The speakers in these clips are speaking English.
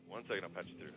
right, 1 second, I'll patch you through.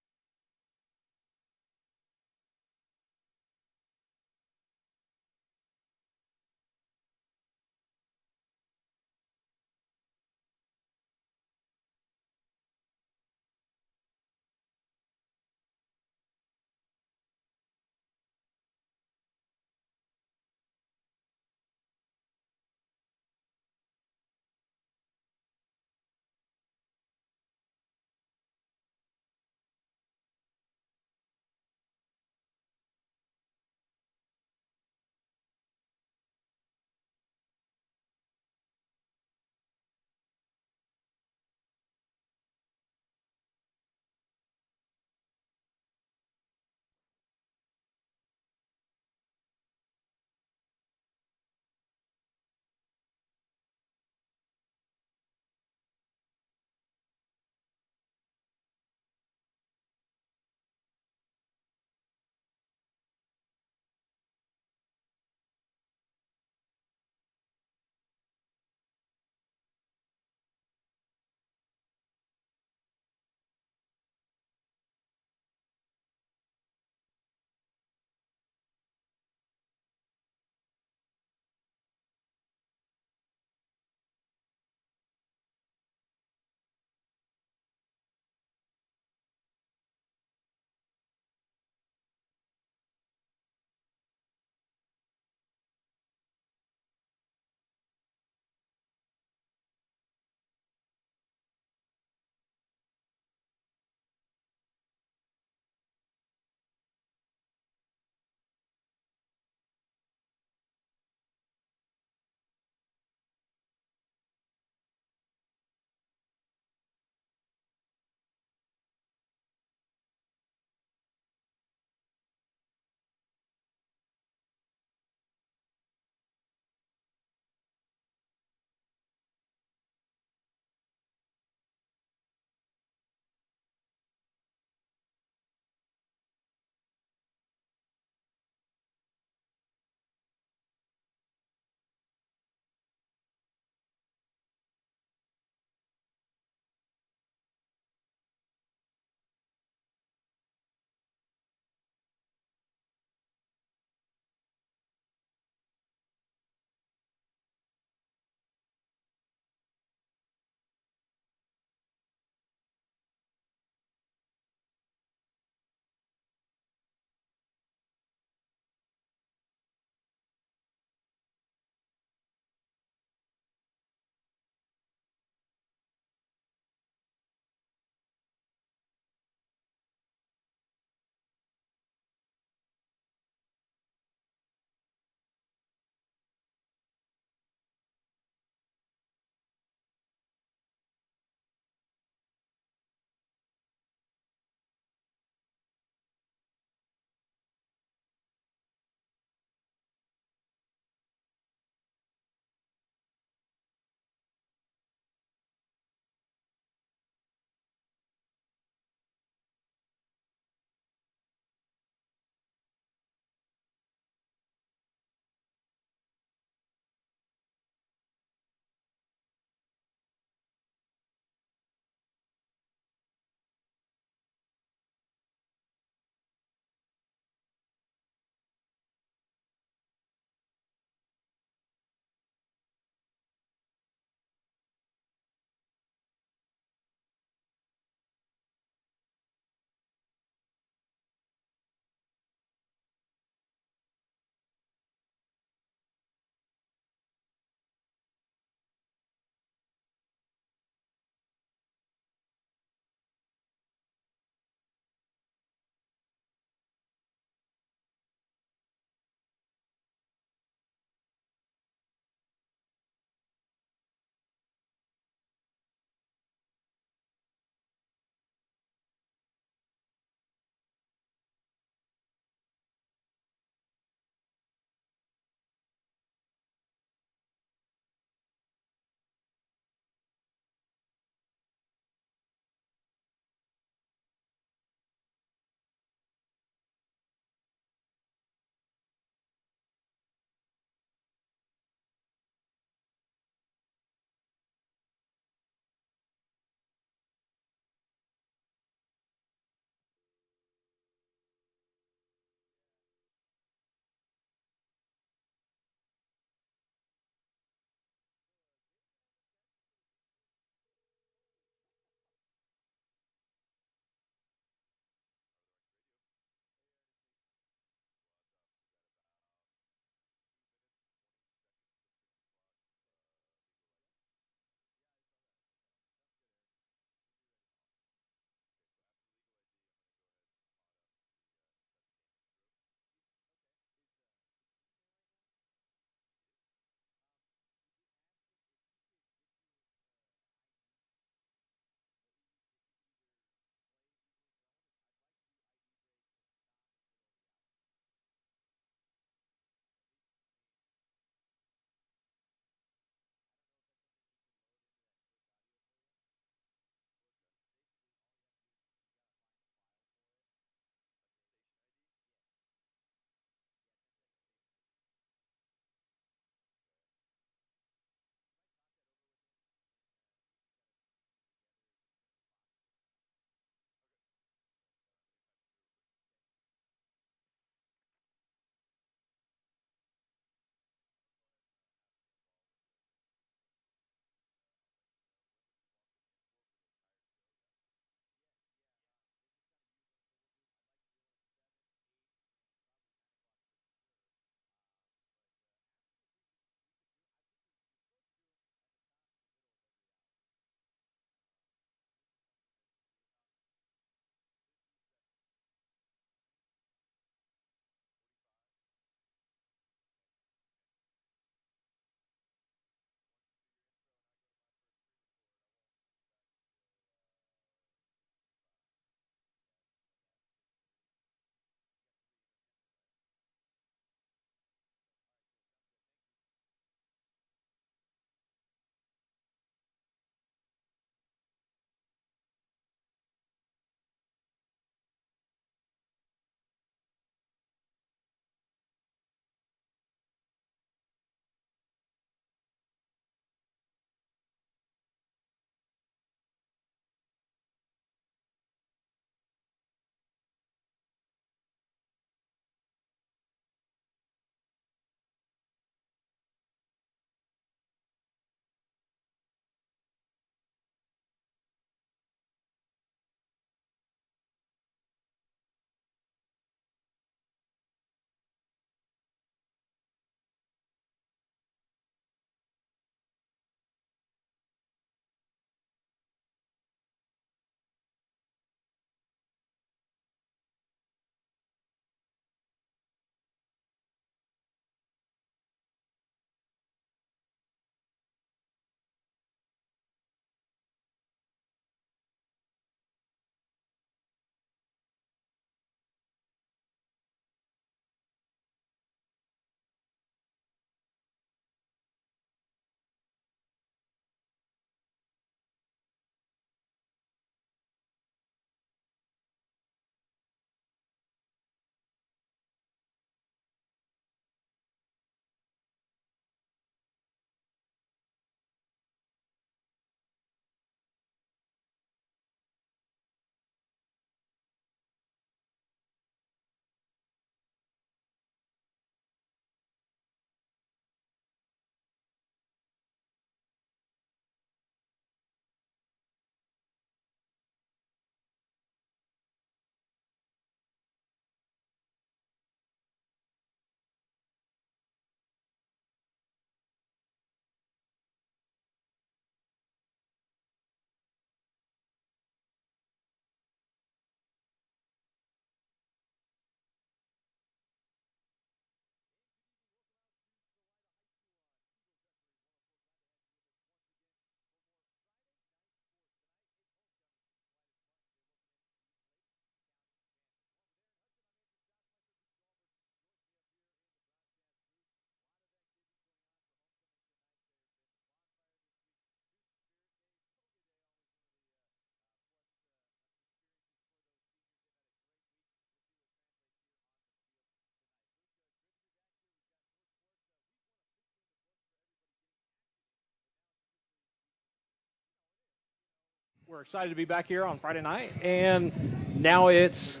We're excited to be back here on Friday night, and now it's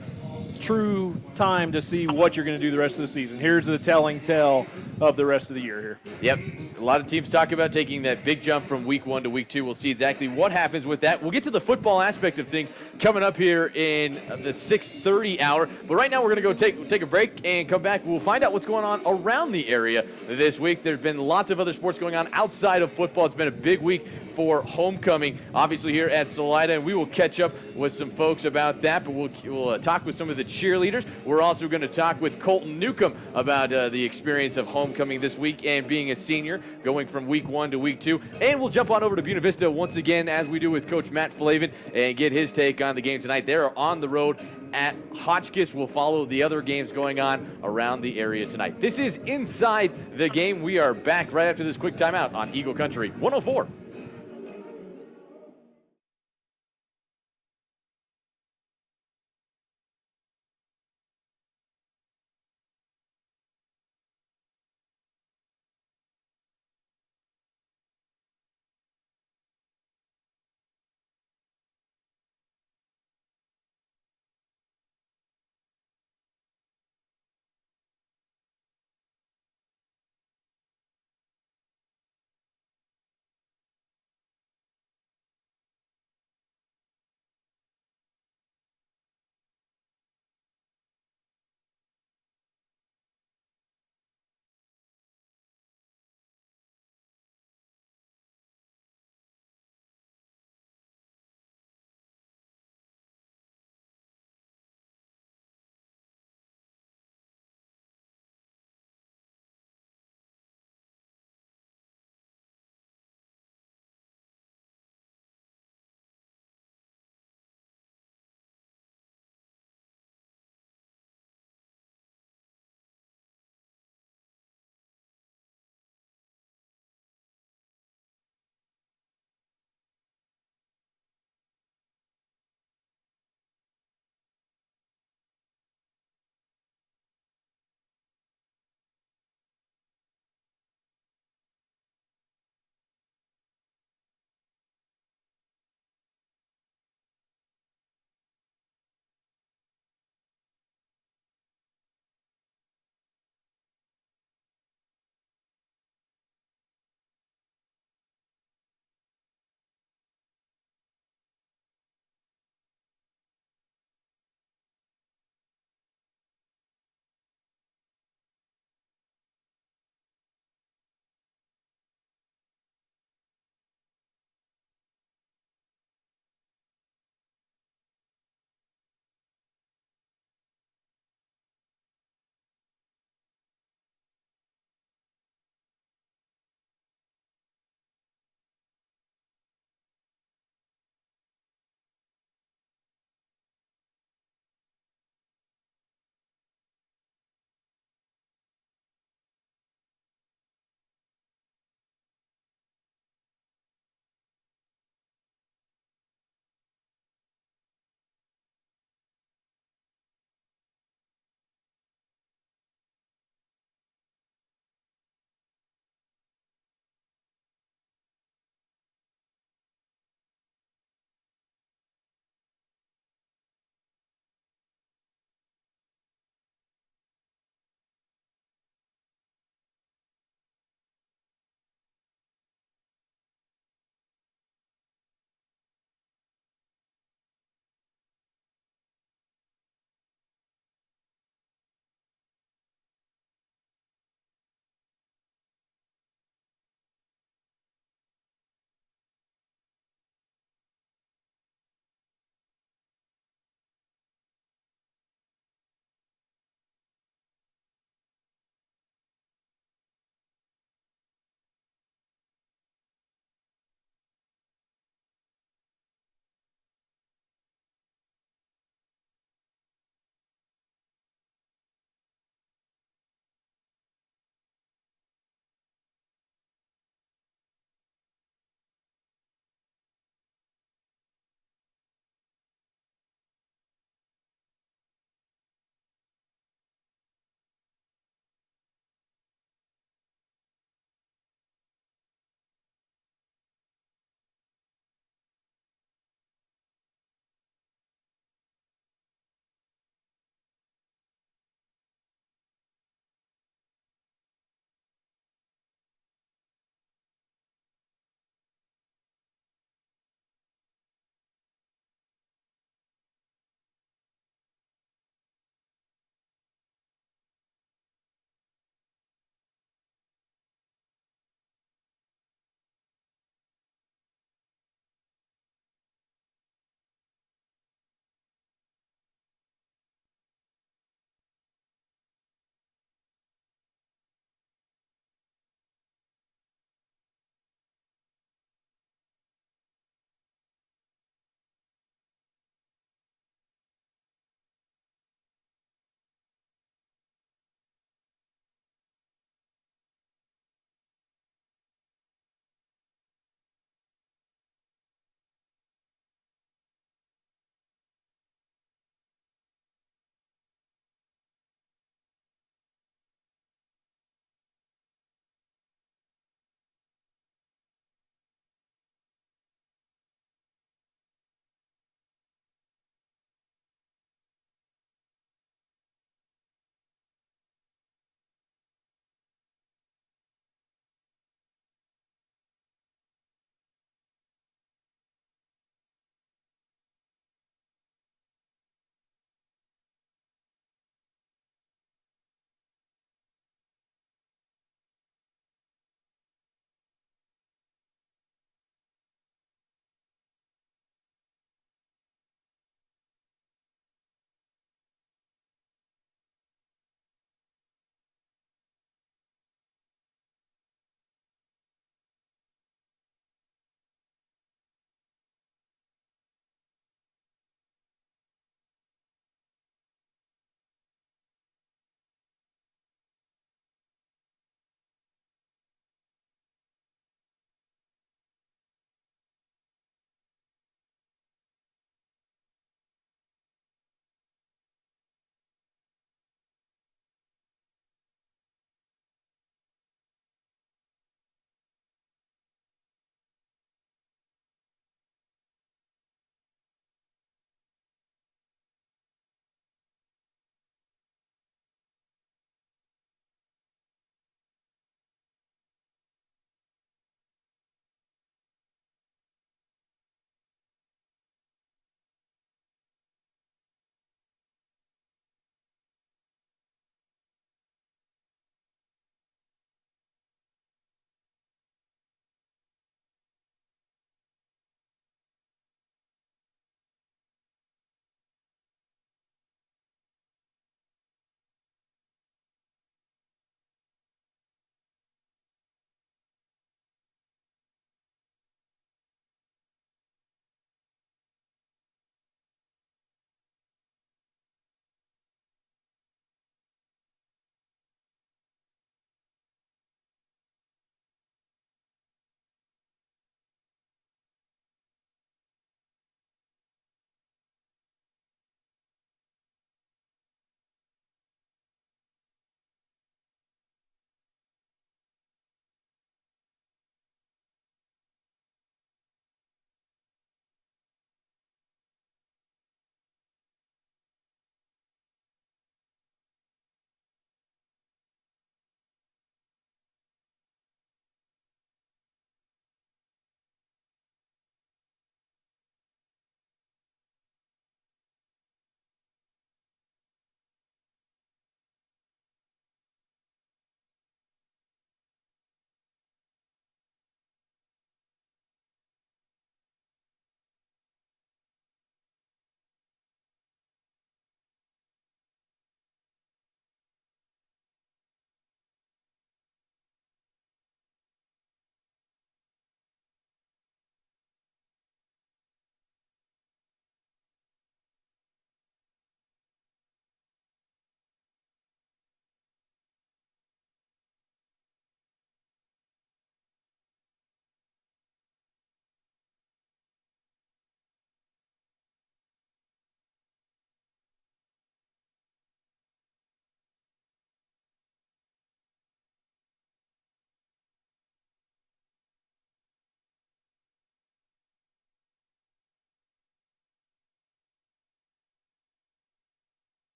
true time to see what you're going to do the rest of the season. Here's the telling tale of the rest of the year here. Yep. A lot of teams talk about taking that big jump from week 1 to week 2. We'll see exactly what happens with that. We'll get to the football aspect of things coming up here in the 6:30 hour. But right now we're going to go take a break and come back. We'll find out what's going on around the area this week. There's been lots of other sports going on outside of football. It's been a big week for homecoming, obviously here at Salida, and we will catch up with some folks about that, but we'll talk with some of the cheerleaders. We're also going to talk with Colton Newcomb about the experience of homecoming this week and being a senior, going from week 1 to week 2, and we'll jump on over to Buena Vista once again, as we do with Coach Matt Flavin, and get his take on the game tonight. They're on the road at Hotchkiss. We'll follow the other games going on around the area tonight. This is Inside the Game. We are back right after this quick timeout on Eagle Country 104.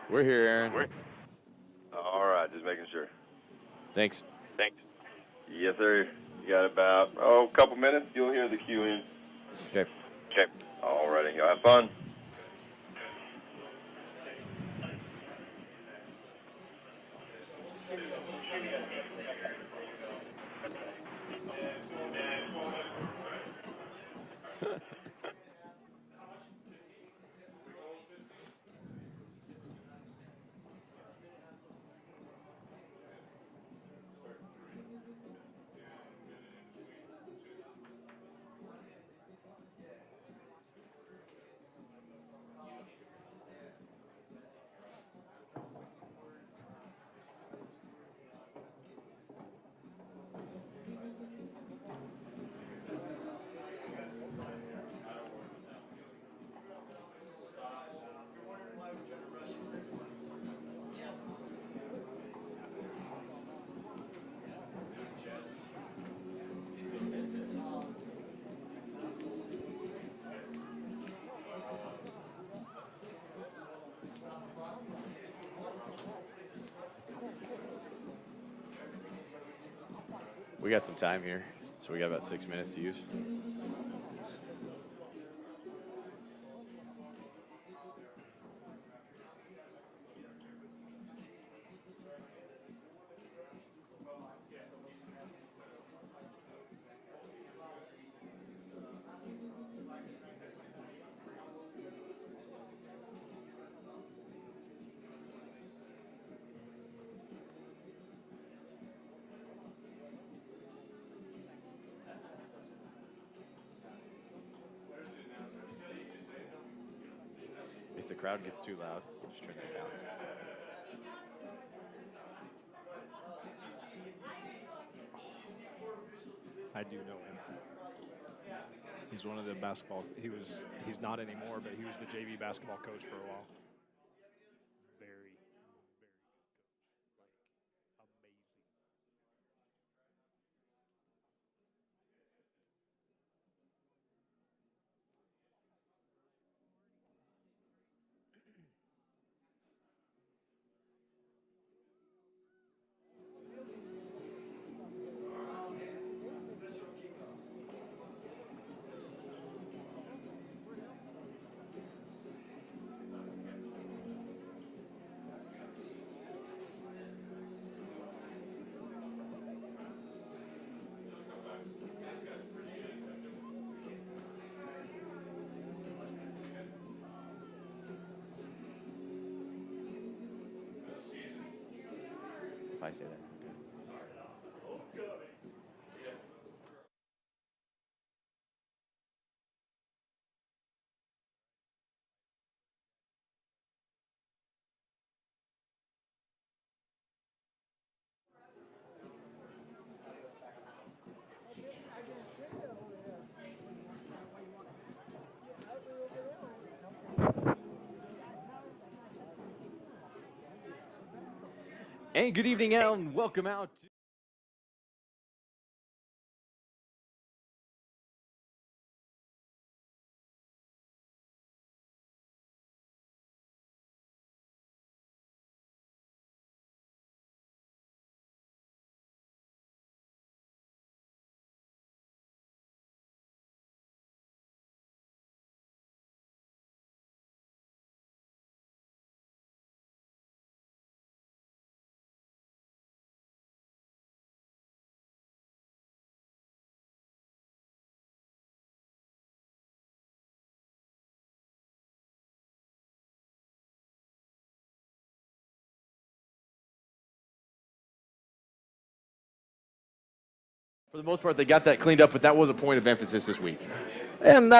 We're here, Aaron. All right, just making sure. Thanks. Yes, sir. You got about, a couple minutes. You'll hear the cue in. Okay. All righty. Y'all have fun. We got some time here, so we got about 6 minutes to use. If the crowd gets too loud, just turn that down. I do know him. He's one of the basketball. He's not anymore, but he was the JV basketball coach for a while. Very, very good coach. Like, amazing. If I say that. And good evening, and welcome out to for the most part, they got that cleaned up, but that was a point of emphasis this week. And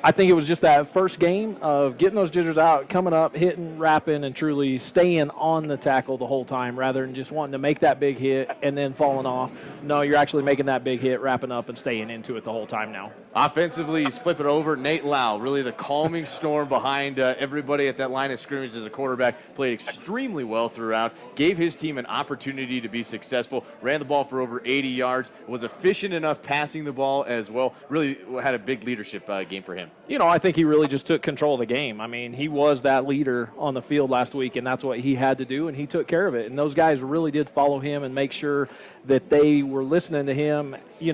I think it was just that first game of getting those jitters out, coming up, hitting, wrapping, and truly staying on the tackle the whole time rather than just wanting to make that big hit and then falling off. No, you're actually making that big hit, wrapping up, and staying into it the whole time now. Offensively, he's flipping over. Nate Lau, really the calming storm behind everybody at that line of scrimmage as a quarterback, played extremely well throughout, gave his team an opportunity to be successful, ran the ball for over 80 yards, was efficient enough passing the ball as well, really had a big leadership game for him. I think he really just took control of the game. I mean, he was that leader on the field last week, and that's what he had to do, and he took care of it. And those guys really did follow him and make sure that they were listening to him. You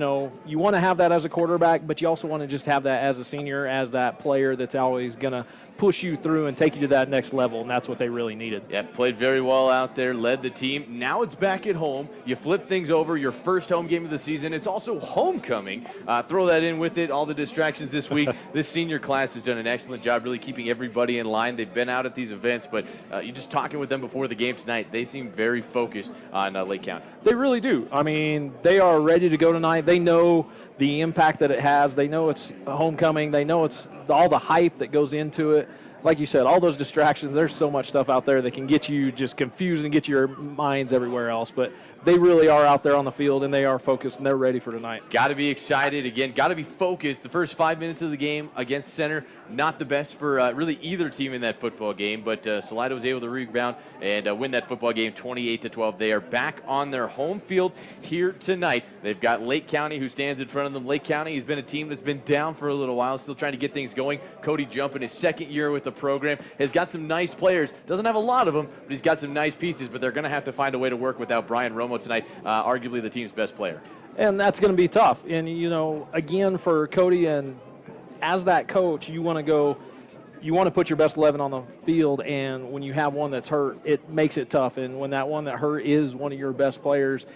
want to have that as a quarterback, but you also want to just have that as a senior, as that player that's always going to push you through and take you to that next level, and that's what they really needed. Yeah, played very well out there, led the team. Now it's back at home. You flip things over, your first home game of the season. It's also homecoming. Throw that in with it, all the distractions this week. This senior class has done an excellent job really keeping everybody in line. They've been out at these events, but you're just talking with them before the game tonight. They seem very focused on Lake County. They really do. I mean, they are ready to go tonight. They know the impact that it has. They know it's homecoming. They know it's all the hype that goes into it. Like you said, all those distractions, there's so much stuff out there that can get you just confused and get your minds everywhere else. But they really are out there on the field, and they are focused, and they're ready for tonight. Got to be excited. Again, got to be focused. The first 5 minutes of the game against Center, not the best for really either team in that football game. But Salida was able to rebound and win that football game 28-12. They are back on their home field here tonight. They've got Lake County, who stands in front of them. Lake County has been a team that's been down for a little while, still trying to get things going. Cody Jump in his second year with the program has got some nice players. Doesn't have a lot of them, but he's got some nice pieces. But they're going to have to find a way to work without Brian Romo tonight, arguably the team's best player. And that's going to be tough. And, again, for Cody, and as that coach, you want to put your best 11 on the field, and when you have one that's hurt, it makes it tough. And when that one that hurt is one of your best players,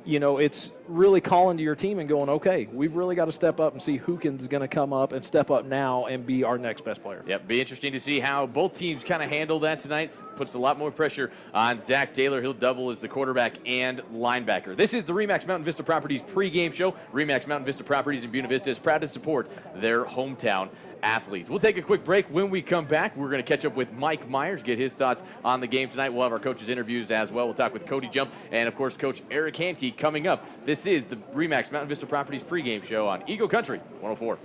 it's really calling to your team and going, okay, we've really got to step up and see who is going to come up and step up now and be our next best player. Yep, be interesting to see how both teams kind of handle that tonight. Puts a lot more pressure on Zach Taylor. He'll double as the quarterback and linebacker. This is the RE/MAX Mountain Vista Properties pregame show. RE/MAX Mountain Vista Properties in Buena Vista is proud to support their hometown athletes. We'll take a quick break. When we come back, we're going to catch up with Mike Myers, get his thoughts on the game tonight. We'll have our coaches' interviews as well. We'll talk with Cody Jump and, of course, Coach Eric Hankey coming up. This is the RE/MAX Mountain Vista Properties pregame show on Eagle Country 104.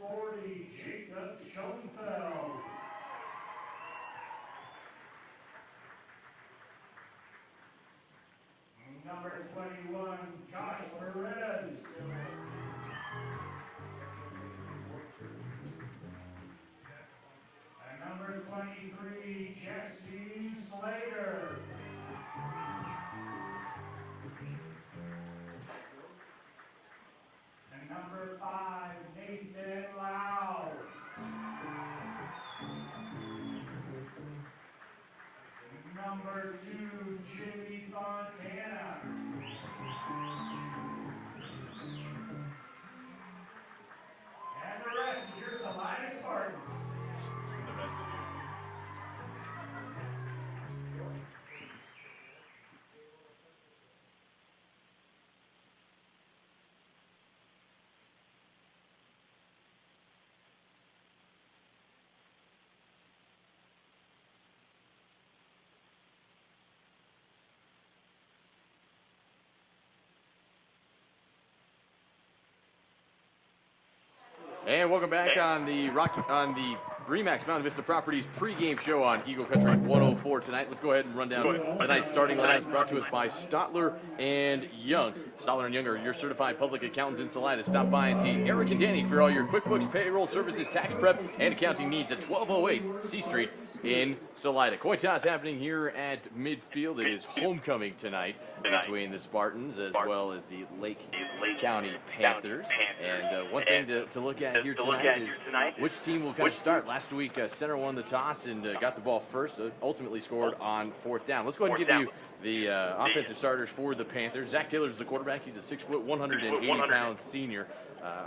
40, Jacob Schoenfeld. Number 21, Josh Perez. And number 23, Jesse Slater. And number 5, Nathan Lau. Number 2, Jimmy Fontana. And the rest of your Salida Spartans. The rest of you. And welcome back on the Remax Mountain Vista Properties pregame show on Eagle Country 104 tonight. Let's go ahead and run down tonight's starting lineup brought to us by Stotler and Young. Stotler and Young are your certified public accountants in Salida. Stop by and see Eric and Danny for all your QuickBooks, payroll services, tax prep, and accounting needs at 1208 C Street in Salida. Coin toss happening here at midfield. It is homecoming tonight between the Spartans as well as the Lake County Panthers. And one thing to look at here tonight is which team will kind of start. Last week, center won the toss and got the ball first, ultimately scored on fourth down. Let's go ahead and give you the offensive starters for the Panthers. Zach Taylor's the quarterback. He's a 6 foot, 180-pound senior.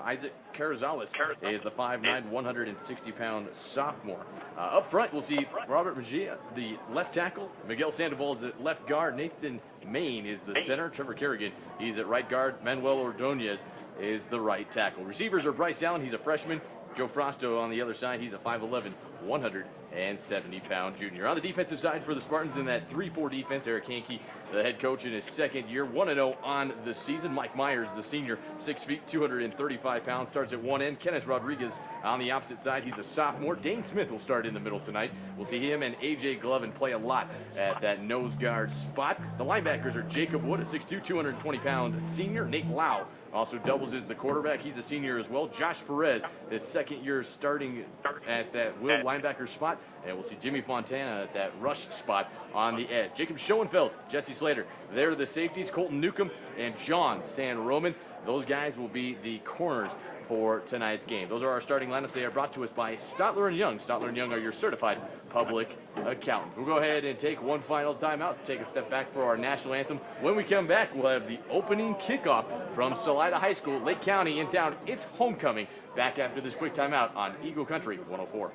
Isaac Carrizales is the 5'9", 160-pound sophomore. Up front, we'll see Robert Mejia, the left tackle. Miguel Sandoval is at left guard. Nathan Main is the center. Trevor Kerrigan, he's at right guard. Manuel Ordonez is the right tackle. Receivers are Bryce Allen, he's a freshman. Joe Frosto on the other side, he's a 5'11", 170-pound junior. On the defensive side for the Spartans in that 3-4 defense, Eric Hankey, the head coach in his second year, 1-0 on the season. Mike Myers, the senior, 6 feet, 235 pounds, starts at one end. Kenneth Rodriguez on the opposite side, he's a sophomore. Dane Smith will start in the middle tonight. We'll see him and A.J. Glovin play a lot at that nose guard spot. The linebackers are Jacob Wood, a 6'2", 220-pound senior. Nate Lau also doubles as the quarterback. He's a senior as well. Josh Perez, his second year starting at that will linebacker spot. And we'll see Jimmy Fontana at that rush spot on the edge. Jacob Schoenfeld, Jesse Slater, they're the safeties. Colton Newcomb and John San Roman. Those guys will be the corners for tonight's game. Those are our starting lineups. They are brought to us by Stotler and Young. Stotler and Young are your certified public accountants. We'll go ahead and take one final timeout, take a step back for our national anthem. When we come back, we'll have the opening kickoff from Salida High School, Lake County in town. It's homecoming. Back after this quick timeout on Eagle Country 104.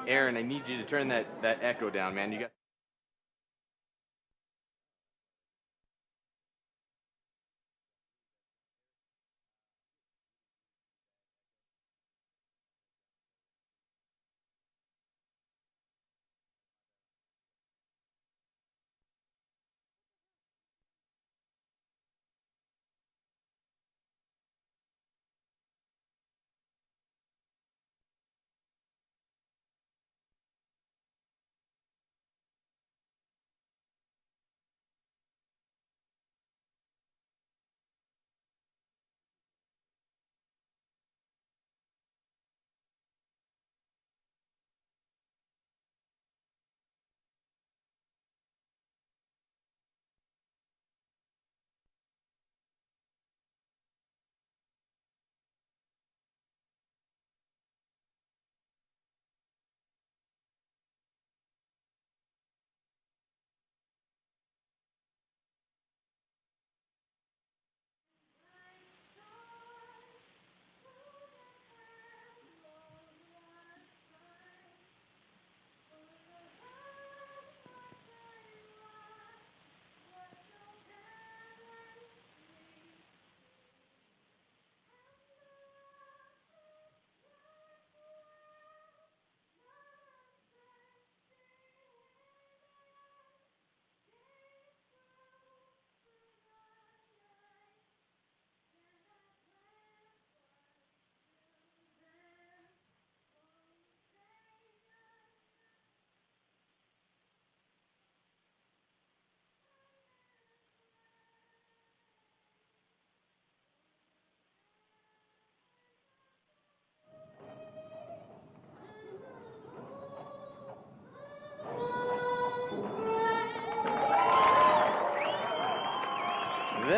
Aaron, I need you to turn that echo down, man. You got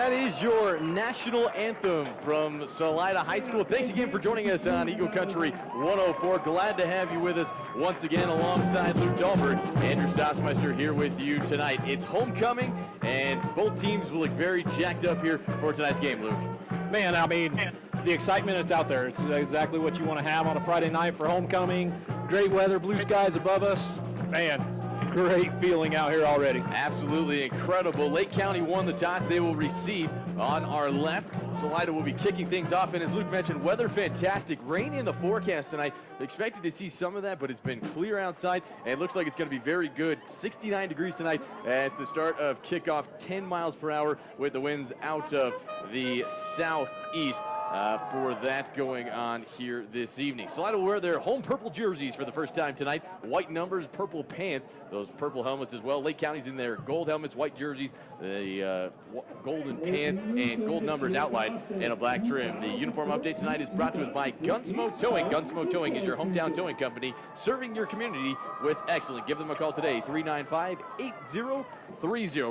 that is your national anthem from Salida High School. Thanks again for joining us on Eagle Country 104. Glad to have you with us once again alongside Luke Dahlberg. Andrew Stossmeister here with you tonight. It's homecoming, and both teams will look very jacked up here for tonight's game, Luke. Man, I mean, the excitement that's out there, it's exactly what you want to have on a Friday night for homecoming. Great weather, blue skies above us. Man, great feeling out here already. Absolutely incredible. Lake County won the toss. They will receive on our left. Salida will be kicking things off, and as Luke mentioned, weather fantastic. Rain in the forecast tonight. Expected to see some of that, but it's been clear outside, and it looks like it's going to be very good. 69 degrees tonight at the start of kickoff, 10 miles per hour with the winds out of the southeast. For that going on here this evening. Salida will wear their home purple jerseys for the first time tonight. White numbers, purple pants, those purple helmets as well. Lake County's in their gold helmets, white jerseys, the golden pants, and gold numbers outlined in a black trim. The uniform update tonight is brought to us by Gunsmoke Towing. Gunsmoke Towing is your hometown towing company, serving your community with excellence. Give them a call today, 395-8030.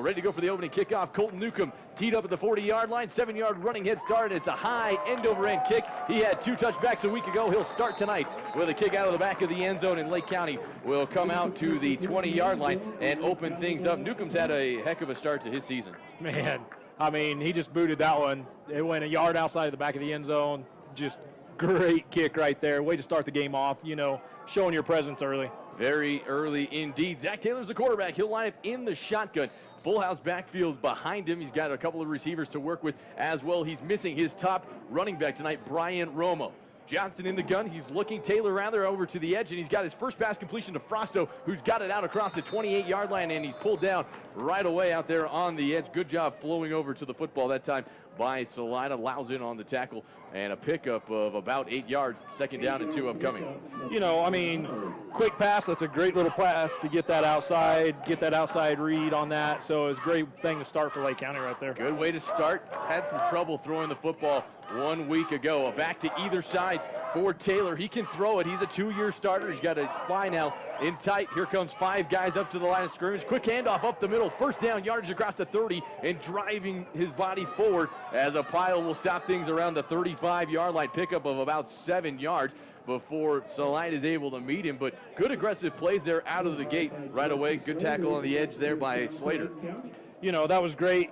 Ready to go for the opening kickoff. Colton Newcomb teed up at the 40-yard line, 7-yard running head start. It's a high end-over-end kick. He had 2 touchbacks a week ago. He'll start tonight with a kick out of the back of the end zone, and Lake County will come out to the 20-yard line and open things up. Newcomb's had a heck of a start to his season. Man, I mean, he just booted that one. It went a yard outside of the back of the end zone. Just great kick right there. Way to start the game off, you know, showing your presence early. Very early indeed. Zach Taylor's the quarterback. He'll line up in the shotgun. Full house backfield behind him. He's got a couple of receivers to work with as well. He's missing his top running back tonight, Brian Romo. Johnson in the gun. He's looking Taylor rather over to the edge, and he's got his first pass completion to Frosto, who's got it out across the 28-yard line, and he's pulled down right away out there on the edge. Good job flowing over to the football that time by Salida. Allows in on the tackle, and a pickup of about 8 yards. 2nd down and 2 upcoming. You know, I mean, quick pass. That's a great little pass to get that outside read on that. So it's a great thing to start for Lake County right there. Good way to start. Had some trouble throwing the football 1 week ago. A back to either side for Taylor. He can throw it. He's a 2-year starter. He's got a spy now in tight. Here comes 5 guys up to the line of scrimmage. Quick handoff up the middle. 1st down, yardage across the 30, and driving his body forward as a pile will stop things around the 35-yard line. Pickup of about 7 yards before Salida is able to meet him. But good aggressive plays there out of the gate right away. Good tackle on the edge there by Slater. You know, that was great.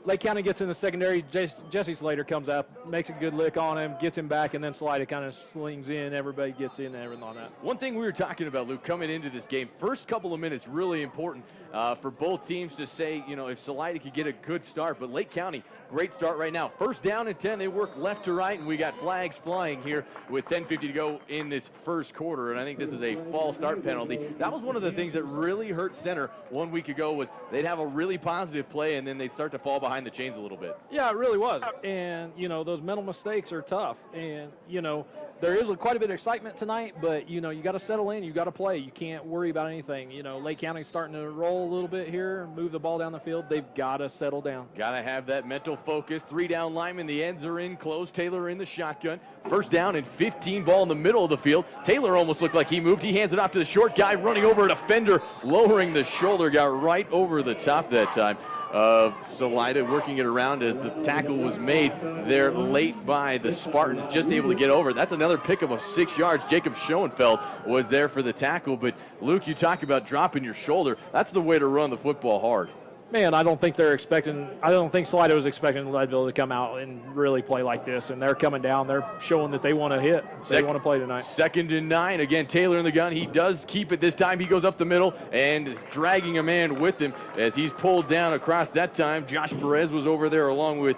Lake County gets in the secondary. Jesse Slater comes up, makes a good lick on him, gets him back, and then Salida kind of slings in. Everybody gets in and everything on that. One thing we were talking about, Luke, coming into this game, first couple of minutes really important for both teams to say, you know, if Salida could get a good start. But Lake County, great start right now. 1st down and 10. They work left to right, and we got flags flying here with 10:50 to go in this first quarter. And I think this is a false start penalty. That was one of the things that really hurt center 1 week ago, was they'd have a really positive play, and then they'd start to fall behind the chains a little bit. Yeah, it really was. And, you know, those mental mistakes are tough. And, you know, there is quite a bit of excitement tonight, but, you know, you got to settle in. You got to play. You can't worry about anything. You know, Lake County's starting to roll a little bit here, move the ball down the field. They've got to settle down. Got to have that mental focus. 3 down linemen. The ends are in close. Taylor in the shotgun. 1st down and 15, ball in the middle of the field. Taylor almost looked like he moved. He hands it off to the short guy running over a defender, lowering the shoulder. Got right over the top that time of Salida, working it around as the tackle was made there late by the Spartans, just able to get over. That's another pickup of 6 yards. Jacob Schoenfeld was there for the tackle. But, Luke, you talk about dropping your shoulder. That's the way to run the football hard. Man, I don't think Salida was expecting Leadville to come out and really play like this, and they're coming down. They're showing that they want to hit. They want to play tonight. 2nd and 9. Again, Taylor in the gun. He does keep it this time. He goes up the middle and is dragging a man with him as he's pulled down across that time. Josh Perez was over there along with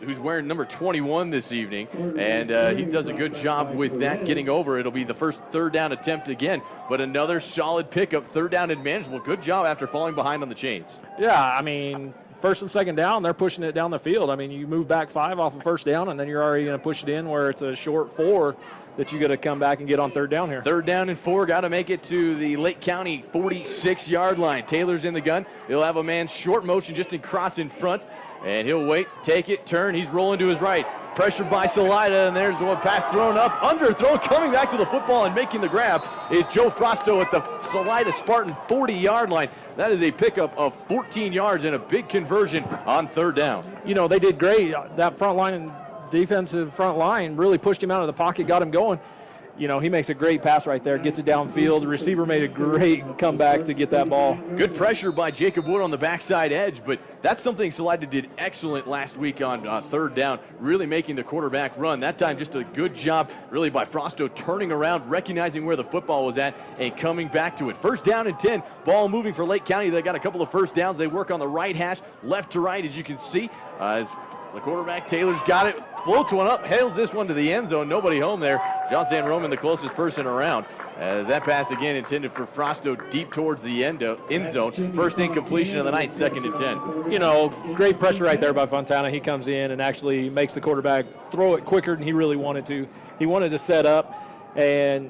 who's wearing number 21 this evening, and he does a good job with that, getting over. It'll be the first 3rd down attempt again, but another solid pickup. 3rd down and manageable. Good job after falling behind on the chains. Yeah, I mean, 1st and 2nd down, they're pushing it down the field. I mean, you move back 5 off of 1st down, and then you're already going to push it in where it's a short 4 that you got to come back and get on 3rd down here. 3rd down and 4, got to make it to the Lake County 46-yard line. Taylor's in the gun. He'll have a man short motion just in cross in front. And he'll wait, take it, turn. He's rolling to his right. Pressured by Salida, and there's one pass thrown up, underthrown, coming back to the football and making the grab is Joe Frosto at the Salida Spartan 40-yard line. That is a pickup of 14 yards and a big conversion on third down. You know, they did great. That front line, defensive front line, really pushed him out of the pocket, got him going. You know, he makes a great pass right there, gets it downfield. The receiver made a great comeback to get that ball. Good pressure by Jacob Wood on the backside edge, but that's something Salida did excellent last week on third down, really making the quarterback run. That time just a good job really by Frosto turning around, recognizing where the football was at, and coming back to it. First down and 10, ball moving for Lake County. They got a couple of first downs. They work on the right hash, left to right, as you can see. As the quarterback, Taylor's got it, floats one up, hails this one to the end zone. Nobody home there. John San Roman, the closest person around. As that pass again intended for Frosto deep towards the end zone. First incompletion of the night, 2nd and 10. You know, great pressure right there by Fontana. He comes in and actually makes the quarterback throw it quicker than he really wanted to. He wanted to set up, and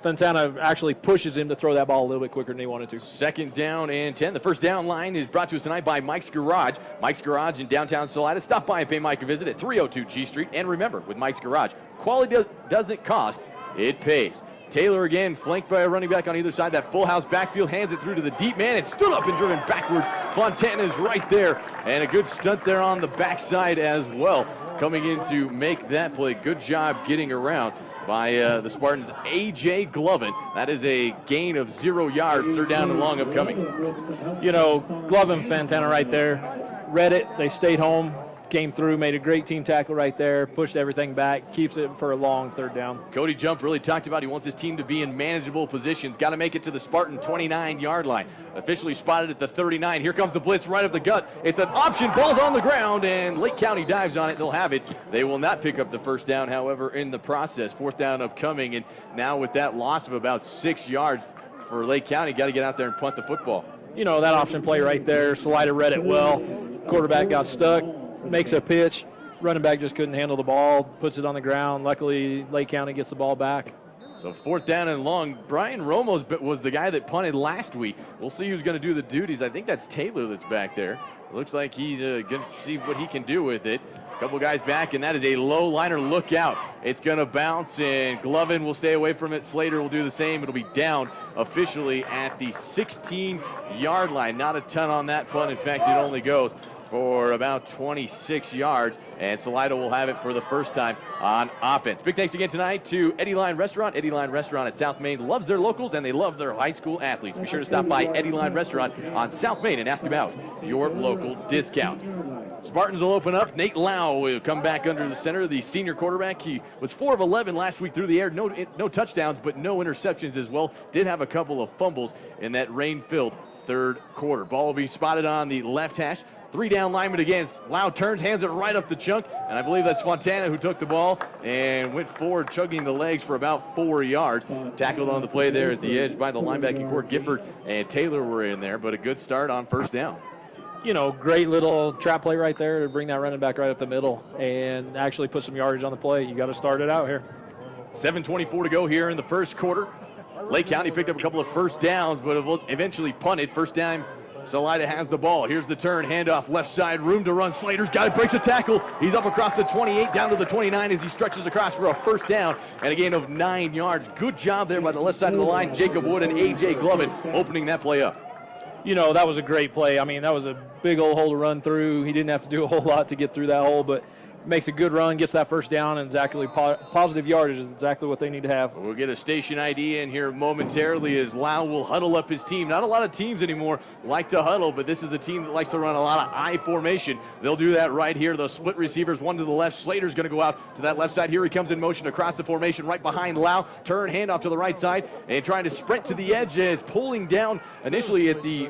Fontana actually pushes him to throw that ball a little bit quicker than he wanted to. 2nd down and 10. The first down line is brought to us tonight by Mike's Garage. Mike's Garage in downtown Salida. Stop by and pay Mike a visit at 302 G Street. And remember, with Mike's Garage, quality doesn't cost, it pays. Taylor again, flanked by a running back on either side. That full house backfield, hands it through to the deep man. It stood up and driven backwards. Fontana is right there. And a good stunt there on the backside as well. Coming in to make that play. Good job getting around by the Spartans, A.J. Glovin. That is a gain of 0 yards, third down and long upcoming. You know, Glovin, Fontana right there, read it, they stayed home, came through, made a great team tackle right there, pushed everything back, keeps it for a long third down. Cody Jump really talked about he wants his team to be in manageable positions. Got to make it to the Spartan 29-yard line. Officially spotted at the 39. Here comes the blitz right up the gut. It's an option. Ball's on the ground, and Lake County dives on it. They'll have it. They will not pick up the first down, however, in the process. Fourth down upcoming, and now with that loss of about 6 yards for Lake County, got to get out there and punt the football. You know, that option play right there, Salida read it well. Quarterback got stuck, makes a pitch. Running back just couldn't handle the ball, puts it on the ground. Luckily, Lake County gets the ball back. So fourth down and long. Brian Romos was the guy that punted last week. We'll see who's going to do the duties. I think that's Taylor that's back there. Looks like he's going to see what he can do with it. A couple guys back, and that is a low liner. Look out. It's going to bounce, and Glovin will stay away from it. Slater will do the same. It'll be down officially at the 16-yard line. Not a ton on that punt. In fact, it only goes for about 26 yards, and Salida will have it for the first time on offense. Big thanks again tonight to Eddie Line Restaurant. Eddie Line Restaurant at South Main loves their locals, and they love their high school athletes. Be sure to stop by Eddie Line Restaurant on South Main and ask about your local discount. Spartans will open up. Nate Lau will come back under the center, the senior quarterback. He was 4 of 11 last week through the air. No touchdowns, but no interceptions as well. Did have a couple of fumbles in that rain-filled third quarter. Ball will be spotted on the left hash. 3 down lineman again. Lau turns, hands it right up the chunk, and I believe that's Fontana who took the ball and went forward, chugging the legs for about 4 yards. Tackled on the play there at the edge by the linebacking core. Gifford and Taylor were in there, but a good start on first down. You know, great little trap play right there to bring that running back right up the middle and actually put some yardage on the play. You got to start it out here. 7:24 to go here in the first quarter. Lake County picked up a couple of first downs, but eventually punted. First down, Salida has the ball. Here's the turn, handoff, left side, room to run. Slater's got it, breaks a tackle. He's up across the 28, down to the 29 as he stretches across for a first down and a gain of 9 yards. Good job there by the left side of the line. Jacob Wood and A.J. Glovin opening that play up. You know, that was a great play. I mean, that was a big old hole to run through. He didn't have to do a whole lot to get through that hole, but makes a good run, gets that first down, and exactly positive yardage is exactly what they need to have. We'll get a station ID in here momentarily as Lau will huddle up his team. Not a lot of teams anymore like to huddle, but this is a team that likes to run a lot of I formation. They'll do that right here. The split receivers, one to the left. Slater's going to go out to that left side. Here he comes in motion across the formation right behind Lau. Turn, handoff to the right side, and trying to sprint to the edge is pulling down initially at the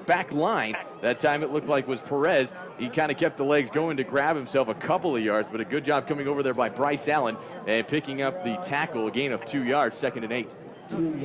back line. That time it looked like was Perez. He kind of kept the legs going to grab himself a couple of yards, but a good job coming over there by Bryce Allen and picking up the tackle, a gain of 2 yards, 2nd and 8.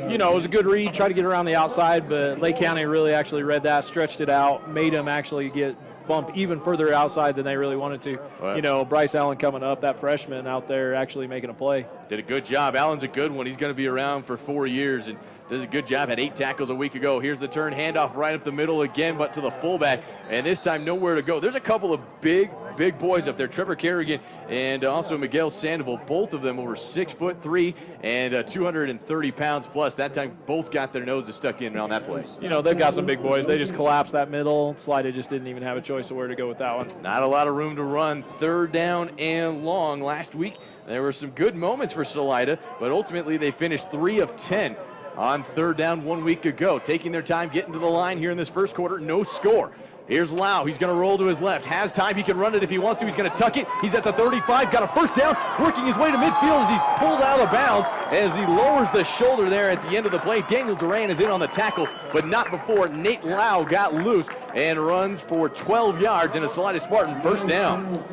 You know, it was a good read, tried to get around the outside, but Lake County really actually read that, stretched it out, made him actually get bumped even further outside than they really wanted to. Wow. You know, Bryce Allen coming up, that freshman out there actually making a play. Did a good job. Allen's a good one. He's going to be around for 4 years and does a good job. Had 8 tackles a week ago. Here's the turn, handoff right up the middle again, but to the fullback, and this time nowhere to go. There's a couple of big big boys up there. Trevor Kerrigan and also Miguel Sandoval, both of them over 6'3" and 230 pounds plus. That time, both got their noses stuck in on that play. You know, they've got some big boys. They just collapsed that middle. Salida just didn't even have a choice of where to go with that one. Not a lot of room to run. 3rd down and long. Last week, there were some good moments for Salida, but ultimately they finished 3 of 10 on 3rd down 1 week ago. Taking their time, getting to the line here in this first quarter. No score. Here's Lau. He's going to roll to his left. Has time. He can run it if he wants to. He's going to tuck it. He's at the 35. Got a first down. Working his way to midfield as he's pulled out of bounds as he lowers the shoulder there at the end of the play. Daniel Duran is in on the tackle, but not before Nate Lau got loose and runs for 12 yards in a Salida Spartan first down.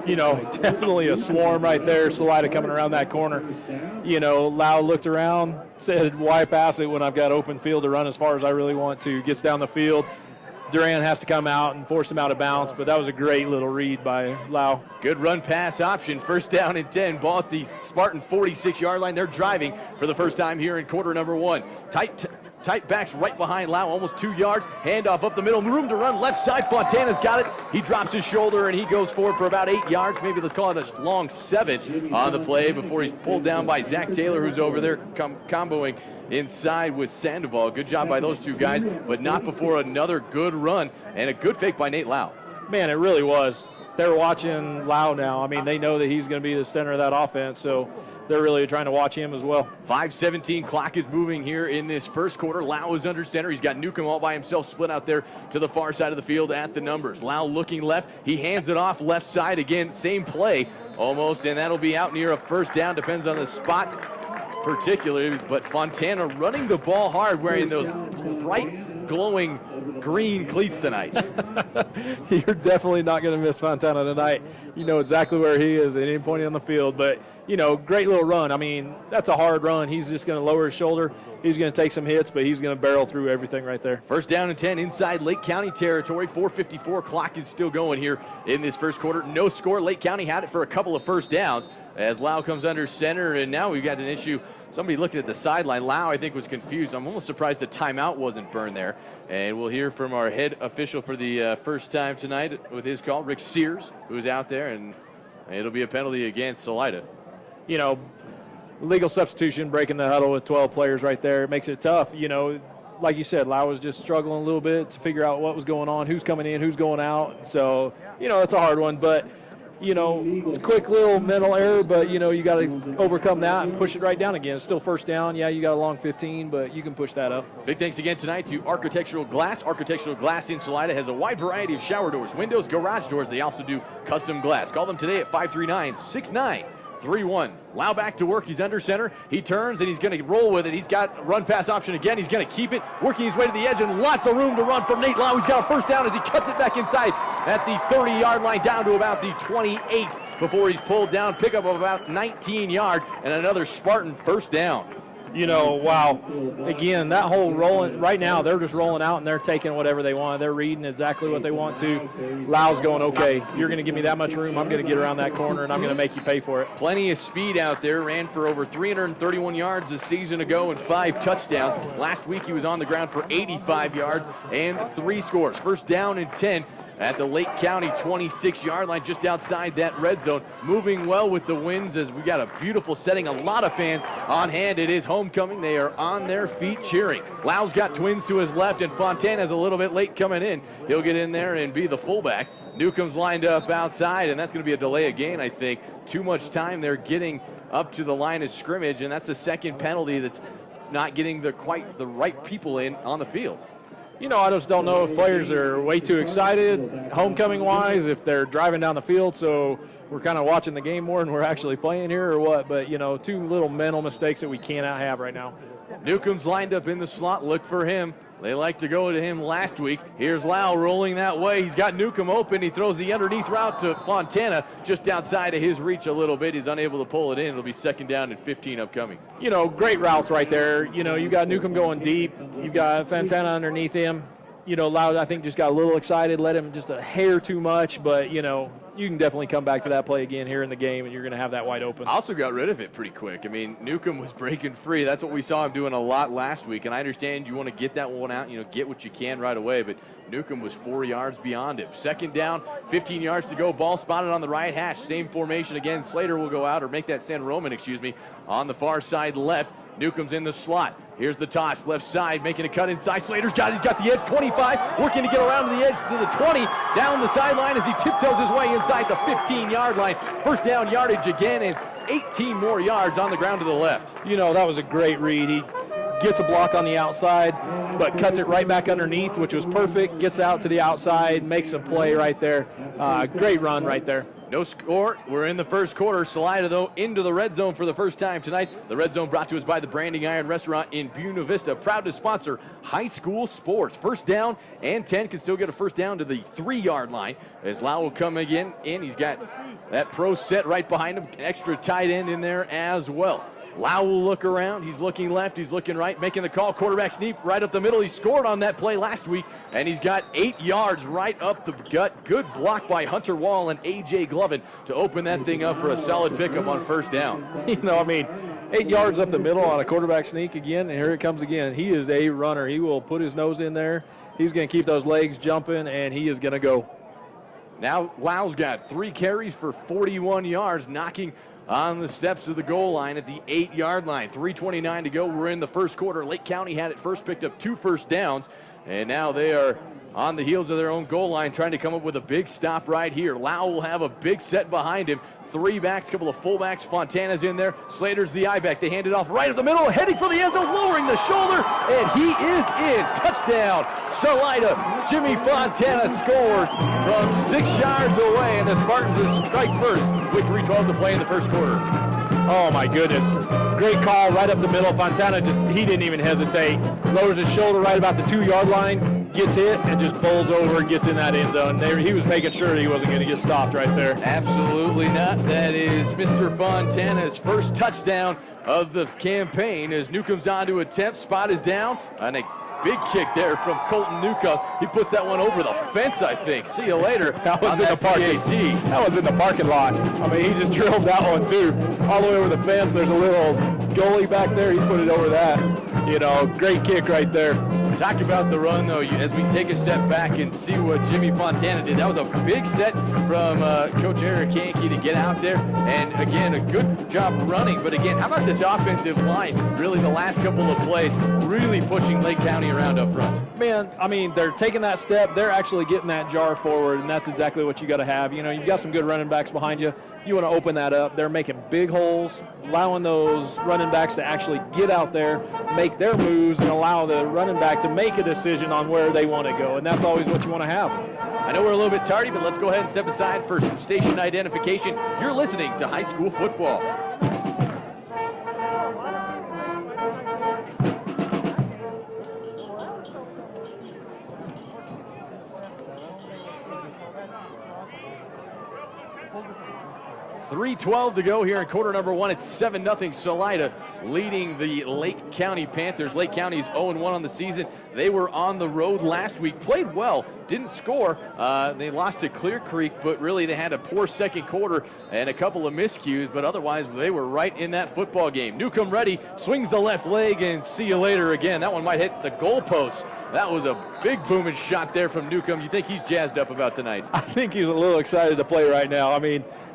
You know, definitely a swarm right there. Salida coming around that corner. You know, Lau looked around, said, why pass it when I've got open field to run as far as I really want to. Gets down the field. Duran has to come out and force him out of bounds, but that was a great little read by Lau. Good run pass option. First down and 10. Ball at the Spartan 46-yard line. They're driving for the first time here in quarter number 1. Tight backs right behind Lau, almost 2 yards. Handoff up the middle. Room to run left side. Fontana's got it. He drops his shoulder and he goes forward for about 8 yards. Maybe let's call it a long 7 on the play before he's pulled down by Zach Taylor, who's over there comboing inside with Sandoval. Good job by those two guys, but not before another good run and a good fake by Nate Lau. Man, it really was. They're watching Lau now. I mean, they know that he's going to be the center of that offense, so they're really trying to watch him as well. 5:17 clock is moving here in this first quarter. Lau is under center. He's got Newcomb all by himself, split out there to the far side of the field at the numbers. Lau looking left. He hands it off left side again. Same play almost, and that'll be out near a first down. Depends on the spot particularly, but Fontana running the ball hard, wearing those bright, glowing green cleats tonight. You're definitely not going to miss Fontana tonight. You know exactly where he is at any point on the field, but, you know, great little run. I mean, that's a hard run. He's just going to lower his shoulder. He's going to take some hits, but he's going to barrel through everything right there. First down and 10 inside Lake County territory. 4:54 clock is still going here in this first quarter. No score. Lake County had it for a couple of first downs as Lau comes under center, and now we've got an issue. Somebody looking at the sideline. Lau, I think, was confused. I'm almost surprised the timeout wasn't burned there. And we'll hear from our head official for the first time tonight with his call, Rick Sears, who's out there, and it'll be a penalty against Salida. You know, legal substitution, breaking the huddle with 12 players right there. It makes it tough. You know, like you said, Lau was just struggling a little bit to figure out what was going on, who's coming in, who's going out. So, you know, it's a hard one, but you know, it's a quick little mental error, but, you know, you got to overcome that and push it right down again. It's still first down. Yeah, you got a long 15, but you can push that up. Big thanks again tonight to Architectural Glass. Architectural Glass in Salida has a wide variety of shower doors, windows, garage doors. They also do custom glass. Call them today at 539-6931. Lau back to work. He's under center. He turns, and he's going to roll with it. He's got a run-pass option again. He's going to keep it, working his way to the edge, and lots of room to run from Nate Lau. He's got a first down as he cuts it back inside at the 30-yard line down to about the 28 before he's pulled down. Pickup of about 19 yards and another Spartan first down. You know, wow. Again, that whole rolling, right now, they're just rolling out and they're taking whatever they want. They're reading exactly what they want to. Lau's going, okay, if you're going to give me that much room, I'm going to get around that corner and I'm going to make you pay for it. Plenty of speed out there. Ran for over 331 yards a season ago and 5 touchdowns. Last week he was on the ground for 85 yards and 3 scores. First down and 10 at the Lake County 26-yard line, just outside that red zone. Moving well with the winds as we got a beautiful setting. A lot of fans on hand. It is homecoming. They are on their feet cheering. Lau's got twins to his left, and Fontana's a little bit late coming in. He'll get in there and be the fullback. Newcomb's lined up outside, and that's going to be a delay of game, I think. Too much time there getting up to the line of scrimmage, and that's the second penalty that's not getting quite the right people in on the field. You know, I just don't know if players are way too excited, homecoming-wise, if they're driving down the field, so we're kind of watching the game more than we're actually playing here or what. But, you know, 2 little mental mistakes that we cannot have right now. Newcomb's lined up in the slot. Look for him. They like to go to him last week. Here's Lau rolling that way. He's got Newcomb open. He throws the underneath route to Fontana just outside of his reach a little bit. He's unable to pull it in. It'll be second down and 15 upcoming. You know, great routes right there. You know, you got Newcomb going deep. You've got Fontana underneath him. Loud, I think, just got a little excited, let him just a hair too much, but, you can definitely come back to that play again here in the game, and you're going to have that wide open. Also got rid of it pretty quick. I mean, Newcomb was breaking free. That's what we saw him doing a lot last week, and I understand you want to get that one out, get what you can right away, but Newcomb was 4 yards beyond him. Second down, 15 yards to go. Ball spotted on the right hash. Same formation again. Slater will go out, or make that San Roman, on the far side left. Newcomb's in the slot. Here's the toss, left side, making a cut inside. Slater's got the edge, 25, working to get around to the edge to the 20, down the sideline as he tiptoes his way inside the 15-yard line. First down yardage again, it's 18 more yards on the ground to the left. That was a great read. He gets a block on the outside, but cuts it right back underneath, which was perfect. Gets out to the outside, makes a play right there. Great run right there. No score. We're in the first quarter. Salida, though, into the red zone for the first time tonight. The red zone brought to us by the Branding Iron Restaurant in Buena Vista. Proud to sponsor high school sports. First down and 10. Can still get a first down to the 3-yard line. As Lau will come again in. He's got that pro set right behind him. An extra tight end in there as well. Lau will look around. He's looking left. He's looking right. Making the call. Quarterback sneak right up the middle. He scored on that play last week, and he's got 8 yards right up the gut. Good block by Hunter Wall and A.J. Glovin to open that thing up for a solid pickup on first down. 8 yards up the middle on a quarterback sneak again, and here it comes again. He is a runner. He will put his nose in there. He's going to keep those legs jumping, and he is going to go. Now Lau's got 3 carries for 41 yards, knocking on the steps of the goal line at the 8-yard line. 3:29 to go. We're in the first quarter. Lake County had it first, picked up 2 first downs, and now they are on the heels of their own goal line, trying to come up with a big stop right here. Lau will have a big set behind him. 3 backs, couple of fullbacks. Fontana's in there. Slater's the I-back. They hand it off right at the middle, heading for the end zone, lowering the shoulder, and he is in. Touchdown, Salida. Jimmy Fontana scores from 6 yards away, and the Spartans are strike first with 3:12 to play in the first quarter. Oh, my goodness. Great call right up the middle. Fontana he didn't even hesitate. Lowers his shoulder right about the 2-yard line, gets hit, and just bowls over and gets in that end zone. He was making sure he wasn't going to get stopped right there. Absolutely not. That is Mr. Fontana's first touchdown of the campaign as Newcomb's on to attempt. Spot is down, and a big kick there from Colton Newcomb. He puts that one over the fence, I think. See you later. That was in the parking. That was in the parking lot. He just drilled that one too, all the way over the fence. There's a little goalie back there. He put it over that. Great kick right there. Talk about the run, though, as we take a step back and see what Jimmy Fontana did. That was a big set from Coach Eric Yankee to get out there. And, again, a good job running. But, again, how about this offensive line? Really, the last couple of plays, really pushing Lake County around up front. Man, they're taking that step. They're actually getting that jar forward, and that's exactly what you got to have. You've got some good running backs behind you. You want to open that up. They're making big holes, allowing those running backs to actually get out there, make their moves, and allow the running back to make a decision on where they want to go, and that's always what you want to have. I know we're a little bit tardy, but let's go ahead and step aside for some station identification. You're listening to high school football. .3:12 to go here in quarter number 1. It's 7-0 Salida leading the Lake County Panthers. Lake County is 0-1 on the season. They were on the road last week, played well, didn't score. They lost to Clear Creek, but really they had a poor second quarter and a couple of miscues, but otherwise they were right in that football game. Newcomb ready, swings the left leg, and see you later again. That one might hit the goalpost. That was a big booming shot there from Newcomb. You think he's jazzed up about tonight? I think he's a little excited to play right now.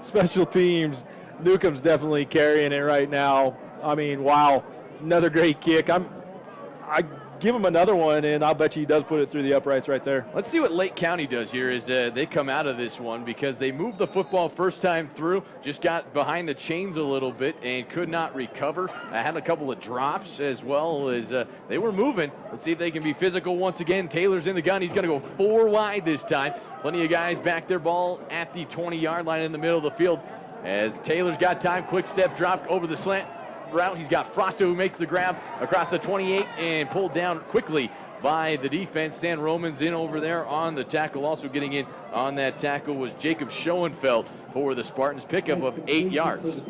Special teams, Newcomb's definitely carrying it right now. Wow, another great kick. I give him another one, and I'll bet you he does put it through the uprights right there. Let's see what Lake County does here as they come out of this one, because they moved the football first time through, just got behind the chains a little bit and could not recover. I had a couple of drops as well as they were moving. Let's see if they can be physical once again. Taylor's in the gun. He's going to go 4 wide this time. Plenty of guys back their ball at the 20-yard line in the middle of the field. As Taylor's got time, quick step drop over the slant route. He's got Frosto who makes the grab across the 28 and pulled down quickly by the defense. Stan Roman's in over there on the tackle. Also getting in on that tackle was Jacob Schoenfeld for the Spartans. Pickup of 8 yards.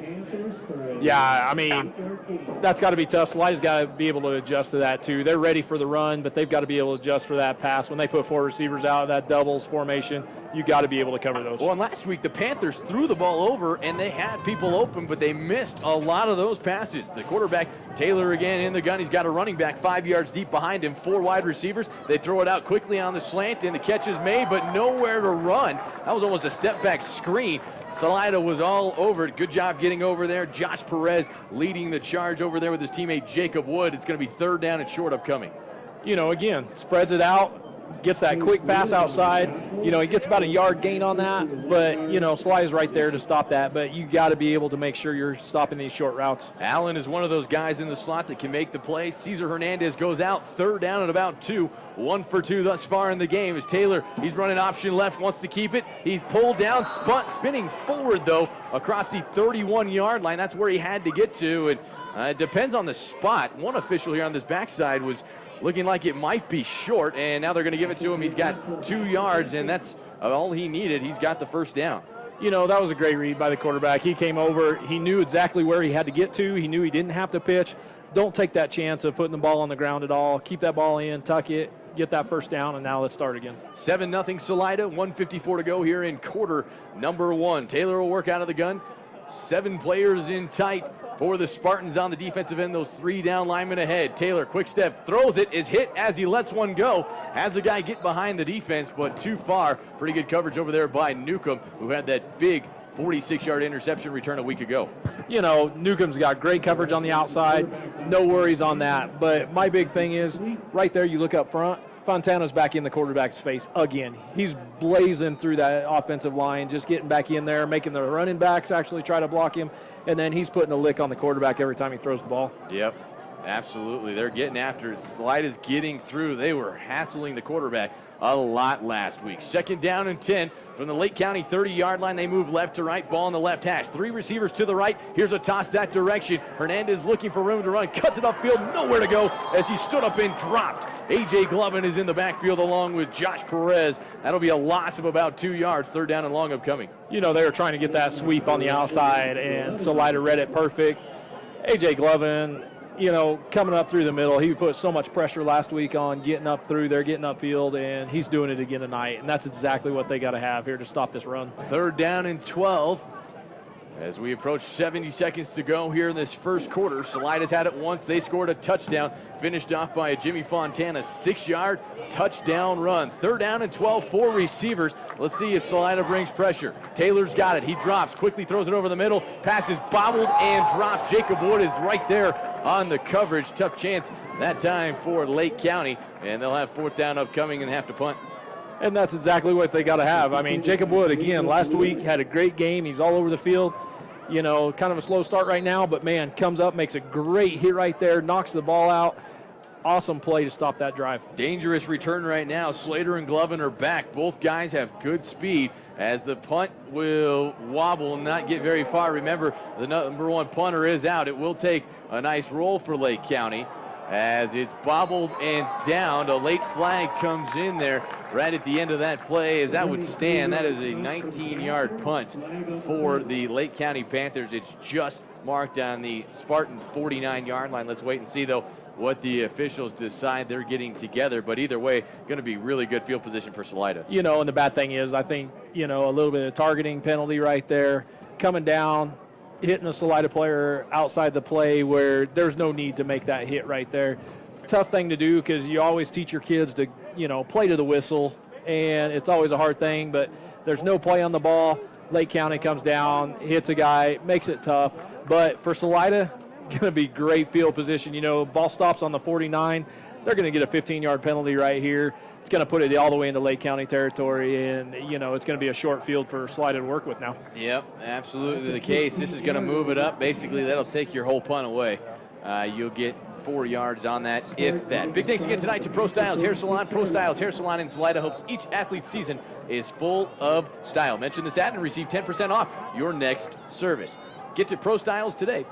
Yeah, that's got to be tough. Salida's got to be able to adjust to that too. They're ready for the run, but they've got to be able to adjust for that pass. When they put 4 receivers out, that doubles formation, you got to be able to cover those. Well, and last week the Panthers threw the ball over and they had people open, but they missed a lot of those passes. The quarterback, Taylor, again in the gun. He's got a running back 5 yards deep behind him, 4 wide receivers. They throw it out quickly on the slant, and the catch is made, but nowhere to run. That was almost a step-back screen. Salida was all over it. Good job getting over there. Josh Perez leading the charge over there with his teammate Jacob Wood. It's going to be 3rd down and short upcoming. Again, spreads it out, gets that quick pass outside. He gets about a yard gain on that, but, Salida's right there to stop that. But you got to be able to make sure you're stopping these short routes. Allen is one of those guys in the slot that can make the play. Cesar Hernandez goes out, 3rd down and about 2. 1 for 2 thus far in the game. As Taylor, he's running option left, wants to keep it. He's pulled down, spinning forward, though, across the 31-yard line. That's where he had to get to, and it depends on the spot. One official here on this backside was looking like it might be short, and now they're going to give it to him. He's got 2 yards, and that's all he needed. He's got the 1st down. That was a great read by the quarterback. He came over. He knew exactly where he had to get to. He knew he didn't have to pitch. Don't take that chance of putting the ball on the ground at all. Keep that ball in, tuck it, get that 1st down, and now let's start again. 7-0 Salida, 1:54 to go here in quarter number 1. Taylor will work out of the gun. 7 players in tight for the Spartans on the defensive end. Those 3 down linemen ahead. Taylor, quick step, throws it, is hit as he lets one go. Has a guy get behind the defense, but too far. Pretty good coverage over there by Newcomb, who had that big 46-yard interception return a week ago. Newcomb's got great coverage on the outside. No worries on that. But my big thing is, right there, you look up front, Fontana's back in the quarterback's face again. He's blazing through that offensive line, just getting back in there, making the running backs actually try to block him, and then he's putting a lick on the quarterback every time he throws the ball. Yep, absolutely. They're getting after it. Salida's getting through. They were hassling the quarterback a lot last week. 2nd down and 10 from the Lake County 30-yard line. They move left to right, ball on the left hash. 3 receivers to the right. Here's a toss that direction. Hernandez looking for room to run, cuts it upfield, nowhere to go as he stood up and dropped. A.J. Glovin is in the backfield along with Josh Perez. That'll be a loss of about 2 yards. 3rd down and long upcoming. They were trying to get that sweep on the outside, and Salida read it perfect. A.J. Glovin, coming up through the middle. He put so much pressure last week on getting up through there, getting upfield, and he's doing it again tonight. And that's exactly what they got to have here to stop this run. 3rd down and 12. As we approach 70 seconds to go here in this 1st quarter, Salida's had it once. They scored a touchdown, finished off by a Jimmy Fontana 6-yard touchdown run. 3rd down and 12, 4 receivers. Let's see if Salida brings pressure. Taylor's got it. He drops, quickly throws it over the middle. Pass is bobbled and dropped. Jacob Wood is right there on the coverage. Tough chance that time for Lake County, and they'll have 4th down upcoming and have to punt. And that's exactly what they got to have. Jacob Wood, again, last week had a great game. He's all over the field. Kind of a slow start right now, but, man, comes up, makes a great hit right there, knocks the ball out. Awesome play to stop that drive. Dangerous return right now. Slater and Glovin are back. Both guys have good speed as the punt will wobble and not get very far. Remember, the number 1 punter is out. It will take a nice roll for Lake County as it's bobbled and down. A late flag comes in there right at the end of that play as that would stand. That is a 19-yard punt for the Lake County Panthers. It's just marked on the Spartan 49-yard line. Let's wait and see, though, what the officials decide they're getting together. But either way, going to be really good field position for Salida. And the bad thing is, I think, a little bit of targeting penalty right there. Coming down, hitting a Salida player outside the play where there's no need to make that hit right there. Tough thing to do because you always teach your kids to, play to the whistle, and it's always a hard thing, but there's no play on the ball. Lake County comes down, hits a guy, makes it tough. But for Salida, going to be great field position. Ball stops on the 49. They're going to get a 15-yard penalty right here. It's going to put it all the way into Lake County territory, and, it's going to be a short field for Salida to work with now. Yep, absolutely the case. This is going to move it up. Basically, that'll take your whole punt away. You'll get 4 yards on that, if that. Big thanks again tonight to Pro Styles Hair Salon. Pro Styles Hair Salon in Salida hopes each athlete's season is full of style. Mention this ad and receive 10% off your next service. Get to Pro Styles today.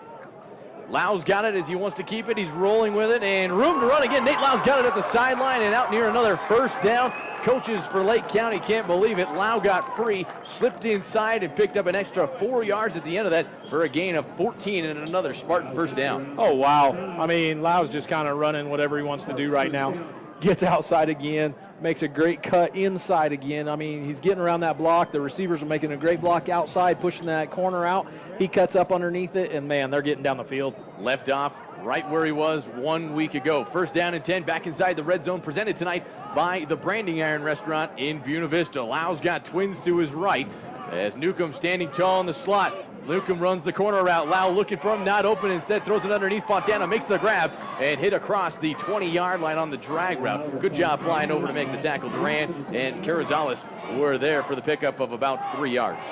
Lau's got it as he wants to keep it. He's rolling with it, and room to run again. Nate Lau's got it at the sideline and out near another 1st down. Coaches for Lake County can't believe it. Lau got free, slipped inside, and picked up an extra 4 yards at the end of that for a gain of 14 and another Spartan first down. Oh, wow. I mean, Lau's just kind of running whatever he wants to do right now. Gets outside again, makes a great cut inside again. I mean, he's getting around that block. The receivers are making a great block outside, pushing that corner out. He cuts up underneath it, and, man, they're getting down the field. Left off right where he was 1 week ago. First down and 10, back inside the red zone, presented tonight by the Branding Iron Restaurant in Buena Vista. Lau's got twins to his right as Newcomb standing tall in the slot. Newcomb runs the corner route. Lau looking for him, not open, instead throws it underneath. Fontana makes the grab and hit across the 20-yard line on the drag route. Good job flying over to make the tackle. Duran and Carrizales were there for the pickup of about 3 yards.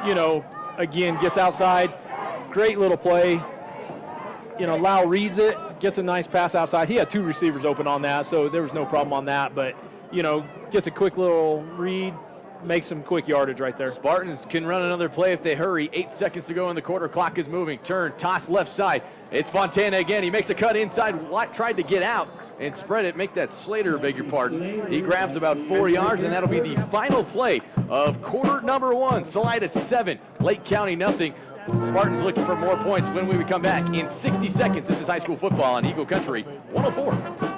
You know, again, gets outside. Great little play. You know, Lau reads it, gets a nice pass outside. He had 2 receivers open on that, so there was no problem on that. But, you know, gets a quick little read, makes some quick yardage right there. Spartans can run another play if they hurry. 8 seconds to go in the quarter. Clock is moving. Turn, toss left side. It's Fontana again. He makes a cut inside. Tried to get out and spread it. Make that Slater, beg your pardon. He grabs about 4 yards, and that'll be the final play of quarter number 1. Salida 7, Lake County nothing. Spartans looking for more points when we come back in 60 seconds. This is high school football on Eagle Country 104.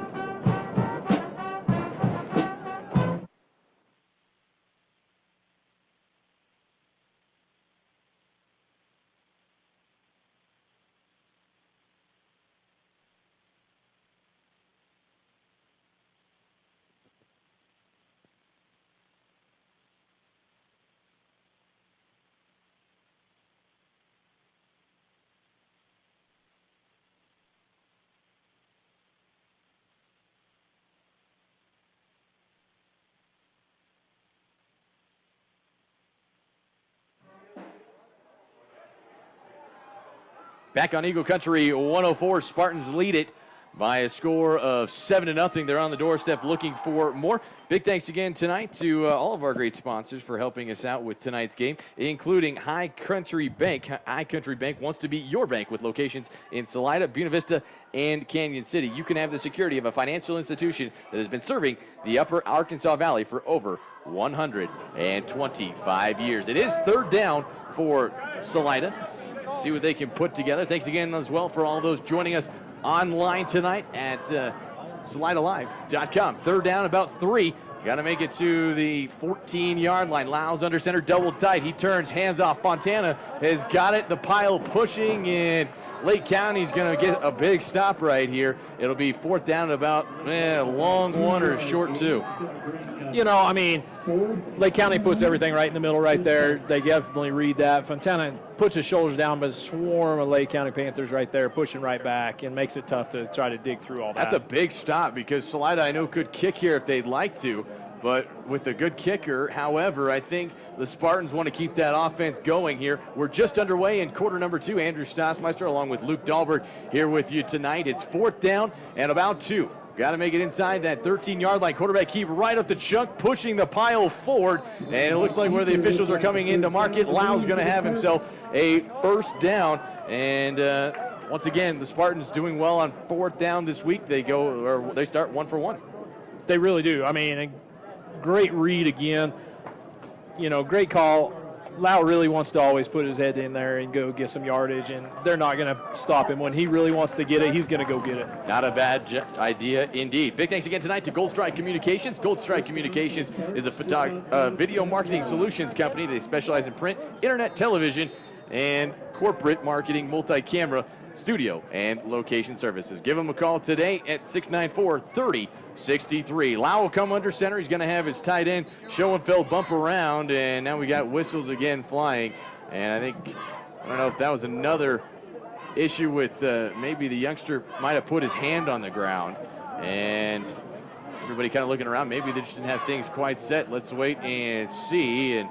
Back on Eagle Country 104, Spartans lead it by a score of 7-0. They're on the doorstep looking for more. Big thanks again tonight to all of our great sponsors for helping us out with tonight's game, including High Country Bank. High Country Bank wants to be your bank with locations in Salida, Buena Vista, and Canyon City. You can have the security of a financial institution that has been serving the upper Arkansas Valley for over 125 years. It is third down for Salida. See what they can put together. Thanks again as well for all those joining us online tonight at SalidaLive.com. Third down, about 3. Got to make it to the 14-yard line. Lau's under center, double tight. He turns, hands off. Fontana has got it. The pile pushing, and Lake County's going to get a big stop right here. It'll be fourth down about a long 1 or a short 2. You know, I mean, Lake County puts everything right in the middle right there. They definitely read that. Fontana puts his shoulders down, but a swarm of Lake County Panthers right there pushing right back and makes it tough to try to dig through all that. That's a big stop because Salida, I know, could kick here if they'd like to, but with a good kicker, however, I think the Spartans want to keep that offense going here. We're just underway in quarter number 2. Andrew Stossmeister along with Luke Dahlberg here with you tonight. It's fourth down and about 2. Got to make it inside that 13-yard line. Quarterback keep right up the chunk, pushing the pile forward. And it looks like where the officials are coming in to mark it, Lau's going to have himself a first down. And once again, the Spartans doing well on fourth down this week. They start 1 for 1. They really do. I mean, a great read again. You know, great call. Lau really wants to always put his head in there and go get some yardage, and they're not going to stop him. When he really wants to get it, he's going to go get it. Not a bad idea indeed. Big thanks again tonight to Gold Strike Communications. Gold Strike Communications is a video marketing solutions company. They specialize in print, internet, television, and corporate marketing, multi-camera, studio, and location services. Give them a call today at 694-3063. Lau will come under center. He's going to have his tight end, Schoenfeld, bump around, and now we got whistles again flying. And I don't know if that was another issue with maybe the youngster might have put his hand on the ground. And everybody kind of looking around. Maybe they just didn't have things quite set. Let's wait and see. And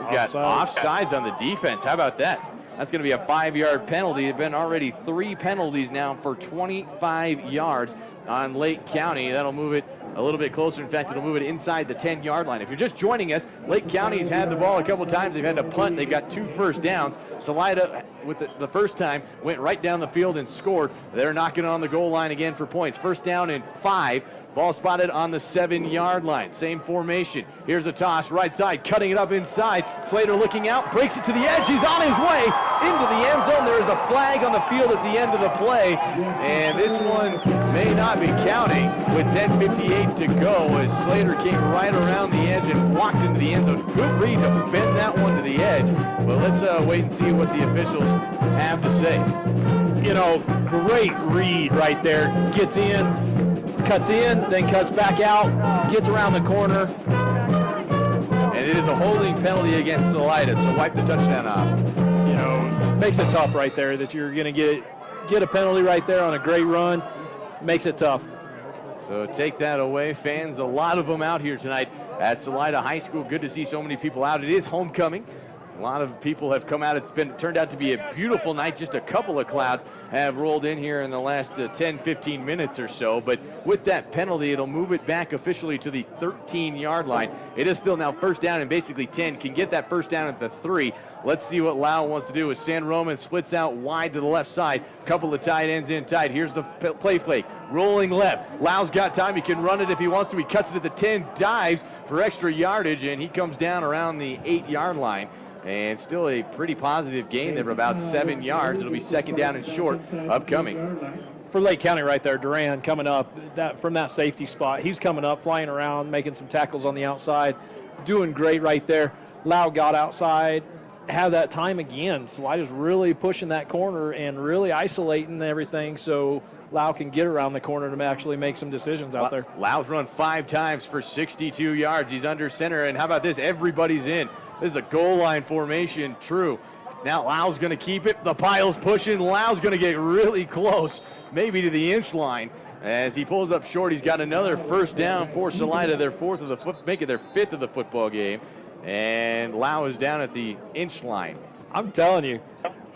we've got offsides on the defense. How about that? That's going to be a 5-yard penalty. There have been already 3 penalties now for 25 yards on Lake County. That'll move it a little bit closer. In fact, it'll move it inside the 10-yard line. If you're just joining us, Lake County's had the ball a couple times. They've had to punt. They've got 2 first downs. Salida, with the first time, went right down the field and scored. They're knocking on the goal line again for points. First down and 5 Ball spotted on the 7-yard line. Same formation. Here's a toss, right side, cutting it up inside. Slater looking out, breaks it to the edge. He's on his way into the end zone. There is a flag on the field at the end of the play, and this one may not be counting with 10:58 to go as Slater came right around the edge and walked into the end zone. Good read to bend that one to the edge, but let's wait and see what the officials have to say. You know, great read right there. Gets in, cuts in, then cuts back out, gets around the corner. And it is a holding penalty against Salida, so wipe the touchdown off. You know, makes it tough right there that you're going to get a penalty right there on a great run. Makes it tough. So take that away. Fans, a lot of them out here tonight at Salida High School. Good to see so many people out. It is homecoming. A lot of people have come out. It's turned out to be a beautiful night. Just a couple of clouds have rolled in here in the last 10-15 minutes or so. But with that penalty, it'll move it back officially to the 13-yard line. It is still now first down and basically 10. Can get that first down at the 3. Let's see what Lau wants to do as San Roman splits out wide to the left side. Couple of tight ends in tight. Here's the play fake. Rolling left. Lau's got time. He can run it if he wants to. He cuts it at the 10, dives for extra yardage, and he comes down around the 8-yard line. And still a pretty positive gain there of about 7 yards. It'll be second down and short upcoming. For Lake County right there, Duran coming up from that safety spot. He's coming up, flying around, making some tackles on the outside. Doing great right there. Lau got outside, had that time again. Salida's really pushing that corner and really isolating everything so Lau can get around the corner to actually make some decisions out there. Lau's run 5 times for 62 yards. He's under center, and how about this? Everybody's in. This is a goal line formation, true. Now Lau's going to keep it. The pile's pushing. Lau's going to get really close, maybe to the inch line. As he pulls up short, he's got another first down for Salida, their make it their 5th of the football game. And Lau is down at the inch line. I'm telling you,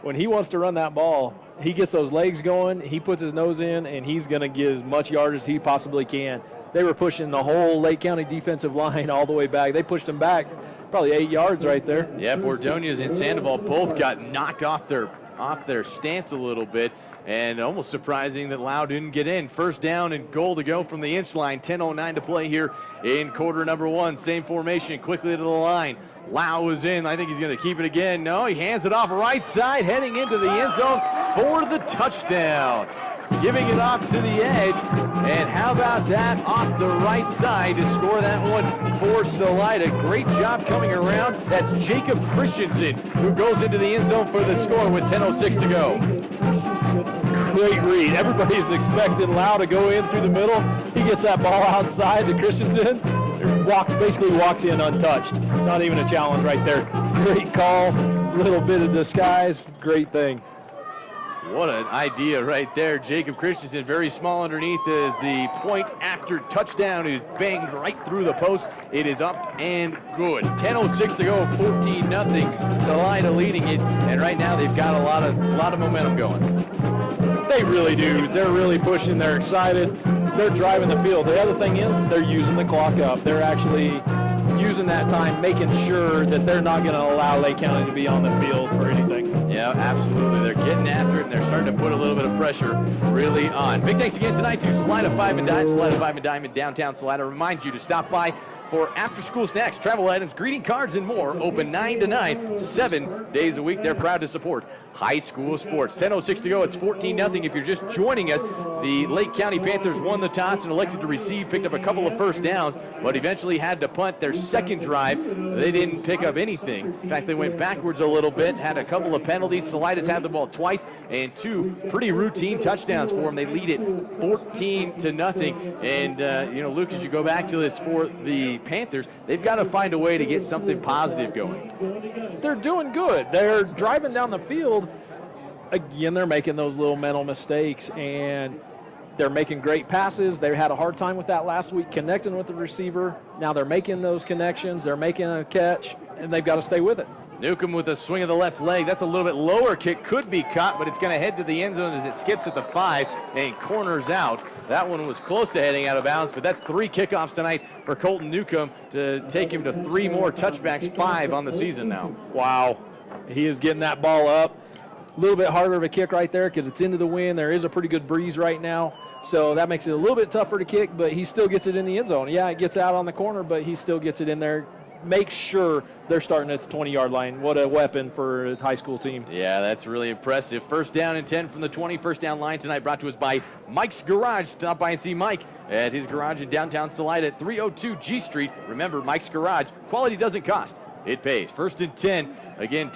when he wants to run that ball, he gets those legs going, he puts his nose in, and he's going to get as much yardage as he possibly can. They were pushing the whole Lake County defensive line all the way back. They pushed him back probably 8 yards right there. Yeah, Bordonias and Sandoval both got knocked off their stance a little bit, and almost surprising that Lau didn't get in. First down and goal to go from the inch line. 10:09 to play here in quarter number 1. Same formation, quickly to the line. Lau is in. I think he's going to keep it again. No, he hands it off right side, heading into the end zone for the touchdown. Giving it off to the edge, and how about that off the right side to score that one for Salida. Great job coming around. That's Jacob Christensen who goes into the end zone for the score with 10:06 to go. Great read. Everybody's expecting Lau to go in through the middle. He gets that ball outside to Christensen. Basically walks in untouched. Not even a challenge right there. Great call. Little bit of disguise. Great thing. What an idea right there. Jacob Christensen, very small underneath, as the point after touchdown is banged right through the post. It is up and good. 10:06 to go, 14-0. Salida leading it, and right now they've got a lot of momentum going. They really do. They're really pushing. They're excited. They're driving the field. The other thing is they're using the clock up. They're actually using that time, making sure that they're not going to allow Lake County to be on the field for anything. Yeah, absolutely. They're getting after it, and they're starting to put a little bit of pressure really on. Big thanks again tonight to Salida 5 and Dime. Salida 5 and Dime in downtown Salida reminds you to stop by for after-school snacks, travel items, greeting cards, and more. Open 9 to 9, 7 days a week. They're proud to support high school sports. 10:06 to go. It's 14-0. If you're just joining us, the Lake County Panthers won the toss and elected to receive, picked up a couple of first downs, but eventually had to punt. Their second drive, they didn't pick up anything. In fact, they went backwards a little bit, had a couple of penalties. Salida's had the ball twice, and 2 pretty routine touchdowns for them. They lead it 14-0. And, Luke, as you go back to this for the Panthers, they've got to find a way to get something positive going. They're doing good. They're driving down the field. Again, they're making those little mental mistakes, and they're making great passes. They had a hard time with that last week, connecting with the receiver. Now they're making those connections. They're making a catch, and they've got to stay with it. Newcomb with a swing of the left leg. That's a little bit lower kick. Could be caught, but it's going to head to the end zone as it skips at the 5 and corners out. That one was close to heading out of bounds, but that's 3 kickoffs tonight for Colton Newcomb to take him to 3 more touchbacks, 5 on the season now. Wow. He is getting that ball up. A little bit harder of a kick right there because it's into the wind. There is a pretty good breeze right now. So that makes it a little bit tougher to kick, but he still gets it in the end zone. Yeah, it gets out on the corner, but he still gets it in there. Make sure they're starting at the 20-yard line. What a weapon for a high school team. Yeah, that's really impressive. First down and 10 from the 20. First down line tonight brought to us by Mike's Garage. Stop by and see Mike at his garage in downtown Salida at 302 G Street. Remember, Mike's Garage, quality doesn't cost. It pays. First and 10. Again,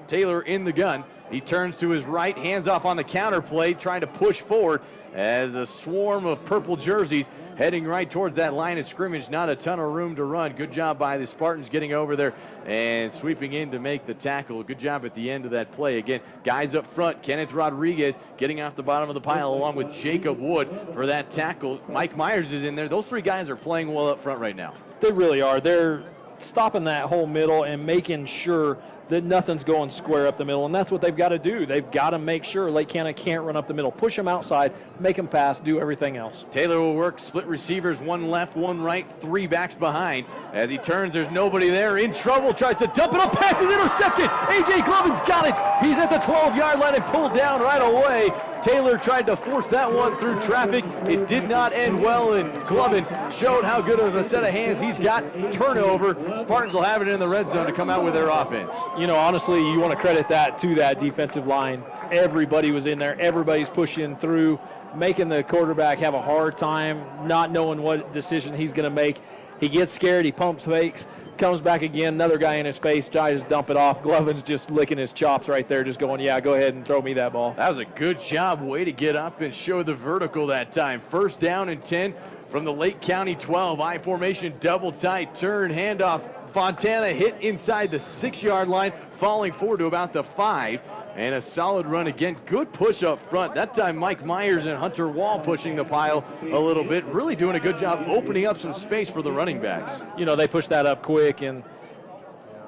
Taylor in the gun. He turns to his right, hands off on the counter play, trying to push forward as a swarm of purple jerseys heading right towards that line of scrimmage. Not a ton of room to run. Good job by the Spartans getting over there and sweeping in to make the tackle. Good job at the end of that play. Again, guys up front, Kenneth Rodriguez getting off the bottom of the pile along with Jacob Wood for that tackle. Mike Myers is in there. Those three guys are playing well up front right now. They really are. They're stopping that whole middle and making sure that nothing's going square up the middle, and that's what they've got to do. They've got to make sure Lake County can't run up the middle. Push them outside, make them pass, do everything else. Taylor will work split receivers, one left, one right, three backs behind. As he turns, there's nobody there. In trouble, tries to dump it up, pass is intercepted. A.J. Glovin's got it. He's at the 12-yard line and pulled down right away. Taylor tried to force that one through traffic. It did not end well, and Glovin showed how good of a set of hands he's got. Turnover. Spartans will have it in the red zone to come out with their offense. You know, honestly, you want to credit that to that defensive line. Everybody was in there. Everybody's pushing through, making the quarterback have a hard time, not knowing what decision he's going to make. He gets scared. He pumps fakes. Comes back again, another guy in his face, tries to dump it off. Glovin's just licking his chops right there, just going, yeah, go ahead and throw me that ball. That was a good job. Way to get up and show the vertical that time. First down and 10 from the Lake County 12. I formation, double tight, turn, handoff. Fontana hit inside the 6-yard line, falling forward to about the 5. And a solid run again. Good push up front. That time Mike Myers and Hunter Wall pushing the pile a little bit. Really doing a good job opening up some space for the running backs. You know, they pushed that up quick, and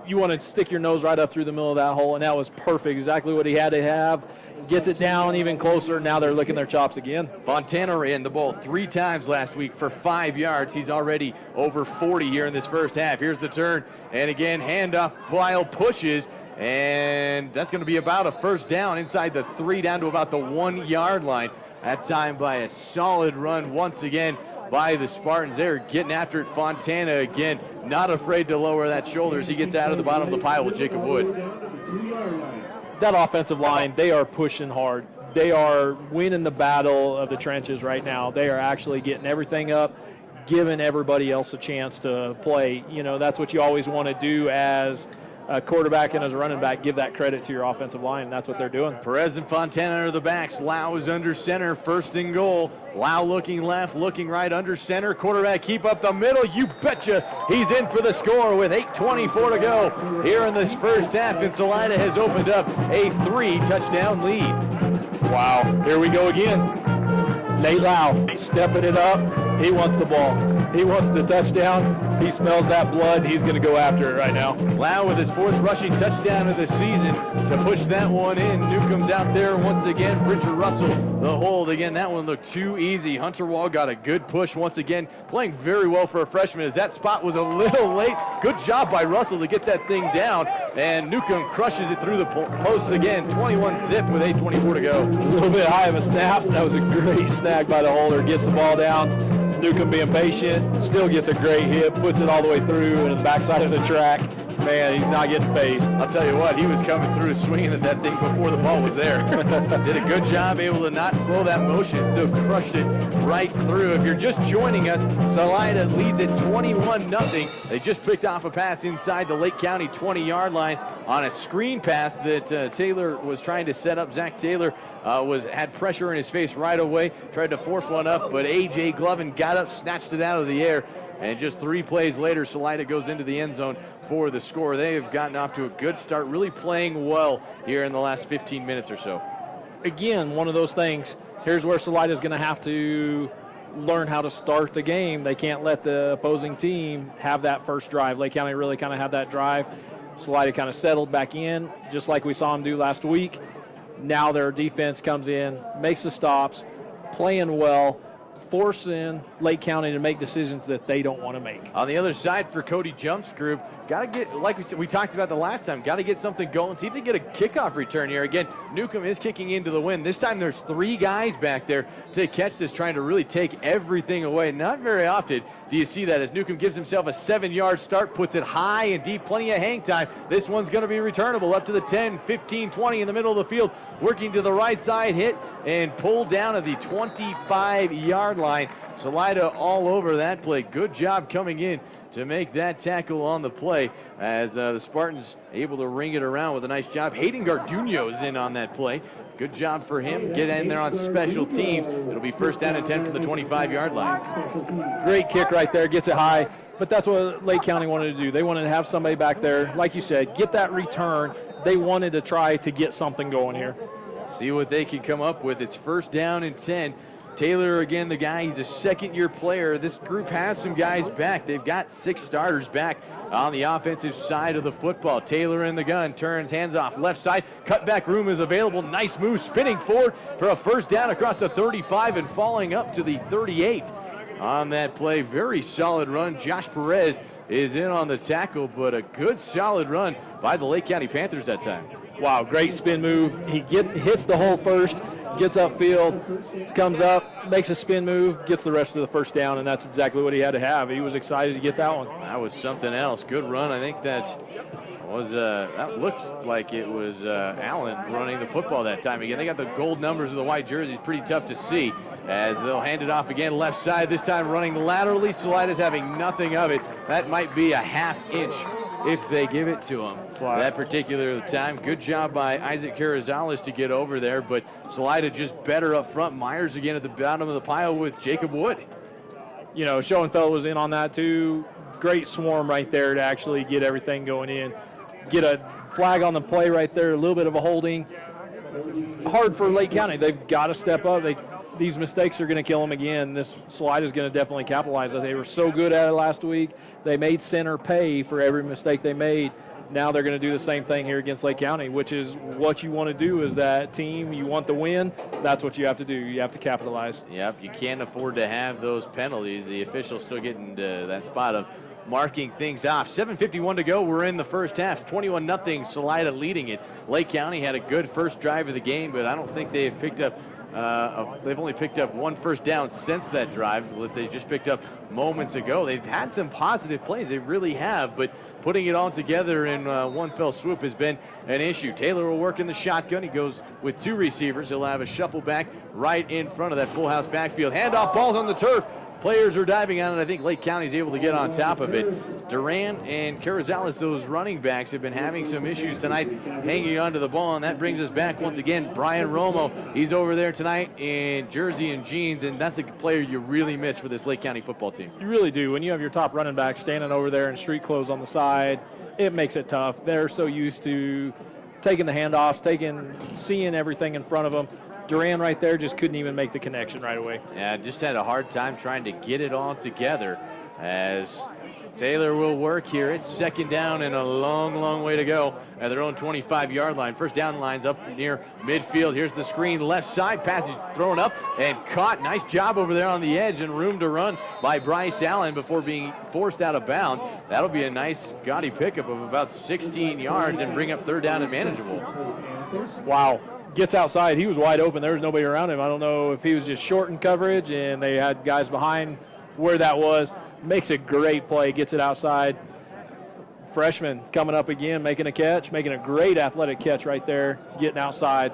you want to stick your nose right up through the middle of that hole, and that was perfect. Exactly what he had to have. Gets it down even closer. Now they're licking their chops again. Fontana ran the ball 3 times last week for 5 yards. He's already over 40 here in this first half. Here's the turn. And again, handoff, pile pushes. And that's going to be about a first down inside the 3 down to about the 1-yard line. That time by a solid run once again by the Spartans. They're getting after it. Fontana again, not afraid to lower that shoulder as he gets out of the bottom of the pile with Jacob Wood. That offensive line, they are pushing hard. They are winning the battle of the trenches right now. They are actually getting everything up, giving everybody else a chance to play. You know, that's what you always want to do as a quarterback and as a running back, give that credit to your offensive line, and that's what they're doing. Perez and Fontana are the backs. Lau is under center, first and goal. Lau looking left, looking right, under center. Quarterback keep up the middle. You betcha he's in for the score with 8:24 to go here in this first half, and Salida has opened up a 3-touchdown lead. Wow, here we go again. Nate Lau stepping it up. He wants the ball. He wants the touchdown. He smells that blood. He's going to go after it right now. Lau with his 4th rushing touchdown of the season to push that one in. Newcomb's out there once again. Bridger Russell, the hold. Again, that one looked too easy. Hunter Wall got a good push once again, playing very well for a freshman as that spot was a little late. Good job by Russell to get that thing down. And Newcomb crushes it through the posts again. 21-zip with 8:24 to go. A little bit high of a snap. That was a great snag by the holder. Gets the ball down. Newcomb being patient, still gets a great hit, puts it all the way through and the backside of the track. Man, he's not getting phased. I'll tell you what, he was coming through swinging at that thing before the ball was there. Did a good job, able to not slow that motion, still crushed it right through. If you're just joining us, Salida leads at 21-0. They just picked off a pass inside the Lake County 20-yard line on a screen pass that Taylor was trying to set up. Zach Taylor had pressure in his face right away, tried to force one up, but A.J. Glovin got up, snatched it out of the air, and just 3 plays later, Salida goes into the end zone for the score. They have gotten off to a good start, really playing well here in the last 15 minutes or so. Again, one of those things, here's where Salida is going to have to learn how to start the game. They can't let the opposing team have that first drive. Lake County really kind of had that drive. Salida kind of settled back in, just like we saw them do last week. Now their defense comes in, makes the stops, playing well, forcing Lake County to make decisions that they don't want to make. On the other side for Cody Jump's group, got to get, like we talked about the last time, got to get something going. See if they get a kickoff return here. Again, Newcomb is kicking into the wind. This time there's 3 guys back there to catch this, trying to really take everything away. Not very often do you see that, as Newcomb gives himself a 7-yard start, puts it high and deep, plenty of hang time. This one's going to be returnable up to the 10, 15, 20 in the middle of the field, working to the right side, hit and pulled down at the 25-yard line. Salida all over that play. Good job coming in to make that tackle on the play, as the Spartans able to ring it around with a nice job. Hayden Garduno's in on that play. Good job for him. Get in there on special teams. It'll be first down and 10 from the 25-yard line. Great kick right there, gets it high. But that's what Lake County wanted to do. They wanted to have somebody back there, like you said, get that return. They wanted to try to get something going here. See what they can come up with. It's first down and 10. Taylor, again, the guy, he's a second-year player. This group has some guys back. They've got 6 starters back on the offensive side of the football. Taylor in the gun, turns, hands off, left side. Cutback room is available. Nice move, spinning forward for a first down across the 35 and falling up to the 38 on that play. Very solid run. Josh Perez is in on the tackle, but a good solid run by the Lake County Panthers that time. Wow, great spin move. He hits the hole first, gets upfield, comes up, makes a spin move, gets the rest of the first down, and that's exactly what he had to have. He was excited to get that one. That was something else. Good run. I think that looked like it was Allen running the football that time. Again, they got the gold numbers of the white jerseys. Pretty tough to see, as they'll hand it off again left side, this time running laterally. Salida's having nothing of it. That might be a half inch if they give it to him. That particular time. Good job by Isaac Carrizales to get over there, but Salida just better up front. Myers again at the bottom of the pile with Jacob Wood. You know, Schoenfeld was in on that too. Great swarm right there to actually get everything going in. Get a flag on the play right there, a little bit of a holding. Hard for Lake County. They've got to step up. These mistakes are going to kill them again. This Salida is going to definitely capitalize. They were so good at it last week. They made center pay for every mistake they made. Now they're going to do the same thing here against Lake County, which is what you want to do as that team. You want the win. That's what you have to do. You have to capitalize. Yep, you can't afford to have those penalties. The officials still getting to that spot of marking things off. 7:51 to go. We're in the first half. 21-0, Salida leading it. Lake County had a good first drive of the game, but I don't think they've picked up they've only picked up 1 first down since that drive that they just picked up moments ago. They've had some positive plays. They really have, but putting it all together in one fell swoop has been an issue. Taylor will work in the shotgun. He goes with 2 receivers. He'll have a shuffle back right in front of that full house backfield. Handoff, ball's on the turf. Players are diving on it. I think Lake County's able to get on top of it. Duran and Carrizales, those running backs, have been having some issues tonight hanging onto the ball, and that brings us back once again. Brian Romo, he's over there tonight in jersey and jeans, and that's a player you really miss for this Lake County football team. You really do. When you have your top running back standing over there in street clothes on the side, it makes it tough. They're so used to taking the handoffs, seeing everything in front of them. Duran right there just couldn't even make the connection right away. Yeah, just had a hard time trying to get it all together, as Taylor will work here. It's second down and a long, long way to go at their own 25-yard line. First down line's up near midfield. Here's the screen left side. Pass is thrown up and caught. Nice job over there on the edge and room to run by Bryce Allen before being forced out of bounds. That'll be a nice gaudy pickup of about 16 yards and bring up third down and manageable. Wow. Gets outside. He was wide open. There was nobody around him. I don't know if he was just short in coverage and they had guys behind where that was. Makes a great play. Gets it outside. Freshman coming up again, making a catch, making a great athletic catch right there, getting outside,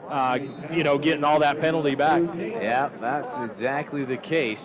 getting all that penalty back. Yeah, that's exactly the case.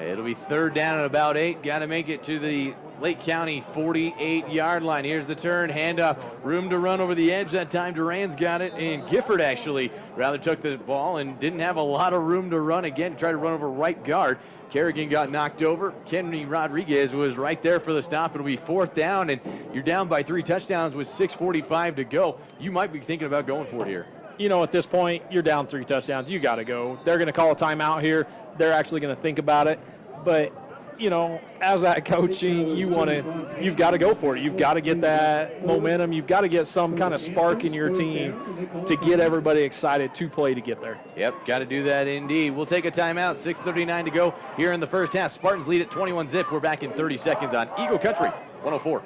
It'll be third down and about 8. Got to make it to the Lake County 48-yard line. Here's the turn, handoff, room to run over the edge. That time Duran's got it, and Gifford actually rather took the ball and didn't have a lot of room to run again. Tried to run over right guard. Kerrigan got knocked over. Kenny Rodriguez was right there for the stop. It'll be fourth down, and you're down by 3 touchdowns with 6:45 to go. You might be thinking about going for it here. You know, at this point, you're down 3 touchdowns. You got to go. They're going to call a timeout here. They're actually going to think about it. But, you know, as that coaching, you've got to go for it. You've got to get that momentum. You've got to get some kind of spark in your team to get everybody excited to play to get there. Yep, got to do that indeed. We'll take a timeout. 6:39 to go here in the first half. Spartans lead at 21-0. We're back in 30 seconds on Eagle Country 104.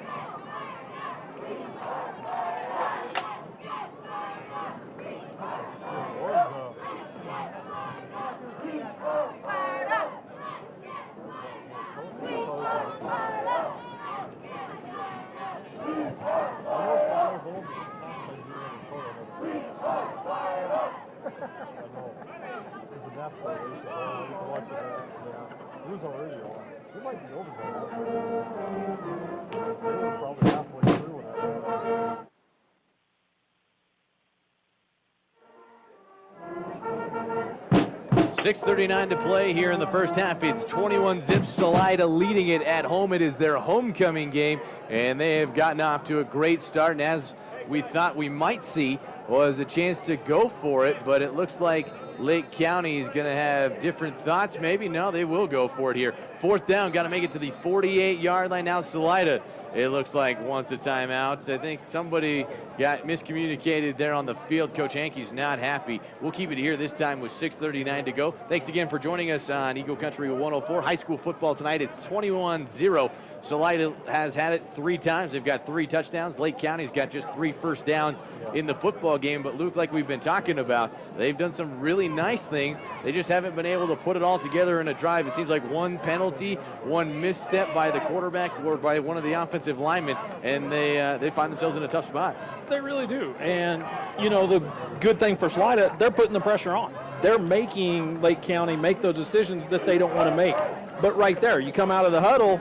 .6:39 to play here in the first half. It's 21-zip, Salida leading it at home. It is their homecoming game, and they have gotten off to a great start. And as we thought we might see, was a chance to go for it, but it looks like Lake County is going to have different thoughts. Maybe no, they will go for it here. 4th down, got to make it to the 48-yard line. Now Salida, it looks like, wants a timeout. I think somebody got miscommunicated there on the field. Coach Hankey's not happy. We'll keep it here this time with 6:39 to go. Thanks again for joining us on Eagle Country 104. High school football tonight, it's 21-0. Salida has had it 3 times. They've got 3 touchdowns. Lake County's got just 3 first downs in the football game. But Luke, like we've been talking about, they've done some really nice things. They just haven't been able to put it all together in a drive. It seems like one penalty, one misstep by the quarterback or by one of the offensive linemen, and they find themselves in a tough spot. They really do. And, you know, the good thing for Salida, they're putting the pressure on. They're making Lake County make those decisions that they don't want to make. But right there, you come out of the huddle,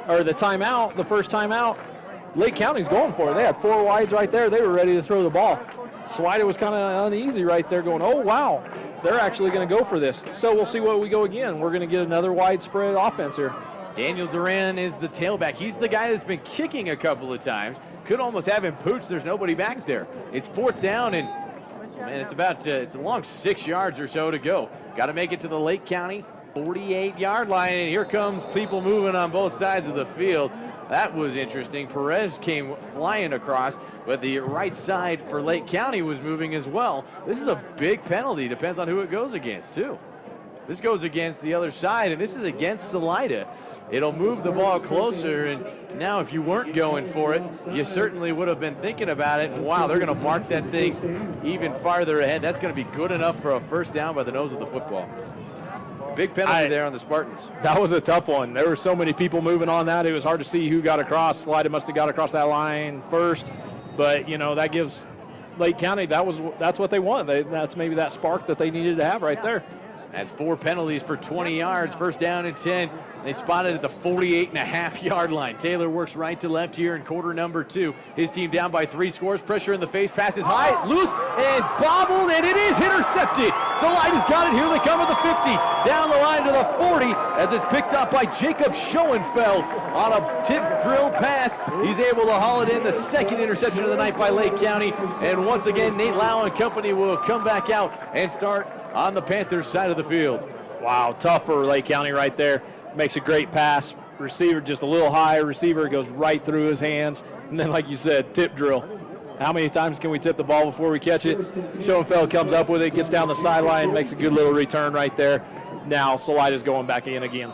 or the timeout, the first timeout, Lake County's going for it. They had 4 wides right there. They were ready to throw the ball. Salida was kind of uneasy right there going, oh, wow, they're actually going to go for this. So we'll see what we go again. We're going to get another widespread offense here. Daniel Duran is the tailback. He's the guy that's been kicking a couple of times. Could almost have him pooch. There's nobody back there. It's 4th down, and man, it's a long 6 yards or so to go. Got to make it to the Lake County 48-yard line, and here comes people moving on both sides of the field. That was interesting. Perez came flying across, but the right side for Lake County was moving as well. This is a big penalty. Depends on who it goes against, too. This goes against the other side, and this is against Salida. It'll move the ball closer, and now if you weren't going for it, you certainly would have been thinking about it. And wow, they're going to mark that thing even farther ahead. That's going to be good enough for a first down by the nose of the football. Big penalty there on the Spartans. That was a tough one. There were so many people moving on that. It was hard to see who got across. Salida must have got across that line first. But, you know, that gives Lake County, that's what they want. That's maybe that spark that they needed to have right there. That's 4 penalties for 20 yards. First down and 10. They spotted at the 48.5-yard line. Taylor works right to left here in quarter number 2. His team down by 3 scores. Pressure in the face. Pass is high, loose, and bobbled, and it is intercepted. Salida's got it. Here they come at the 50. Down the line to the 40 as it's picked up by Jacob Schoenfeld on a tip drill pass. He's able to haul it in. The second interception of the night by Lake County. And once again, Nate Lau and company will come back out and start on the Panthers side of the field. Wow, tough for Lake County right there. Makes a great pass. Receiver just a little high. Receiver goes right through his hands. And then, like you said, tip drill. How many times can we tip the ball before we catch it? Schoenfeld comes up with it, gets down the sideline, makes a good little return right there. Now Salida's going back in again.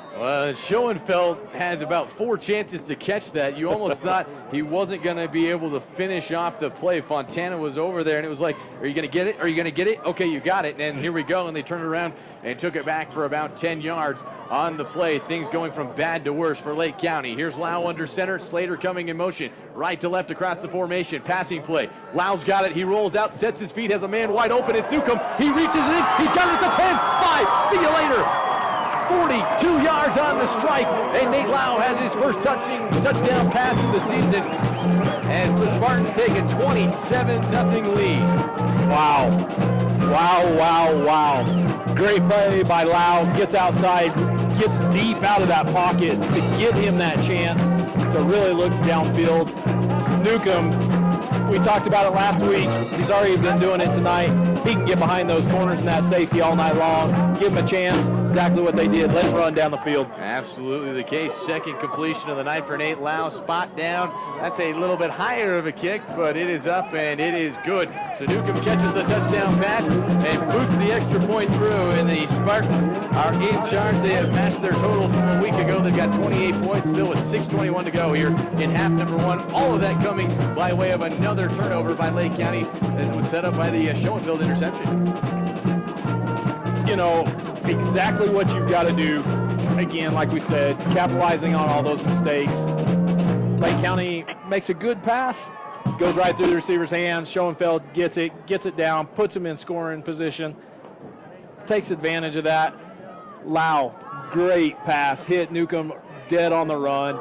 Schoenfeld had about 4 chances to catch that. You almost thought he wasn't going to be able to finish off the play. Fontana was over there, and it was like, are you going to get it? Are you going to get it? Okay, you got it. And here we go. And they turned around and took it back for about 10 yards on the play. Things going from bad to worse for Lake County. Here's Lau under center. Slater coming in motion. Right to left across the formation. Passing play. Lau's got it. He rolls out, sets his feet, has a man wide open. It's Newcomb. He reaches in. He's got it at the 10. 5. See you later. 42 yards on the strike, and Nate Lau has his first touchdown pass of the season as the Spartans take a 27-0 lead. Wow. Wow, wow, wow. Great play by Lau. Gets outside, gets deep out of that pocket to give him that chance to really look downfield. Newcomb, we talked about it last week. He's already been doing it tonight. He can get behind those corners and that safety all night long. Give him a chance. Exactly what they did. Let him run down the field. Absolutely the case. Second completion of the night for Nate Lau. Spot down. That's a little bit higher of a kick, but it is up and it is good. So Newcomb catches the touchdown pass and boots the extra point through, and the Spartans are in charge. They have matched their total from a week ago. They've got 28 points, still with 6:21 to go here in half number 1. All of that coming by way of another turnover by Lake County that was set up by the Schoenfeld interception. You know, exactly what you've got to do. Again, like we said, capitalizing on all those mistakes. Lake County makes a good pass, goes right through the receiver's hands. Schoenfeld gets it down, puts him in scoring position, takes advantage of that. Lau Great pass, hit Newcomb dead on the run.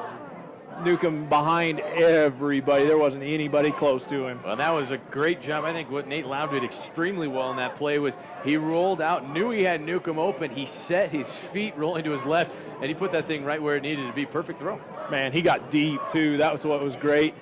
Newcomb behind everybody. There wasn't anybody close to him. Well, that was a great job. I think what Nate Loud did extremely well in that play was he rolled out, knew he had Newcomb open. He set his feet rolling to his left, and he put that thing right where it needed to be. Perfect throw. Man, he got deep, too. That was what was great.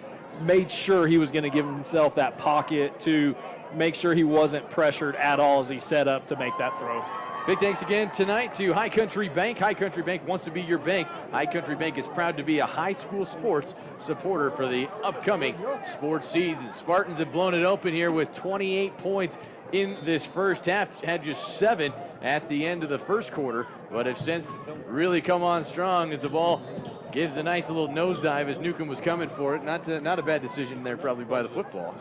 Made sure he was going to give himself that pocket to make sure he wasn't pressured at all as he set up to make that throw. Big thanks again tonight to High Country Bank. High Country Bank wants to be your bank. High Country Bank is proud to be a high school sports supporter for the upcoming sports season. Spartans have blown it open here with 28 points in this first half. Had just 7 at the end of the first quarter, but have since really come on strong as the ball gives a nice little nosedive as Newcomb was coming for it. Not a bad decision there probably by the football.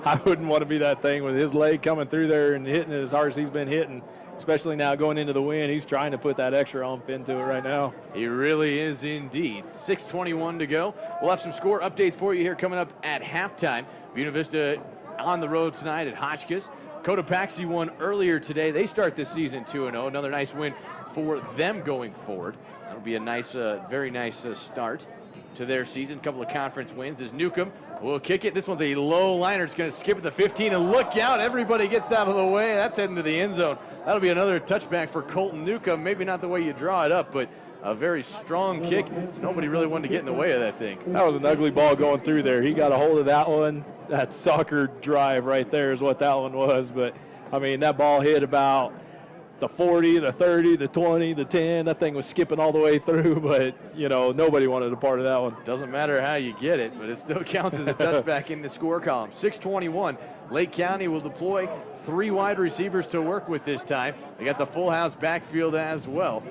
I wouldn't want to be that thing with his leg coming through there and hitting it as hard as he's been hitting, especially now going into the wind. He's trying to put that extra oomph into it right now. He really is indeed. 6:21 to go. We'll have some score updates for you here coming up at halftime. Buena Vista on the road tonight at Hotchkiss. Cotopaxi won earlier today. They start this season 2-0. Another nice win for them going forward. That'll be a nice, very nice start to their season. A couple of conference wins as Newcomb will kick it. This one's a low liner. It's going to skip at the 15 and look out. Everybody gets out of the way. That's heading to the end zone. That'll be another touchback for Colton Newcomb. Maybe not the way you draw it up, but a very strong kick. Nobody really wanted to get in the way of that thing. That was an ugly ball going through there. He got a hold of that one. That soccer drive right there is what that one was. But, I mean, that ball hit about the 40, the 30, the 20, the 10. That thing was skipping all the way through, but, you know, nobody wanted a part of that one. Doesn't matter how you get it, but it still counts as a touchback in the score column. 6:21. Lake County will deploy 3 wide receivers to work with this time. They got the full house backfield as well.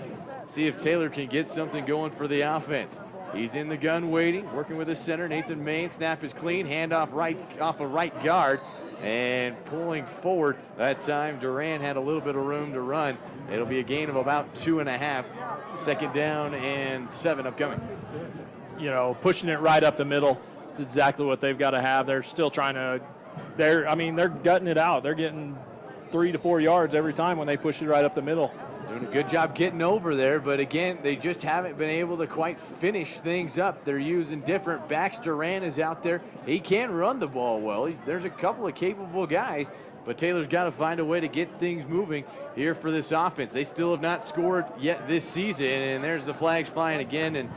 See if Taylor can get something going for the offense. He's in the gun waiting, working with his center, Nathan Main. Snap is clean, handoff off a right guard. And pulling forward, that time Duran had a little bit of room to run. It'll be a gain of about 2.5. 2nd down and 7 upcoming. You know, pushing it right up the middle. It's exactly what they've got to have. They're still trying to, they're gutting it out. They're getting 3 to 4 yards every time when they push it right up the middle. Doing a good job getting over there, but again, they just haven't been able to quite finish things up. They're using different backs. Duran is out there. He can run the ball well. There's a couple of capable guys, but Taylor's got to find a way to get things moving here for this offense. They still have not scored yet this season, and there's the flags flying again, and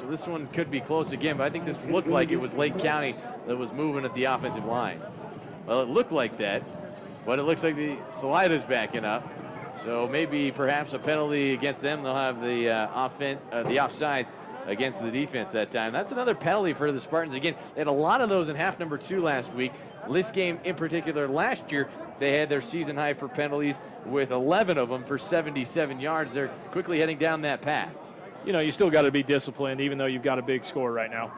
this one could be close again, but I think this looked like it was Lake County that was moving at the offensive line. Well, it looked like that, but it looks like the Salida's backing up. So maybe perhaps a penalty against them. They'll have the the offsides against the defense that time. That's another penalty for the Spartans. Again, they had a lot of those in half number 2 last week. This game in particular, last year, they had their season high for penalties with 11 of them for 77 yards. They're quickly heading down that path. You know, you still got to be disciplined even though you've got a big score right now.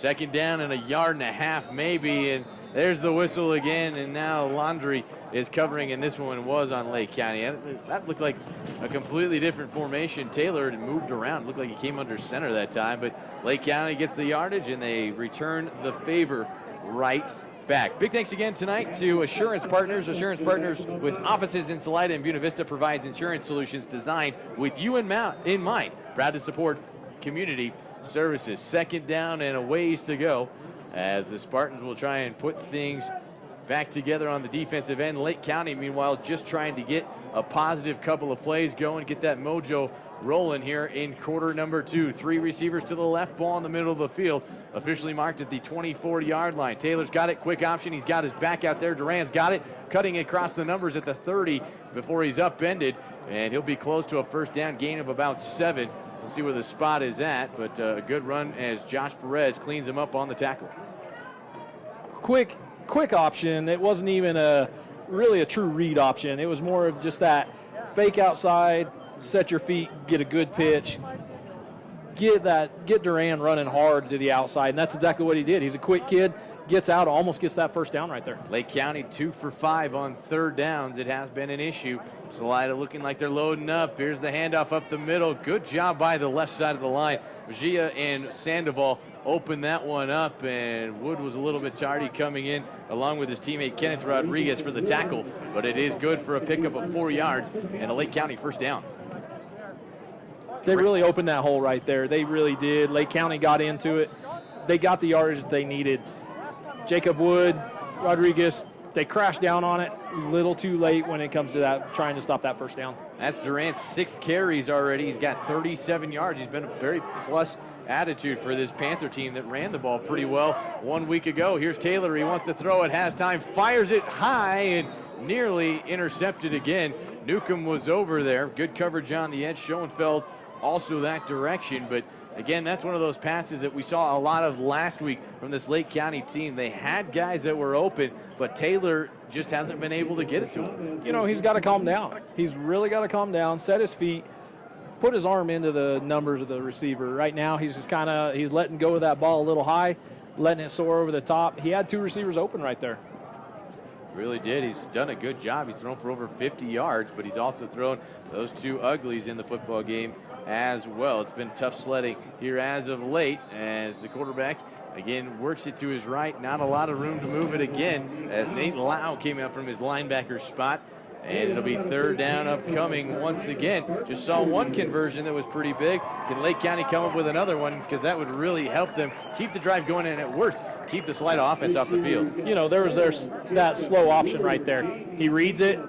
2nd down and 1.5 yards maybe, and there's the whistle again, and now Laundry is covering, and this one was on Lake County. That looked like a completely different formation. Taylor had moved around. Looked like he came under center that time, but Lake County gets the yardage, and they return the favor right back. Big thanks again tonight to Assurance Partners. Assurance Partners with offices in Salida and Buena Vista provides insurance solutions designed with you in mind. Proud to support community services. 2nd down and a ways to go as the Spartans will try and put things back together on the defensive end. Lake County, meanwhile, just trying to get a positive couple of plays going, get that mojo rolling here in quarter number 2. 3 receivers to the left, ball in the middle of the field, officially marked at the 24-yard line. Taylor's got it, quick option. He's got his back out there. Duran's got it, cutting across the numbers at the 30 before he's upended, and he'll be close to a 1st down gain of about 7. We'll see where the spot is at, but a good run as Josh Perez cleans him up on the tackle. Quick option. It wasn't even really a true read option. It was more of just that fake outside, set your feet, get a good pitch, get Duran running hard to the outside, and that's exactly what he did. He's a quick kid, gets out, almost gets that 1st down right there. Lake County 2 for 5 on 3rd downs. It has been an issue. Salida looking like they're loading up. Here's the handoff up the middle. Good job by the left side of the line. Mejia and Sandoval opened that one up, and Wood was a little bit tardy coming in along with his teammate Kenneth Rodriguez for the tackle, but it is good for a pickup of 4 yards and a Lake County 1st down. They really opened that hole right there. They really did. Lake County got into it. They got the yardage that they needed. Jacob Wood, Rodriguez, they crashed down on it a little too late when it comes to that, trying to stop that first down. That's Durant's 6th carries already. He's got 37 yards. He's been a very plus attitude for this Panther team that ran the ball pretty well 1 week ago. Here's Taylor. He wants to throw at halftime, fires it high and nearly intercepted again. Newcomb was over there. Good coverage on the edge. Schoenfeld also that direction, but again, that's one of those passes that we saw a lot of last week from this Lake County team. They had guys that were open, but Taylor just hasn't been able to get it to him. You know, he's got to calm down. He's really got to calm down, set his feet, put his arm into the numbers of the receiver. Right now, he's just he's letting go of that ball a little high, letting it soar over the top. He had 2 receivers open right there. Really did. He's done a good job. He's thrown for over 50 yards, but he's also thrown those 2 uglies in the football game as well. It's been tough sledding here as of late as the quarterback again works it to his right. Not a lot of room to move it again as Nate Lau came out from his linebacker spot. And it'll be 3rd down upcoming once again. Just saw one conversion that was pretty big. Can Lake County come up with another one? Because that would really help them keep the drive going and at worst keep the Salida offense off the field. You know, there's that slow option right there. He reads it,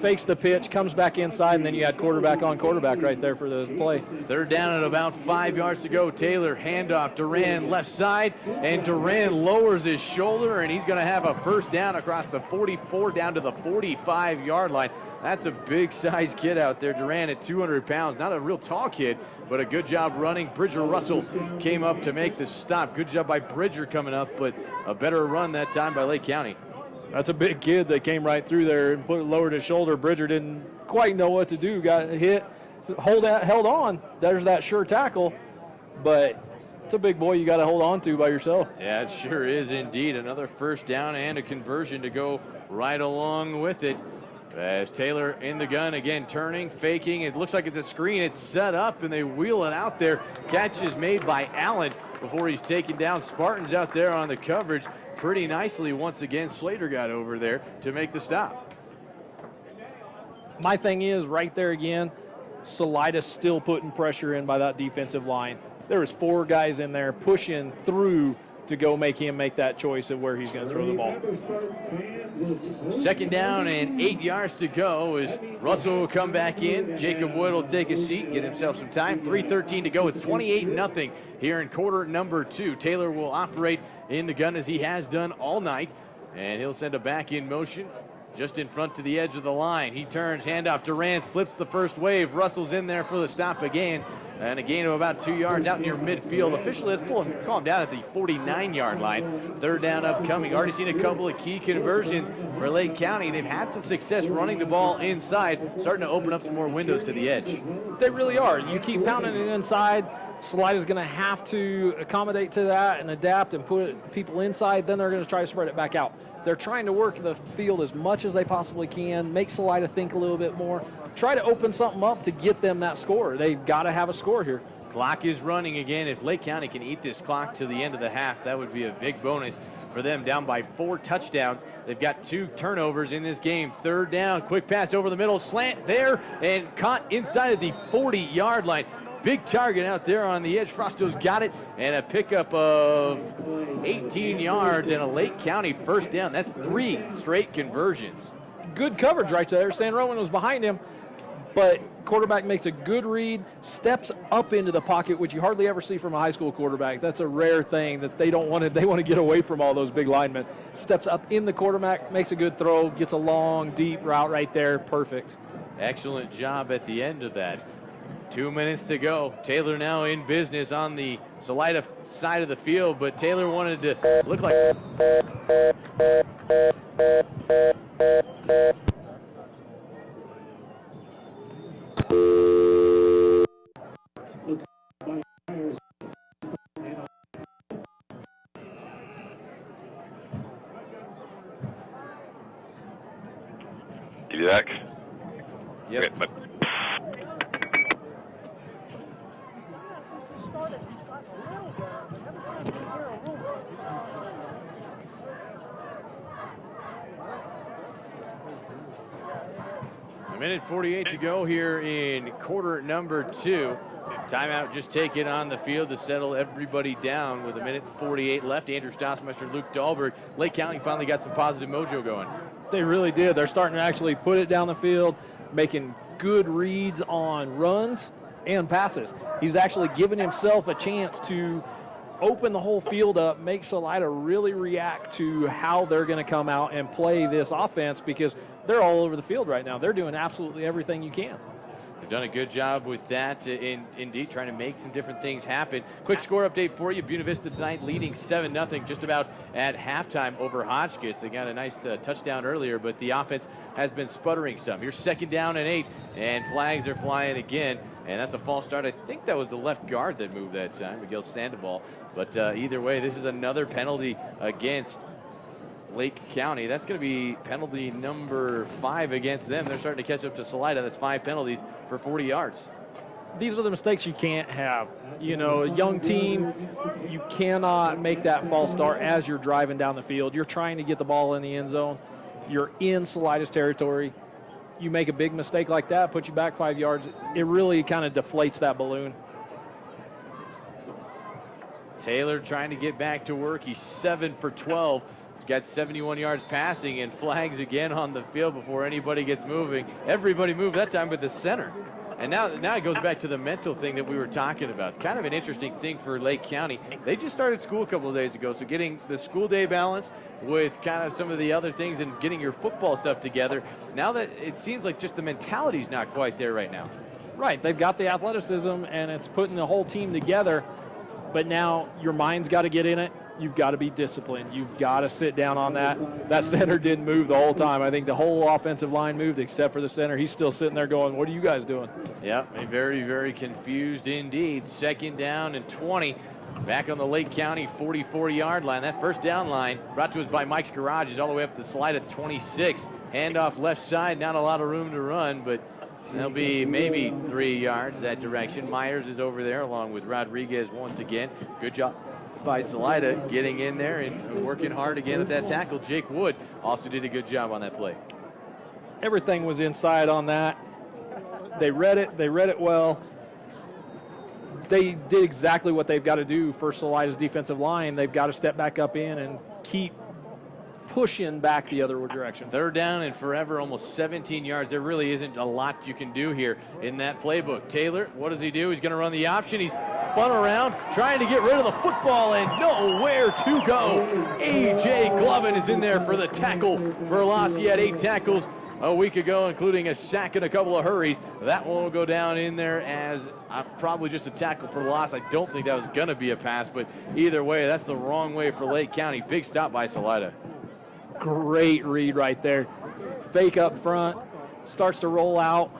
fakes the pitch, comes back inside, and then you had quarterback on quarterback right there for the play. 3rd down at about 5 yards to go. Taylor, handoff, Duran left side, and Duran lowers his shoulder, and he's going to have a first down across the 44 down to the 45-yard line. That's a big-sized kid out there. Duran at 200 pounds. Not a real tall kid, but a good job running. Bridger Russell came up to make the stop. Good job by Bridger coming up, but a better run that time by Lake County. That's a big kid that came right through there and lowered his shoulder. Bridger didn't quite know what to do. Got hit, held on. There's that sure tackle, but it's a big boy you got to hold on to by yourself. Yeah, it sure is indeed. Another first down and a conversion to go right along with it. As Taylor in the gun again, turning, faking. It looks like it's a screen. It's set up, and they wheel it out there. Catch is made by Allen before he's taken down. Spartans out there on the coverage pretty nicely. Once again, Slater got over there to make the stop. My thing is, right there again, Salida still putting pressure in by that defensive line. There was 4 guys in there pushing through to go make him make that choice of where he's going to throw the ball. 2nd down and 8 yards to go as Russell will come back in. Jacob Wood will take a seat, get himself some time. 3:13 to go. It's 28-0 here in quarter number 2. Taylor will operate in the gun as he has done all night, and he'll send it back in motion just in front to the edge of the line. He turns, handoff. Durant slips the first wave. Russell's in there for the stop again. And a gain of about 2 yards out near midfield. Officially, let's calm down at the 49-yard line. 3rd down upcoming. Already seen a couple of key conversions for Lake County. They've had some success running the ball inside, starting to open up some more windows to the edge. They really are. You keep pounding it inside, Salida's going to have to accommodate to that and adapt and put people inside. Then they're going to try to spread it back out. They're trying to work the field as much as they possibly can, make Salida think a little bit more, try to open something up to get them that score. They've got to have a score here. Clock is running again. If Lake County can eat this clock to the end of the half, that would be a big bonus for them, down by 4 touchdowns. They've got 2 turnovers in this game. 3rd down, quick pass over the middle, slant there, and caught inside of the 40-yard line. Big target out there on the edge. Frosto's got it, and a pickup of 18 yards and a Lake County first down. That's 3 straight conversions. Good coverage right there. San Roman was behind him, but quarterback makes a good read, steps up into the pocket, which you hardly ever see from a high school quarterback. That's a rare thing that they don't want to. They want to get away from all those big linemen. Steps up in the quarterback, makes a good throw, gets a long, deep route right there. Perfect. Excellent job at the end of that. 2 minutes to go. Taylor now in business on the Salida side of the field, but Taylor wanted to look like... Exact. Yep. Okay, but Minute 48 to go here in quarter number 2. Timeout just taken on the field to settle everybody down with a minute 48 left. Andrew Stossmeister, Luke Dahlberg. Lake County finally got some positive mojo going. They really did. They're starting to actually put it down the field, making good reads on runs and passes. He's actually given himself a chance to open the whole field up, make Salida really react to how they're going to come out and play this offense, because they're all over the field right now. They're doing absolutely everything you can. They've done a good job with that, indeed, trying to make some different things happen. Quick score update for you. Buena Vista tonight leading 7-0 just about at halftime over Hotchkiss. They got a nice touchdown earlier, but the offense has been sputtering some. Here's 2nd down and 8, and flags are flying again, and that's a false start. I think that was the left guard that moved that time, Miguel Sandoval. But either way, this is another penalty against Lake County. That's going to be penalty number 5 against them. They're starting to catch up to Salida. That's 5 penalties for 40 yards. These are the mistakes you can't have. You know, a young team, you cannot make that false start as you're driving down the field. You're trying to get the ball in the end zone. You're in Salida's territory. You make a big mistake like that, put you back 5 yards. It really kind of deflates that balloon. Taylor trying to get back to work. He's 7 for 12. He's got 71 yards passing, and flags again on the field before anybody gets moving. Everybody moved that time but the center. And now it goes back to the mental thing that we were talking about. It's kind of an interesting thing for Lake County. They just started school a couple of days ago, so getting the school day balance with kind of some of the other things and getting your football stuff together, now that it seems like just the mentality's not quite there right now. Right, they've got the athleticism, and it's putting the whole team together, but now your mind's got to get in it. You've got to be disciplined. You've got to sit down on that. That center didn't move the whole time. I think the whole offensive line moved except for the center. He's still sitting there going, what are you guys doing? Yeah, very, very confused indeed. 2nd down and 20. Back on the Lake County 44-yard line. That first down line brought to us by Mike's Garage is all the way up to the Salida 26. Handoff left side, not a lot of room to run, but there'll be maybe 3 yards that direction. Myers is over there along with Rodriguez once again. Good job by Salida getting in there and working hard again at that tackle. Jake Wood also did a good job on that play. Everything was inside on that. They read it well. They did exactly what they've got to do for Salida's defensive line. They've got to step back up in and keep pushing back the other direction. 3rd down and forever, almost 17 yards. There really isn't a lot you can do here in that playbook. Taylor, what does he do? He's going to run the option. He's spun around, trying to get rid of the football, and nowhere to go. A.J. Glovin is in there for the tackle for a loss. He had 8 tackles a week ago, including a sack and a couple of hurries. That one will go down in there as probably just a tackle for loss. I don't think that was going to be a pass, but either way, that's the wrong way for Lake County. Big stop by Salida. Great read right there. Fake up front, starts to roll out.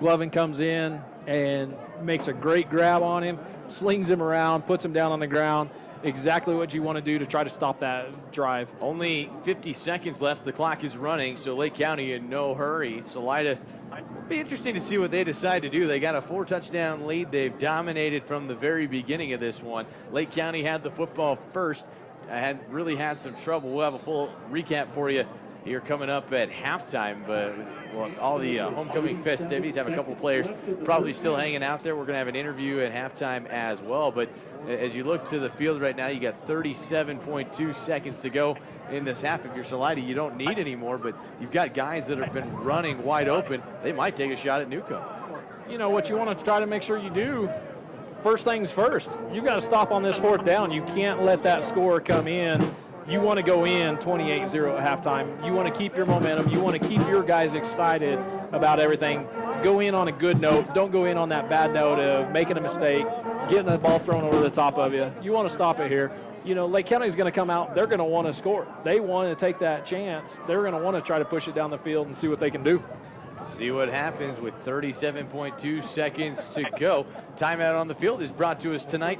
Glovin comes in and makes a great grab on him, slings him around, puts him down on the ground. Exactly what you want to do to try to stop that drive. Only 50 seconds left. The clock is running, so Lake County in no hurry. Salida, it'll be interesting to see what they decide to do. They got a 4-touchdown lead. They've dominated from the very beginning of this one. Lake County had the football first. Really had some trouble. We'll have a full recap for you here coming up at halftime, but all the homecoming festivities have a couple of players probably still hanging out there. We're going to have an interview at halftime as well, but as you look to the field right now, you got 37.2 seconds to go in this half. If you're Salida, you don't need any more, but you've got guys that have been running wide open. They might take a shot at Newcomb. You know, what you want to try to make sure you do, first things first, you've got to stop on this 4th down. You can't let that score come in. You want to go in 28-0 at halftime. You want to keep your momentum. You want to keep your guys excited about everything. Go in on a good note. Don't go in on that bad note of making a mistake, getting the ball thrown over the top of you. You want to stop it here. You know, Lake County is going to come out. They're going to want to score. They want to take that chance. They're going to want to try to push it down the field and see what they can do. See what happens with 37.2 seconds to go. Timeout on the field is brought to us tonight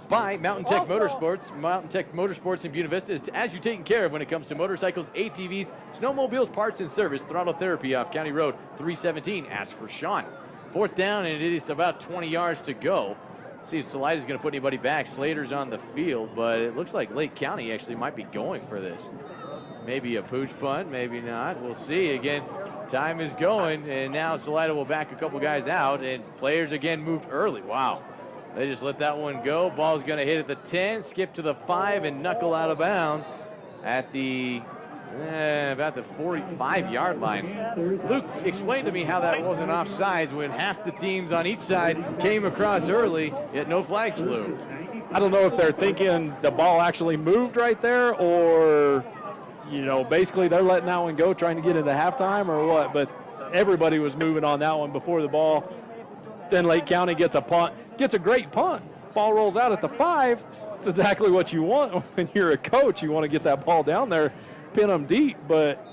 by Mountain Tech Motorsports. Mountain Tech Motorsports in Buena Vista is as you're taken care of when it comes to motorcycles, ATVs, snowmobiles, parts and service. Throttle Therapy off County Road 317. Ask for Sean. 4th down, and it is about 20 yards to go. See if Salida's going to put anybody back. Slater's on the field, but it looks like Lake County actually might be going for this. Maybe a pooch punt, maybe not. We'll see. Again, Time is going, and now Salida will back a couple guys out, and players again moved early. Wow. They just let that one go. Ball's going to hit at the 10, skip to the 5, and knuckle out of bounds at the about the 45-yard line. Luke, explain to me how that wasn't offsides when half the teams on each side came across early, yet no flags flew. I don't know if they're thinking the ball actually moved right there, or, basically they're letting that one go, trying to get into halftime or what, but everybody was moving on that one before the ball. Then Lake County gets a punt, gets a great punt. Ball rolls out at the 5. It's exactly what you want when you're a coach. You want to get that ball down there, pin them deep, but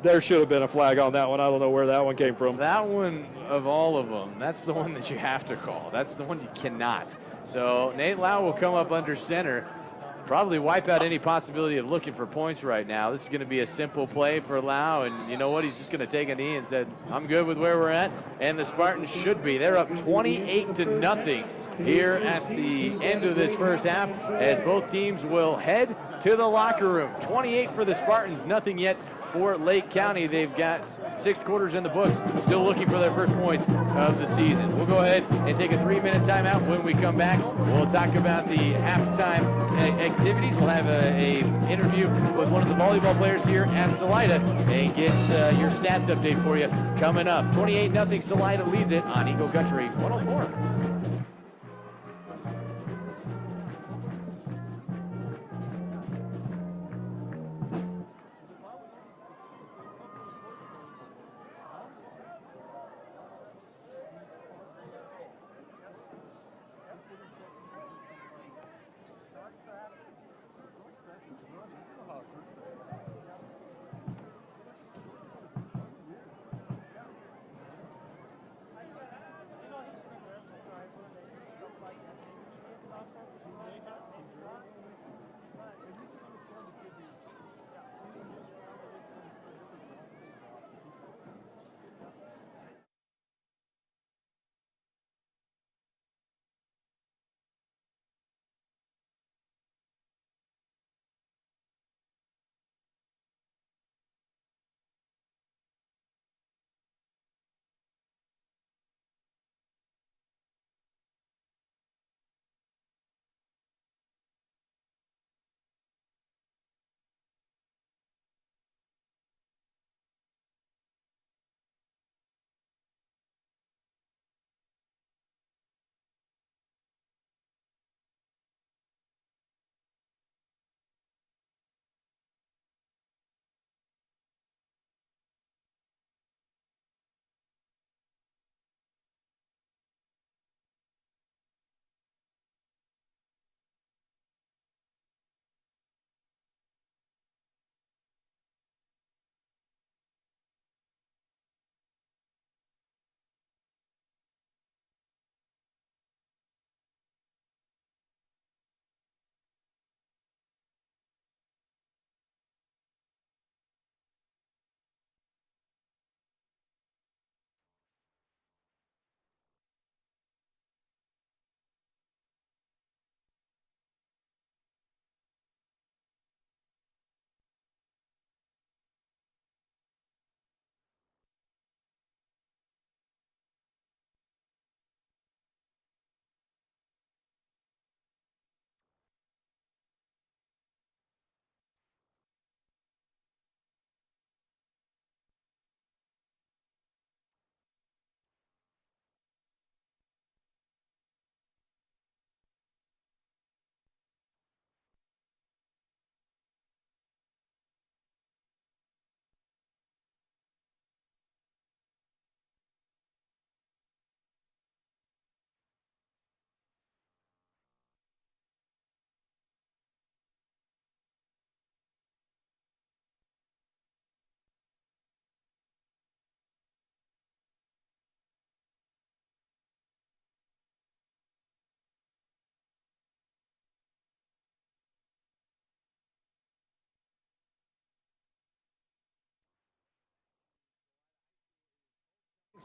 there should have been a flag on that one. I don't know where that one came from. That one, of all of them, that's the one that you have to call. That's the one you cannot. So Nate Lau will come up under center, probably wipe out any possibility of looking for points right now. This is going to be a simple play for Lau, and you know what? He's just going to take a knee and said, I'm good with where we're at, and the Spartans should be. They're up 28-0 here at the end of this first half, as both teams will head to the locker room. 28 for the Spartans, nothing yet for Lake County. They've got 6 quarters in the books, still looking for their first points of the season. We'll go ahead and take a 3-minute timeout. When we come back, we'll talk about the halftime activities. We'll have a interview with one of the volleyball players here at Salida and get your stats update for you coming up. 28-0 Salida leads it on Eagle Country 104.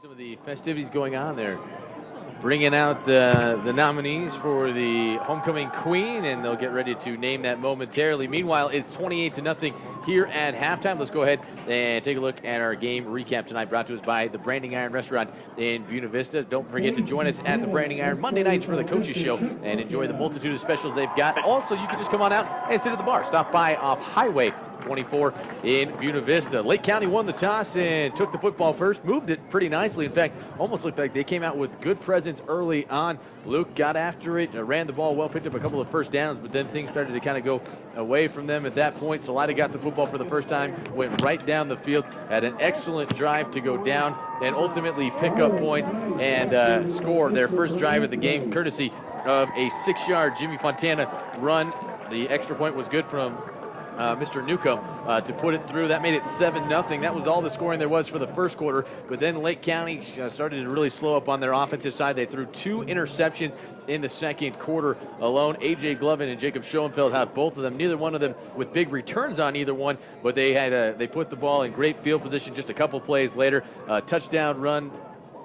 Some of the festivities going on there bringing out the nominees for the homecoming queen, and they'll get ready to name that momentarily. Meanwhile, it's 28-0 here at halftime. Let's go ahead and take a look at our game recap tonight, brought to us by the Branding Iron Restaurant in Buena Vista. Don't forget to join us at the Branding Iron Monday nights for the Coaches Show and enjoy the multitude of specials they've got. Also, you can just come on out and sit at the bar. Stop by off Highway 24 in Buena Vista. Lake County won the toss and took the football first, moved it pretty nicely. In fact, almost looked like they came out with good presence early on. Luke got after it, ran the ball well, picked up a couple of first downs, but then things started to kind of go away from them at that point. Salida got the football for the first time, went right down the field, had an excellent drive to go down and ultimately pick up points and score their first drive of the game, courtesy of a 6-yard Jimmy Fontana run. The extra point was good from Mr. Newcomb to put it through. That made it 7-0. That was all the scoring there was for the first quarter. But then Lake County started to really slow up on their offensive side. They threw 2 interceptions in the second quarter alone. A.J. Glovin and Jacob Schoenfeld have both of them. Neither one of them with big returns on either one, but they put the ball in great field position just a couple plays later. Touchdown run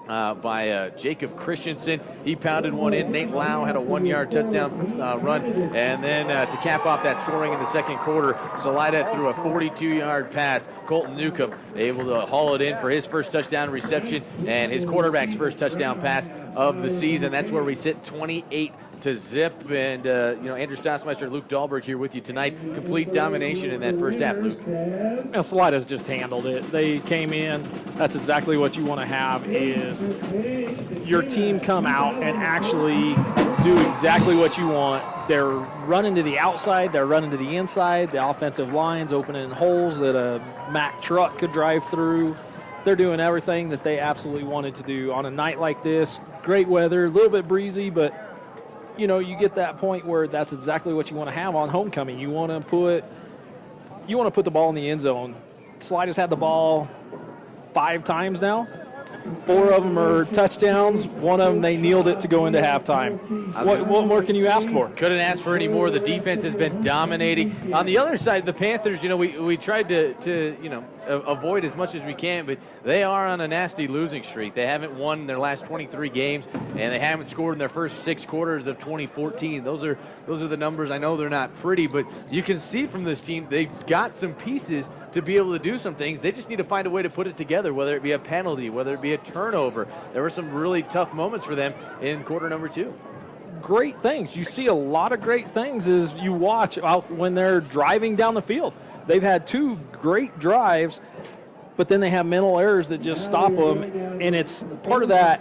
by Jacob Christensen. He pounded one in. Nate Lau had a 1-yard touchdown run. And then to cap off that scoring in the second quarter, Salida threw a 42-yard pass. Colton Newcomb able to haul it in for his first touchdown reception and his quarterback's first touchdown pass of the season. That's where we sit 28-0. And Andrew Stossmeister and Luke Dahlberg here with you tonight. Complete domination in that first half, Luke. Well, Salida's just handled it. They came in. That's exactly what you want to have, is your team come out and actually do exactly what you want. They're running to the outside. They're running to the inside. The offensive line's opening holes that a Mack truck could drive through. They're doing everything that they absolutely wanted to do on a night like this. Great weather, a little bit breezy, but you get that point where that's exactly what you want to have on homecoming. You want to put the ball in the end zone. Salida's had the ball 5 times now. 4 of them are touchdowns. 1 of them, they kneeled it to go into halftime. What more can you ask for? Couldn't ask for any more. The defense has been dominating. On the other side, the Panthers, we tried to avoid as much as we can, but they are on a nasty losing streak. They haven't won their last 23 games, and they haven't scored in their first 6 quarters of 2014. Those are the numbers. I know they're not pretty, but you can see from this team they've got some pieces to be able to do some things. They just need to find a way to put it together, whether it be a penalty, whether it be a turnover. There were some really tough moments for them in quarter number 2. Great things. You see a lot of great things as you watch out when they're driving down the field. They've had 2 great drives, but then they have mental errors that just stop them, and it's part of that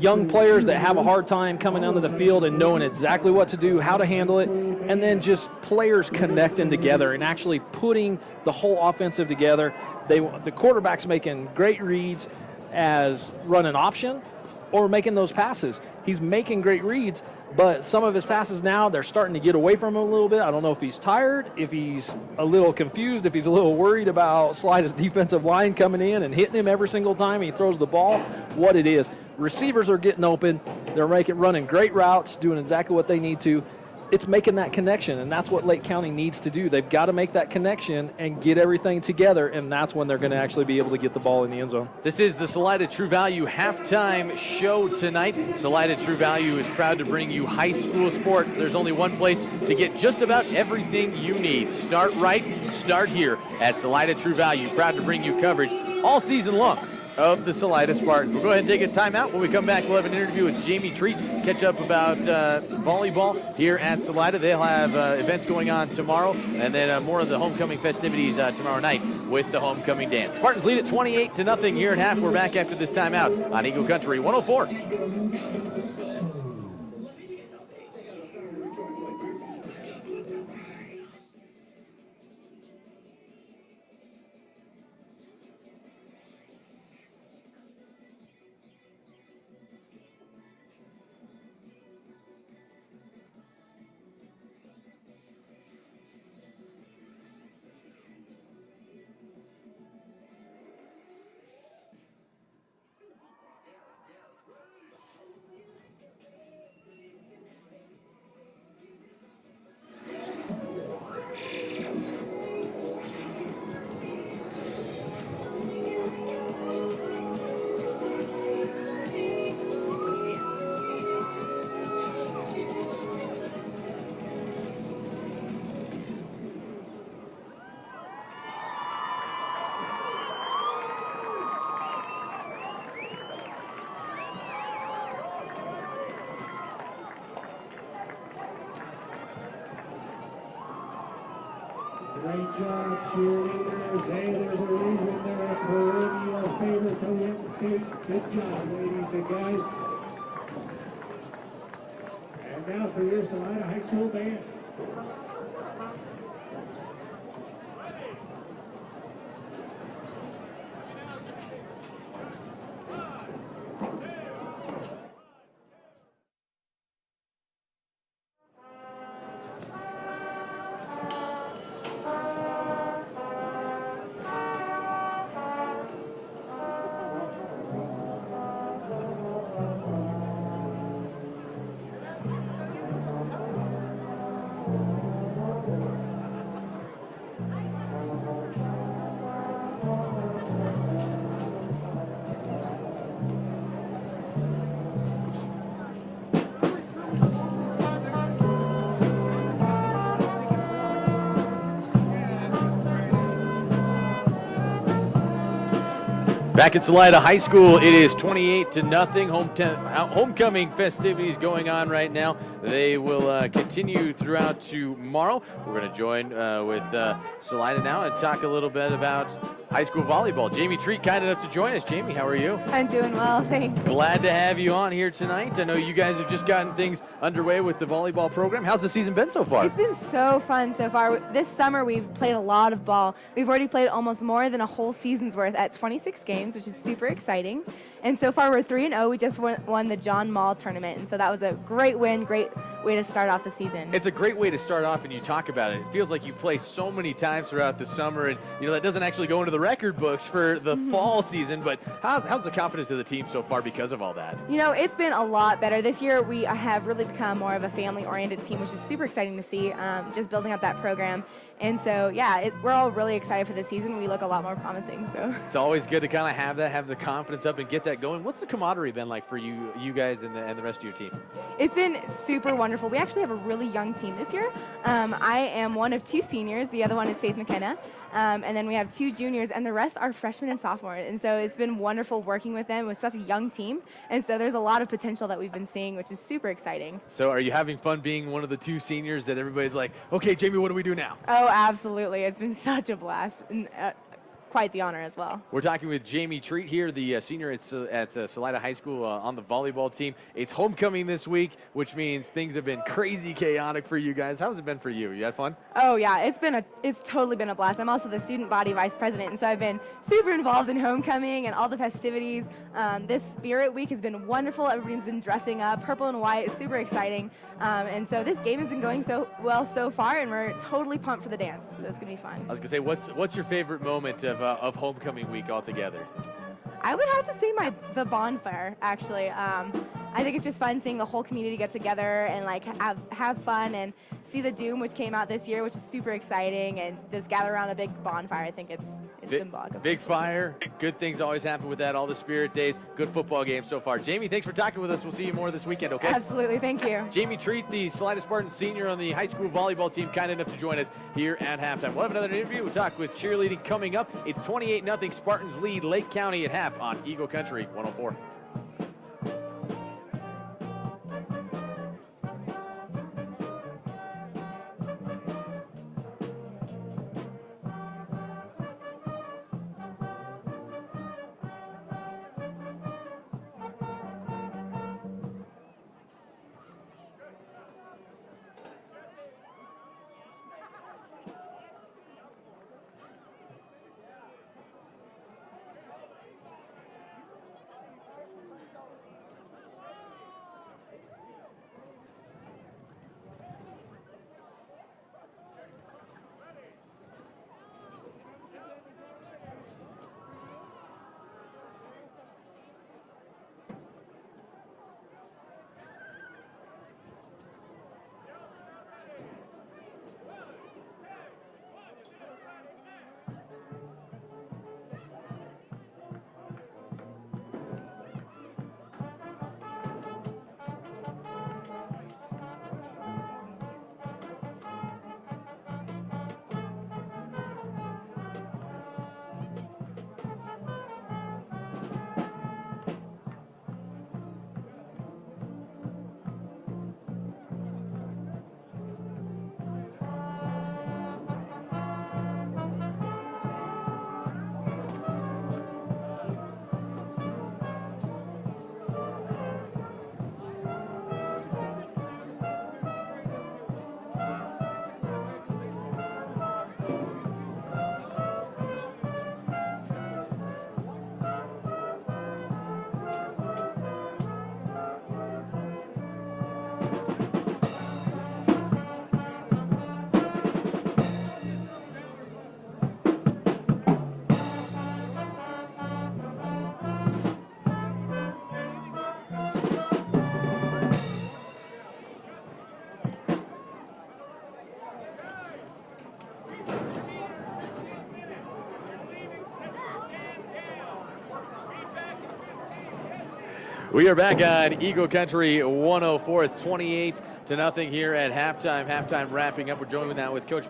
young players that have a hard time coming onto the field and knowing exactly what to do, how to handle it, and then just players connecting together and actually putting the whole offensive together. The quarterback's making great reads as run an option or making those passes. He's making great reads, but some of his passes now, they're starting to get away from him a little bit. I don't know if he's tired, if he's a little confused, if he's a little worried about Salida's defensive line coming in and hitting him every single time he throws the ball, what it is. Receivers are getting open. They're running great routes, doing exactly what they need to. It's making that connection, and that's what Lake County needs to do. They've got to make that connection and get everything together, and that's when they're going to actually be able to get the ball in the end zone. This is the Salida True Value halftime show tonight. Salida True Value is proud to bring you high school sports. There's only one place to get just about everything you need. Start right, start here at Salida True Value. Proud to bring you coverage all season long of the Salida Spartans. We'll go ahead and take a timeout. When we come back, we'll have an interview with Jamie Treat, catch up about volleyball here at Salida. They'll have events going on tomorrow, and then more of the homecoming festivities tomorrow night with the homecoming dance. Spartans lead at 28-0 here at half. We're back after this timeout on Eagle Country 104. Great job, cheerleaders. Hey, there's a reason they're a perennial favorite to win state. Good job, ladies and guys. And now for your Salida High School band. Back at Salida High School, it is 28-0. Homecoming festivities going on right now. They will continue throughout tomorrow. We're going to join with Salida now and talk a little bit about high school volleyball. Jamie Treat, kind enough to join us. Jamie, how are you? I'm doing well, thanks. Glad to have you on here tonight. I know you guys have just gotten things underway with the volleyball program. How's the season been so far? It's been so fun so far. This summer we've played a lot of ball. We've already played almost more than a whole season's worth at 26 games, which is super exciting. And so far we're 3-0. We just won the John Mall tournament, and so that was a great win, great way to start off the season. It's a great way to start off, and you talk about it. It feels like you play so many times throughout the summer, and that doesn't actually go into the record books for the fall season. But how's the confidence of the team so far because of all that? It's been a lot better. This year we have really become more of a family-oriented team, which is super exciting to see, just building up that program. And so, yeah, we're all really excited for the season. We look a lot more promising. So it's always good to kind of have the confidence up and get that going. What's the camaraderie been like for you guys and the rest of your team? It's been super wonderful. We actually have a really young team this year. I am one of 2 seniors. The other one is Faith McKenna. And then we have 2 juniors, and the rest are freshmen and sophomores. And so it's been wonderful working with them with such a young team. And so there's a lot of potential that we've been seeing, which is super exciting. So are you having fun being one of the 2 seniors that everybody's like, okay, Jamie, what do we do now? Oh, absolutely. It's been such a blast. And, quite the honor as well. We're talking with Jamie Treat here, the senior at Salida High School on the volleyball team. It's homecoming this week, which means things have been crazy chaotic for you guys. How's it been for you? You had fun? Oh yeah, it's totally been a blast. I'm also the student body vice president, and so I've been super involved in homecoming and all the festivities. This Spirit Week has been wonderful. Everybody's been dressing up, purple and white. It's super exciting. And so this game has been going so well so far, and we're totally pumped for the dance. So it's gonna be fun. I was gonna say, what's your favorite moment of homecoming week altogether? I would have to say the bonfire, actually. I think it's just fun seeing the whole community get together and like have fun and see the Doom, which came out this year, which is super exciting, and just gather around a big bonfire. I think it's symbolic. Big fire. Good things always happen with that. All the Spirit Days. Good football games so far. Jamie, thanks for talking with us. We'll see you more this weekend, okay? Absolutely. Thank you. Jamie Treat, the Salida Spartan senior on the high school volleyball team, kind enough to join us here at halftime. We'll have another interview. We'll talk with cheerleading coming up. It's 28-0. Spartans lead Lake County at half on Eagle Country 104. We are back on Eagle Country 104. It's 28-0 here at halftime. Halftime wrapping up. We're joined now with Coach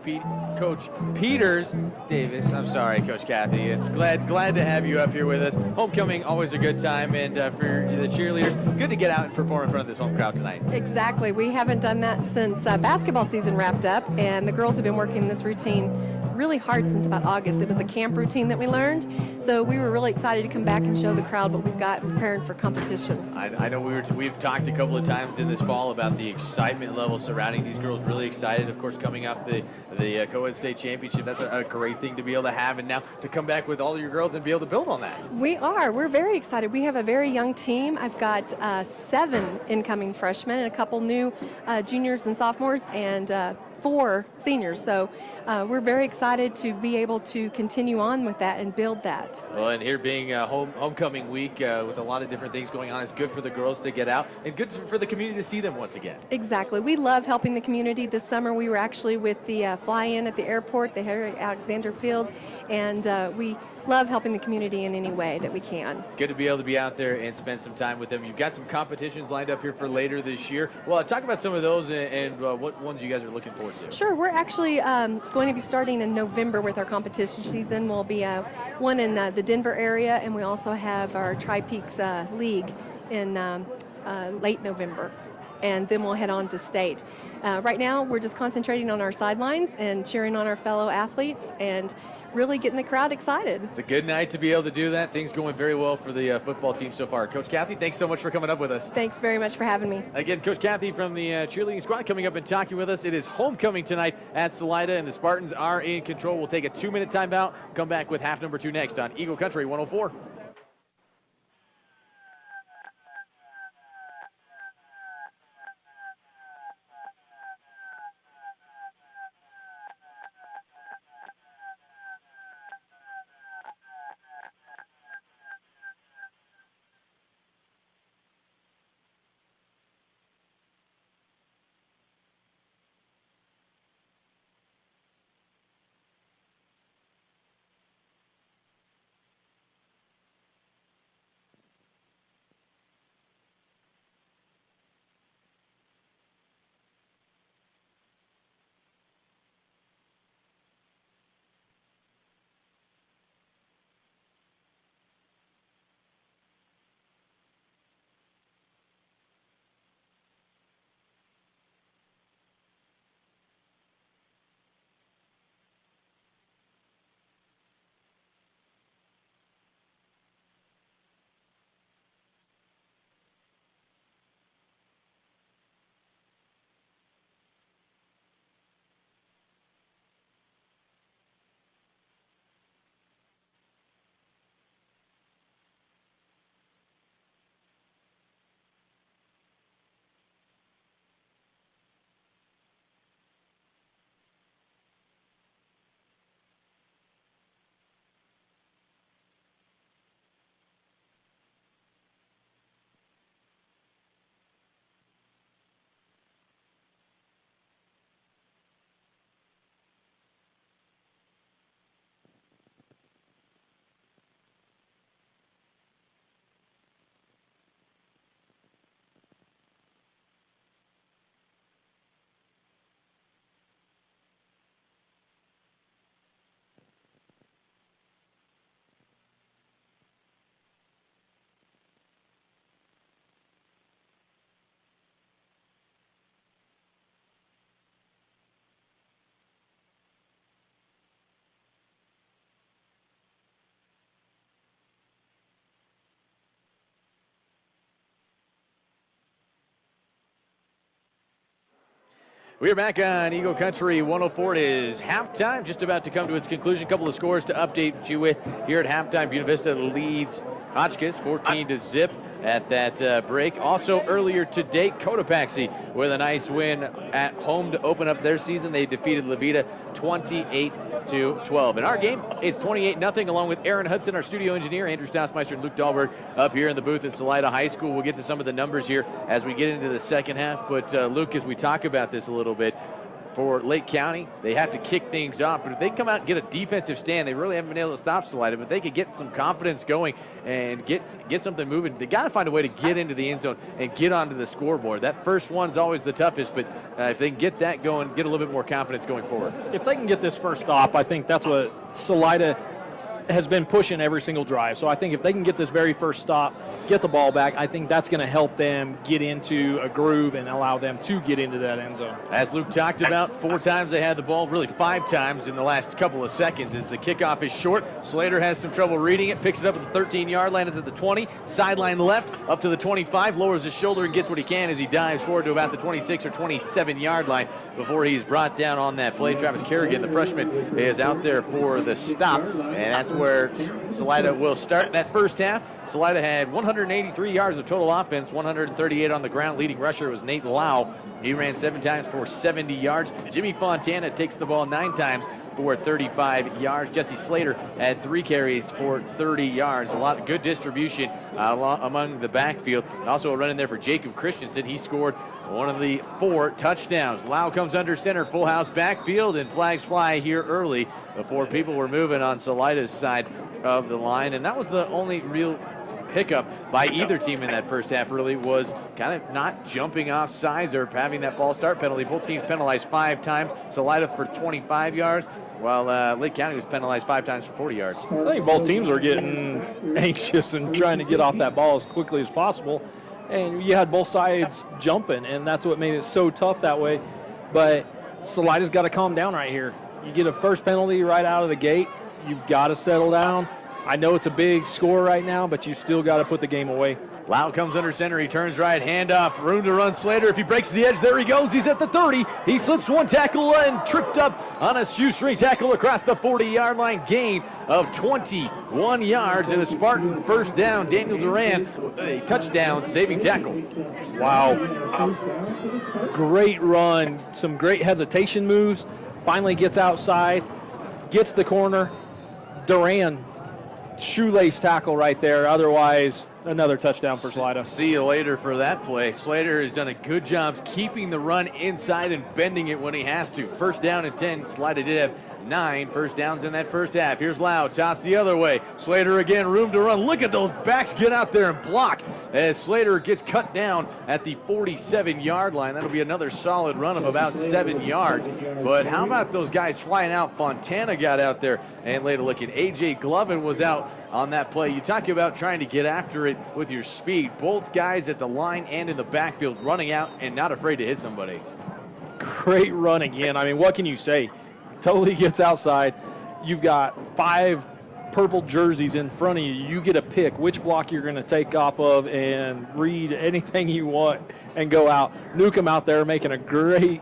Peters Davis. I'm sorry, Coach Kathy. It's glad to have you up here with us. Homecoming, always a good time, and for the cheerleaders, good to get out and perform in front of this home crowd tonight. Exactly. We haven't done that since basketball season wrapped up, and the girls have been working this routine really hard since about August. It was a camp routine that we learned, so we were really excited to come back and show the crowd what we've got preparing for competition. I know we've talked a couple of times in this fall about the excitement level surrounding these girls. Really excited, of course, coming off the co-ed state championship. That's a great thing to be able to have, and now to come back with all your girls and be able to build on that. We're very excited. We have a very young team. I've got 7 incoming freshmen and a couple new juniors and sophomores, and 4 seniors. So we're very excited to be able to continue on with that and build that. Well, and here being homecoming week with a lot of different things going on, it's good for the girls to get out and good for the community to see them once again. Exactly. We love helping the community. This summer we were actually with the fly-in at the airport, the Harry Alexander Field, and we love helping the community in any way that we can. It's good to be able to be out there and spend some time with them. You've got some competitions lined up here for later this year. Well, talk about some of those and what ones you guys are looking forward to. Sure. We're actually going to be starting in November with our competition season. We'll be one in the Denver area, and we also have our Tri-Peaks League in late November. And then we'll head on to state. Right now, we're just concentrating on our sidelines and cheering on our fellow athletes and really getting the crowd excited. It's a good night to be able to do that. Things going very well for the football team so far. Coach Kathy, thanks so much for coming up with us. Thanks very much for having me. Again, Coach Kathy from the cheerleading squad coming up and talking with us. It is homecoming tonight at Salida, and the Spartans are in control. We'll take a 2-minute timeout. Come back with half number 2 next on Eagle Country 104. We are back on Eagle Country 104. It is halftime, just about to come to its conclusion. A couple of scores to update you with here at halftime. Buena Vista leads Hotchkiss 14-0 at that break. Also earlier today, Cotopaxi with a nice win at home to open up their season. They defeated Levita 28-12. In our game, it's 28-0, along with Aaron Hudson, our studio engineer, Andrew Stausmeister, and Luke Dahlberg up here in the booth at Salida High School. We'll get to some of the numbers here as we get into the second half. But Luke, as we talk about this a little bit, for Lake County. They have to kick things off, but if they come out and get a defensive stand, they really haven't been able to stop Salida, but they could get some confidence going and get something moving. They got to find a way to get into the end zone and get onto the scoreboard. That first one's always the toughest, but if they can get that going, get a little bit more confidence going forward. If they can get this first stop, I think that's what Salida has been pushing every single drive. So I think if they can get this very first stop, get the ball back, I think that's going to help them get into a groove and allow them to get into that end zone. As Luke talked about, 4 times they had the ball, really 5 times in the last couple of seconds as the kickoff is short. Slater has some trouble reading it, picks it up at the 13-yard line, it's at the 20, sideline left, up to the 25, lowers his shoulder and gets what he can as he dives forward to about the 26 or 27-yard line before he's brought down on that play. Travis Kerrigan, the freshman, is out there for the stop, and that's where Salida will start that first half. Salida had 183 yards of total offense, 138 on the ground. Leading rusher was Nate Lau. He ran 7 times for 70 yards. Jimmy Fontana takes the ball 9 times for 35 yards. Jesse Slater had 3 carries for 30 yards. A lot of good distribution among the backfield. Also a run in there for Jacob Christensen. He scored one of the 4 touchdowns. Lau comes under center, full house backfield, and flags fly here early before people were moving on Salida's side of the line. And that was the only real hiccup by either team in that first half, really, was kind of not jumping off sides or having that false start penalty. Both teams penalized 5 times. Salida for 25 yards, while Lake County was penalized 5 times for 40 yards. I think both teams are getting anxious and trying to get off that ball as quickly as possible. And you had both sides jumping, and that's what made it so tough that way. But Salida's got to calm down right here. You get a first penalty right out of the gate, you've got to settle down. I know it's a big score right now, but you still got to put the game away. Lau comes under center. He turns right, handoff, room to run. Slater, if he breaks the edge, there he goes. He's at the 30. He slips 1 tackle and tripped up on a shoestring tackle across the 40-yard line. Gain of 21 yards and a Spartan first down. Daniel Duran, a touchdown saving tackle. Wow. Great run. Some great hesitation moves. Finally gets outside, gets the corner. Duran, shoelace tackle right there. Otherwise, another touchdown for Salida. See you later for that play. Slater has done a good job keeping the run inside and bending it when he has to. First down and 10. Salida did have 9 first downs in that first half. Here's Lau, toss the other way. Slater again, room to run. Look at those backs get out there and block as Slater gets cut down at the 47-yard line. That'll be another solid run of about 7 yards. But how about those guys flying out? Fontana got out there and laid a look at A.J. Glovin was out on that play. You talk about trying to get after it with your speed. Both guys at the line and in the backfield running out and not afraid to hit somebody. Great run again. I mean, what can you say? Totally gets outside. You've got 5 purple jerseys in front of you. You get a pick which block you're going to take off of and read anything you want and go out. Nuke him out there making a great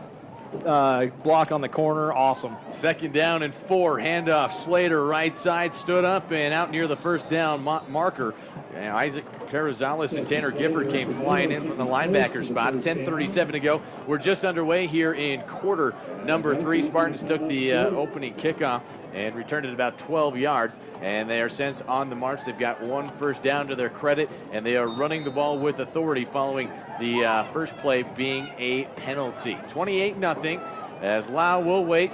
block on the corner. Awesome. Second down and 4. Handoff. Slater right side stood up and out near the first down marker. And Isaac Carrizales and Tanner Gifford came flying in from the linebacker spots. 10:37 to go. We're just underway here in quarter number 3. Spartans took the opening kickoff and returned it about 12 yards. And they are since on the march. They've got 1 first down to their credit, and they are running the ball with authority following the first play being a penalty. 28-0 as Lau will wait.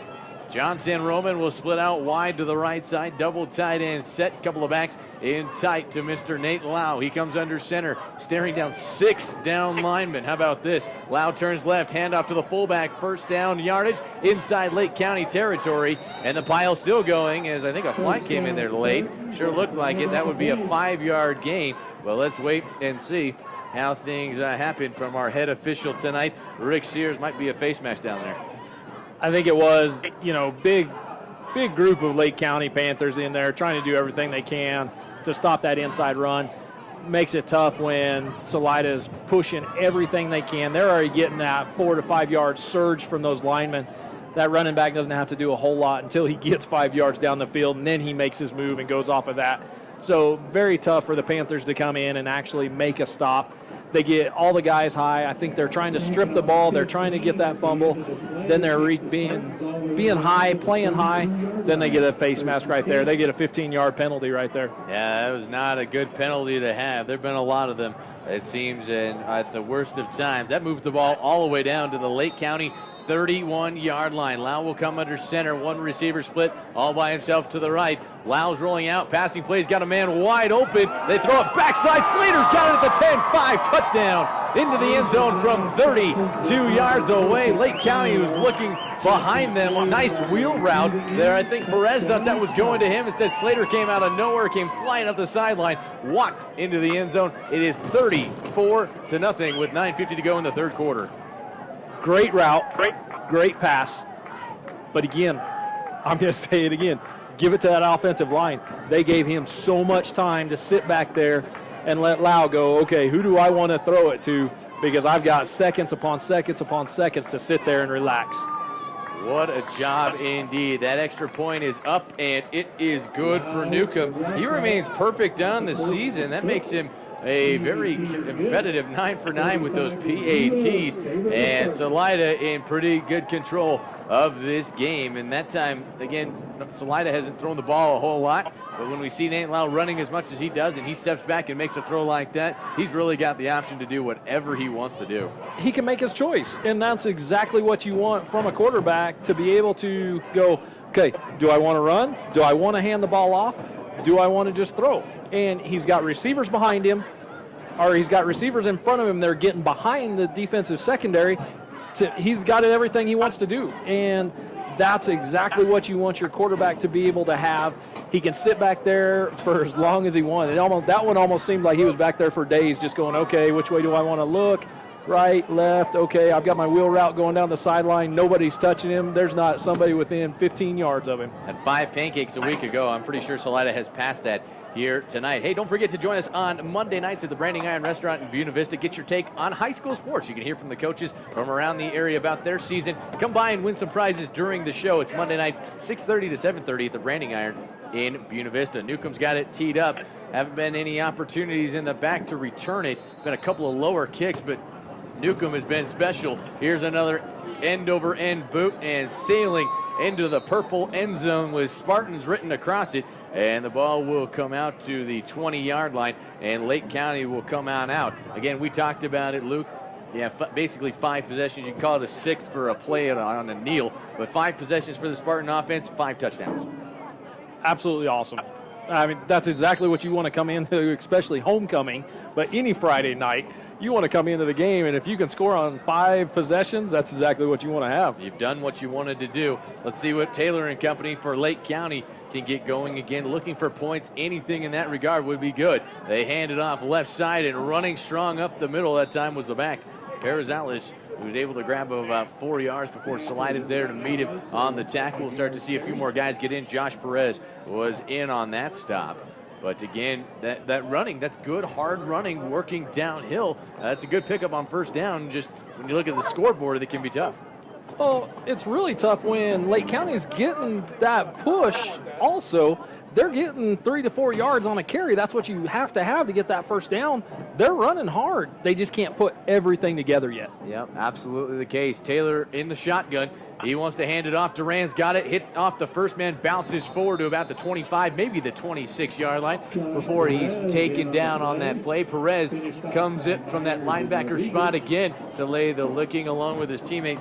John San Roman will split out wide to the right side. Double tight end set. Couple of backs in tight to Mr. Nate Lau. He comes under center, staring down 6 down linemen. How about this? Lau turns left, handoff to the fullback. First down yardage inside Lake County territory. And the pile still going as I think a flag came in there late. Sure looked like it. That would be a 5-yard gain. Well, let's wait and see how things happen from our head official tonight. Rick Sears. Might be a face mask down there. I think it was, big group of Lake County Panthers in there trying to do everything they can to stop that inside run. Makes it tough when Salida is pushing everything they can. They're already getting that 4 to 5 yard surge from those linemen. That running back doesn't have to do a whole lot until he gets 5 yards down the field, and then he makes his move and goes off of that. So very tough for the Panthers to come in and actually make a stop. They get all the guys high. I think they're trying to strip the ball. They're trying to get that fumble. Then they're being high, playing high. Then they get a face mask right there. They get a 15-yard penalty right there. Yeah, that was not a good penalty to have. There have been a lot of them, it seems, and at the worst of times. That moves the ball all the way down to the Lake County 31-yard line. Lau will come under center. One receiver split all by himself to the right. Lau's rolling out. Passing plays. Got a man wide open. They throw it backside. Slater's got it at the 10-5. Touchdown into the end zone from 32 yards away. Lake County was looking behind them. A nice wheel route there. I think Perez thought that was going to him. Instead, Slater came out of nowhere, came flying up the sideline, walked into the end zone. It is 34-0 with 9:50 to go in the third quarter. Great route, great pass. But again, I'm going to say it again. Give it to that offensive line. They gave him so much time to sit back there and let Lau go, okay, who do I want to throw it to? Because I've got seconds upon seconds upon seconds to sit there and relax. What a job indeed. That extra point is up, and it is good for Newcomb. He remains perfect on the season. That makes him a very competitive 9 for 9 with those PATs, and Salida in pretty good control of this game. And that time, again, Salida hasn't thrown the ball a whole lot, but when we see Nate Lau running as much as he does and he steps back and makes a throw like that, he's really got the option to do whatever he wants to do. He can make his choice, and that's exactly what you want from a quarterback, to be able to go, okay, do I want to run? Do I want to hand the ball off? Do I want to just throw? And he's got receivers behind him, or he's got receivers in front of him. They're getting behind the defensive secondary. He's got everything he wants to do, and that's exactly what you want your quarterback to be able to have. He can sit back there for as long as he wants. That one almost seemed like he was back there for days just going, okay, which way do I want to look? Right, left, okay, I've got my wheel route going down the sideline. Nobody's touching him. There's not somebody within 15 yards of him. At 5 pancakes a week ago, I'm pretty sure Salida has passed that here tonight. Hey, don't forget to join us on Monday nights at the Branding Iron Restaurant in Buena Vista. Get your take on high school sports. You can hear from the coaches from around the area about their season. Come by and win some prizes during the show. It's Monday nights, 6:30 to 7:30 at the Branding Iron in Buena Vista. Newcomb's got it teed up. Haven't been any opportunities in the back to return it. Been a couple of lower kicks, but Newcomb has been special. Here's another end-over-end boot and sailing into the purple end zone with Spartans written across it. And the ball will come out to the 20-yard line, and Lake County will come on out. Again, we talked about it, Luke. Yeah, basically 5 possessions. You can call it a 6 for a play on a kneel, but 5 possessions for the Spartan offense, 5 touchdowns. Absolutely awesome. I mean, that's exactly what you want to come into, especially homecoming, but any Friday night. You want to come into the game, and if you can score on 5 possessions, that's exactly what you want to have. You've done what you wanted to do. Let's see what Taylor and company for Lake County can get going again. Looking for points. Anything in that regard would be good. They hand it off left side, and running strong up the middle that time was the back, Perizales, who was able to grab him about 4 yards before Salida's there to meet him on the tackle. We'll start to see a few more guys get in. Josh Perez was in on that stop. But again, that running, that's good, hard running, working downhill. That's a good pickup on first down. Just when you look at the scoreboard, it can be tough. Well, it's really tough when Lake County's getting that push also. They're getting 3 to 4 yards on a carry. That's what you have to get that first down. They're running hard. They just can't put everything together yet. Yep, absolutely the case. Taylor in the shotgun. He wants to hand it off. Duran's got it. Hit off the first man. Bounces forward to about the 25, maybe the 26-yard line before he's taken down on that play. Perez comes in from that linebacker spot again to lay the licking along with his teammate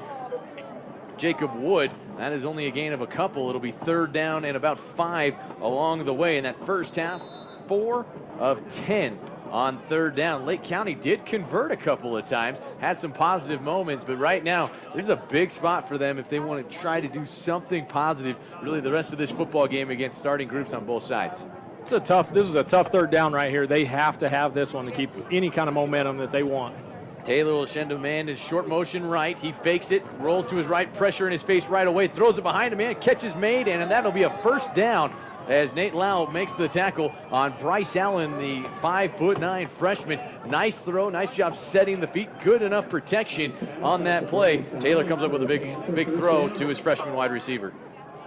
Jacob Wood. That is only a gain of a couple. It'll be 3rd down and about 5 along the way. In that first half, 4 of 10 on 3rd down. Lake County did convert a couple of times, had some positive moments, but right now, this is a big spot for them if they want to try to do something positive, really the rest of this football game against starting groups on both sides. This is a tough 3rd down right here. They have to have this one to keep any kind of momentum that they want. Taylor will send a man in short motion right. He fakes it, rolls to his right, pressure in his face right away, throws it behind him, and catch is made, and that'll be a first down as Nate Lau makes the tackle on Bryce Allen, the 5'9" freshman. Nice throw, nice job setting the feet, good enough protection on that play. Taylor comes up with a big throw to his freshman wide receiver.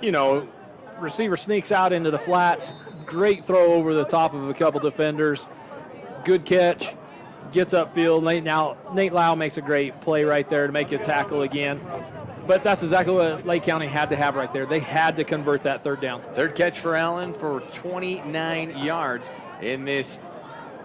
You know, receiver sneaks out into the flats, great throw over the top of a couple defenders, good catch. Gets upfield. Nate Lau makes a great play right there to make a tackle again. But that's exactly what Lake County had to have right there. They had to convert that 3rd down. 3rd catch for Allen for 29 yards in this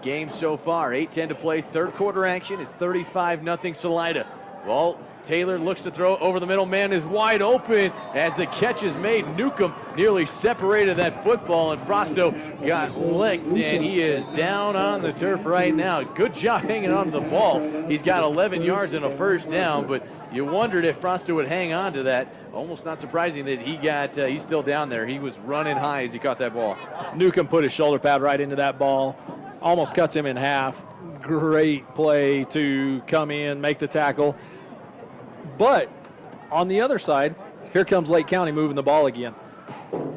game so far. 8:10 to play, 3rd quarter action. It's 35-0 Salida. Ball Taylor looks to throw over the middle. Man is wide open as the catch is made. Newcomb nearly separated that football, and Frosto got licked, and he is down on the turf right now. Good job hanging on to the ball. He's got 11 yards and a first down, but you wondered if Frosto would hang on to that. Almost not surprising that he's still down there. He was running high as he caught that ball. Newcomb put his shoulder pad right into that ball, almost cuts him in half. Great play to come in, make the tackle. But on the other side, here comes Lake County moving the ball again.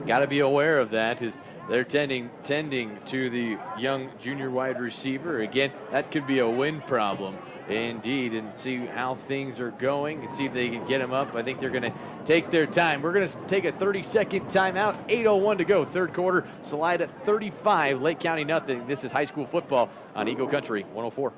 Got to be aware of that as they're tending to the young junior wide receiver. Again, that could be a win problem indeed, and see how things are going and see if they can get him up. I think they're going to take their time. We're going to take a 30-second timeout. 8:01 to go, third quarter. Salida 35, Lake County nothing. This is high school football on Eagle Country 104.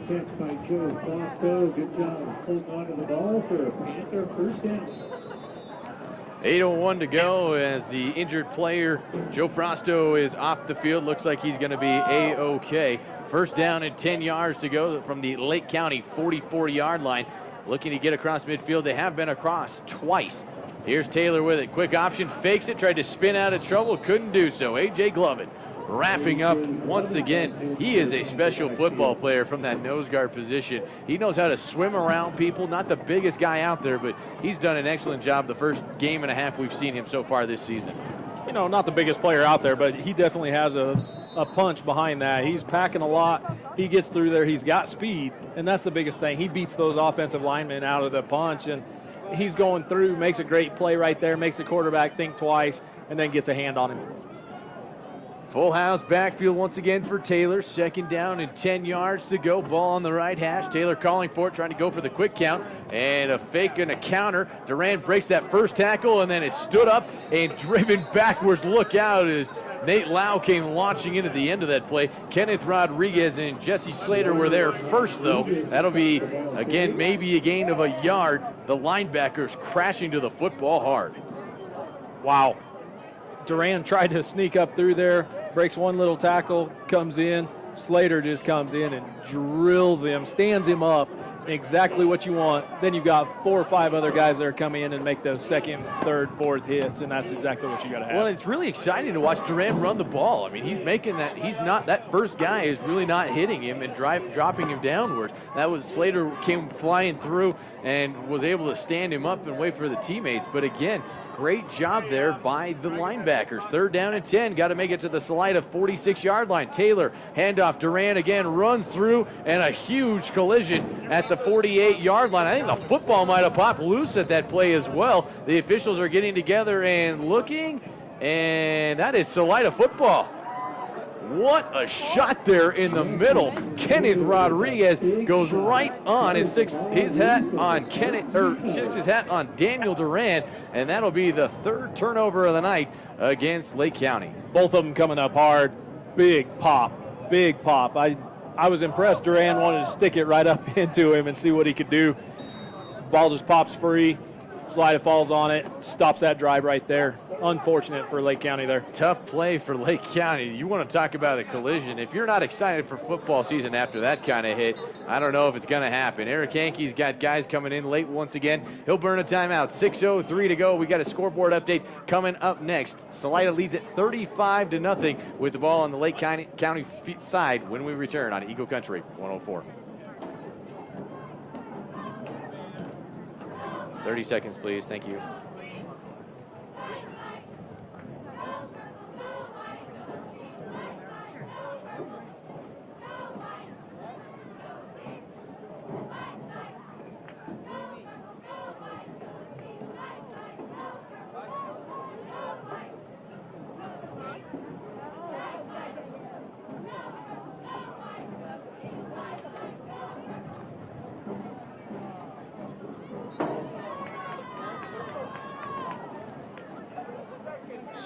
Catch by Joe Frosto. Good job holding on to the ball for a Panther first down. 8:01 to go as the injured player, Joe Frosto, is off the field. Looks like he's going to be A-OK. First down and 10 yards to go from the Lake County 44-yard line. Looking to get across midfield. They have been across twice. Here's Taylor with it. Quick option, fakes it, tried to spin out of trouble, couldn't do so. A.J. Glovin wrapping up once again. He is a special football player from that nose guard position. He knows how to swim around people. Not the biggest guy out there, but he's done an excellent job the first game and a half we've seen him so far this season. You know, not the biggest player out there, but he definitely has a punch behind that. He's packing a lot. He gets through there. He's got speed, and that's the biggest thing. He beats those offensive linemen out of the punch, and he's going through, makes a great play right there, makes the quarterback think twice, and then gets a hand on him. Full house backfield once again for Taylor. Second down and 10 yards to go. Ball on the right hash. Taylor calling for it, trying to go for the quick count. And a fake and a counter. Durand breaks that first tackle and then is stood up and driven backwards. Look out as Nate Lau came launching into the end of that play. Kenneth Rodriguez and Jesse Slater were there first, though. That'll be, again, maybe a gain of a yard. The linebackers crashing to the football hard. Wow. Durand tried to sneak up through there, breaks one little tackle, comes in. Slater just comes in and drills him, stands him up, exactly what you want. Then you've got 4 or 5 other guys that are coming in and make those second, third, fourth hits, and that's exactly what you got to have. Well, it's really exciting to watch Durand run the ball. I mean, he's making that. He's not, that first guy is really not hitting him and dropping him downwards. That was, Slater came flying through and was able to stand him up and wait for the teammates. But again, great job there by the linebackers. Third down and 10. Got to make it to the Salida 46-yard line. Taylor, handoff. Durand again runs through, and a huge collision at the 48-yard line. I think the football might have popped loose at that play as well. The officials are getting together and looking, and that is Salida football. What a shot there in the middle. Kenneth Rodriguez goes right on and sticks his hat on Daniel Durand, and that'll be the third turnover of the night against Lake County. Both of them coming up hard. Big pop. I was impressed. Durand wanted to stick it right up into him and see what he could do. Ball just pops free. Salida falls on it, stops that drive right there. Unfortunate for Lake County there. Tough play for Lake County. You want to talk about a collision. If you're not excited for football season after that kind of hit, I don't know if it's going to happen. Eric Hankey's got guys coming in late once again. He'll burn a timeout. 6:03 to go. We got a scoreboard update coming up next. Salida leads it 35-0 with the ball on the Lake County side when we return on Eagle Country 104. 30 seconds, please. Thank you.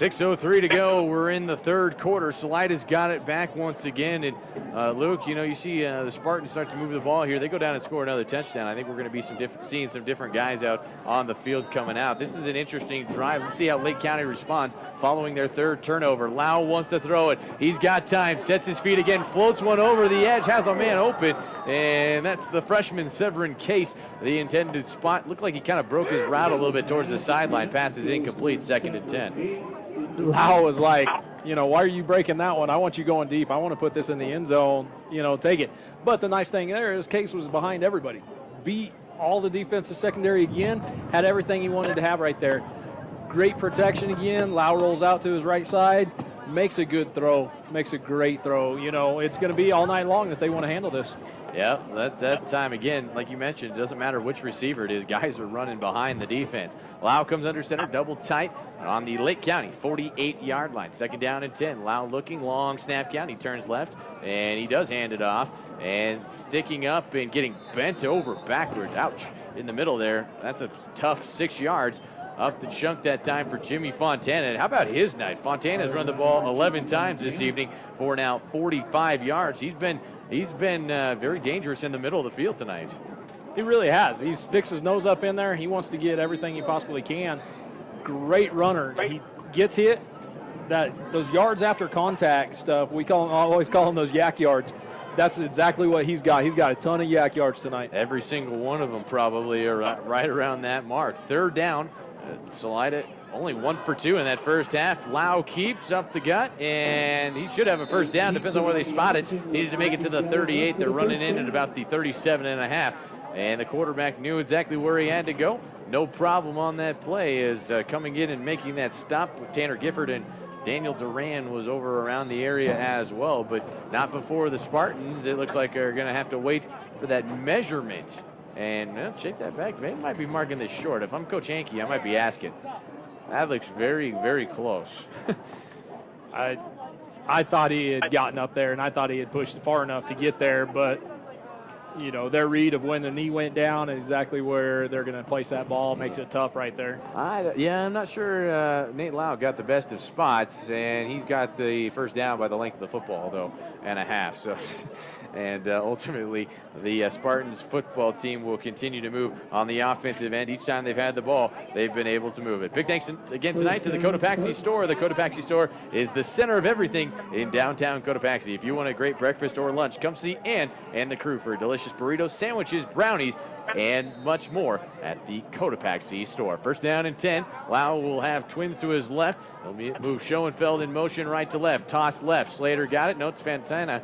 6:03 to go. We're in the third quarter. Salida's got it back once again. And Luke, you see the Spartans start to move the ball here. They go down and score another touchdown. I think we're going to be seeing some different guys out on the field coming out. This is an interesting drive. Let's see how Lake County responds following their third turnover. Lau wants to throw it. He's got time. Sets his feet again. Floats one over the edge. Has a man open. And that's the freshman Severin Case. The intended spot. Looked like he kind of broke his route a little bit towards the sideline. Pass is incomplete. 2nd and 10. Lau was like, why are you breaking that one? I want you going deep. I want to put this in the end zone. Take it. But the nice thing there is Case was behind everybody. Beat all the defensive secondary again. Had everything he wanted to have right there. Great protection again. Lau rolls out to his right side. Makes a good throw. Makes a great throw. It's going to be all night long if they want to handle this. Yeah, that time again, like you mentioned, it doesn't matter which receiver it is. Guys are running behind the defense. Lau comes under center, double tight on the Lake County 48-yard line. 2nd down and 10. Lau looking, long snap count. He turns left, and he does hand it off. And sticking up and getting bent over backwards. Ouch. In the middle there. That's a tough 6 yards. Up the chunk that time for Jimmy Fontana. And how about his night? Fontana's run the ball 11 times this evening for now 45 yards. He's been very dangerous in the middle of the field tonight. He really has. He sticks his nose up in there. He wants to get everything he possibly can. Great runner. He gets hit. Those yards after contact stuff, always call them those yak yards. That's exactly what he's got. He's got a ton of yak yards tonight. Every single one of them probably are right around that mark. 3rd down. Salida only 1 for 2 in that first half. Lau keeps up the gut, and he should have a first down. Depends on where they spot it. Needed to make it to the 38. They're running in at about the 37.5. And the quarterback knew exactly where he had to go. No problem on that play is coming in and making that stop with Tanner Gifford, and Daniel Duran was over around the area as well, but not before the Spartans. It looks like they're going to have to wait for that measurement. And shake that back. They might be marking this short. If I'm Coach Hankey, I might be asking. That looks very, very close. I thought he had gotten up there, and I thought he had pushed far enough to get there, but their read of when the knee went down and exactly where they're going to place that ball makes it tough right there. I'm not sure Nate Lau got the best of spots, and he's got the first down by the length of the football, though, and a half. So, and ultimately, the Spartans football team will continue to move on the offensive end. Each time they've had the ball, they've been able to move it. Big thanks again tonight to the Cotopaxi store. The Cotopaxi store is the center of everything in downtown Cotopaxi. If you want a great breakfast or lunch, come see Ann and the crew for delicious burritos, sandwiches, brownies, and much more at the Cotopaxi store. 1st down and 10. Lau will have twins to his left. He'll move Schoenfeld in motion right to left. Toss left. Slater got it. No, it's Fontana.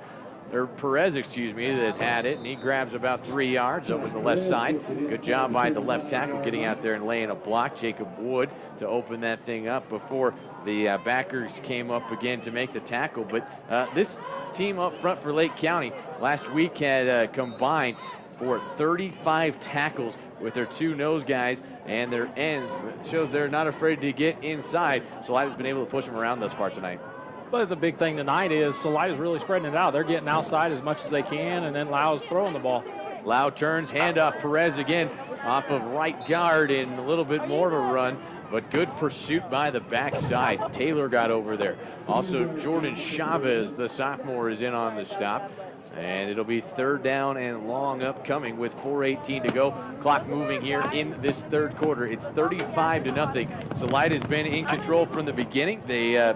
Or Perez, that had it, and he grabs about 3 yards over the left side. Good job by the left tackle getting out there and laying a block. Jacob Wood to open that thing up before the backers came up again to make the tackle. But this team up front for Lake County last week had combined for 35 tackles with their 2 nose guys and their ends. That shows they're not afraid to get inside. Salida's been able to push them around thus far tonight. But the big thing tonight is Salida's really spreading it out. They're getting outside as much as they can, and then Lau's throwing the ball. Lau turns, handoff Perez again off of right guard and a little bit more of a run, but good pursuit by the backside. Taylor got over there. Also, Jordan Chavez, the sophomore, is in on the stop. And it'll be 3rd down and long upcoming with 4:18 to go. Clock moving here in this third quarter. It's 35-0. Salida's been in control from the beginning. They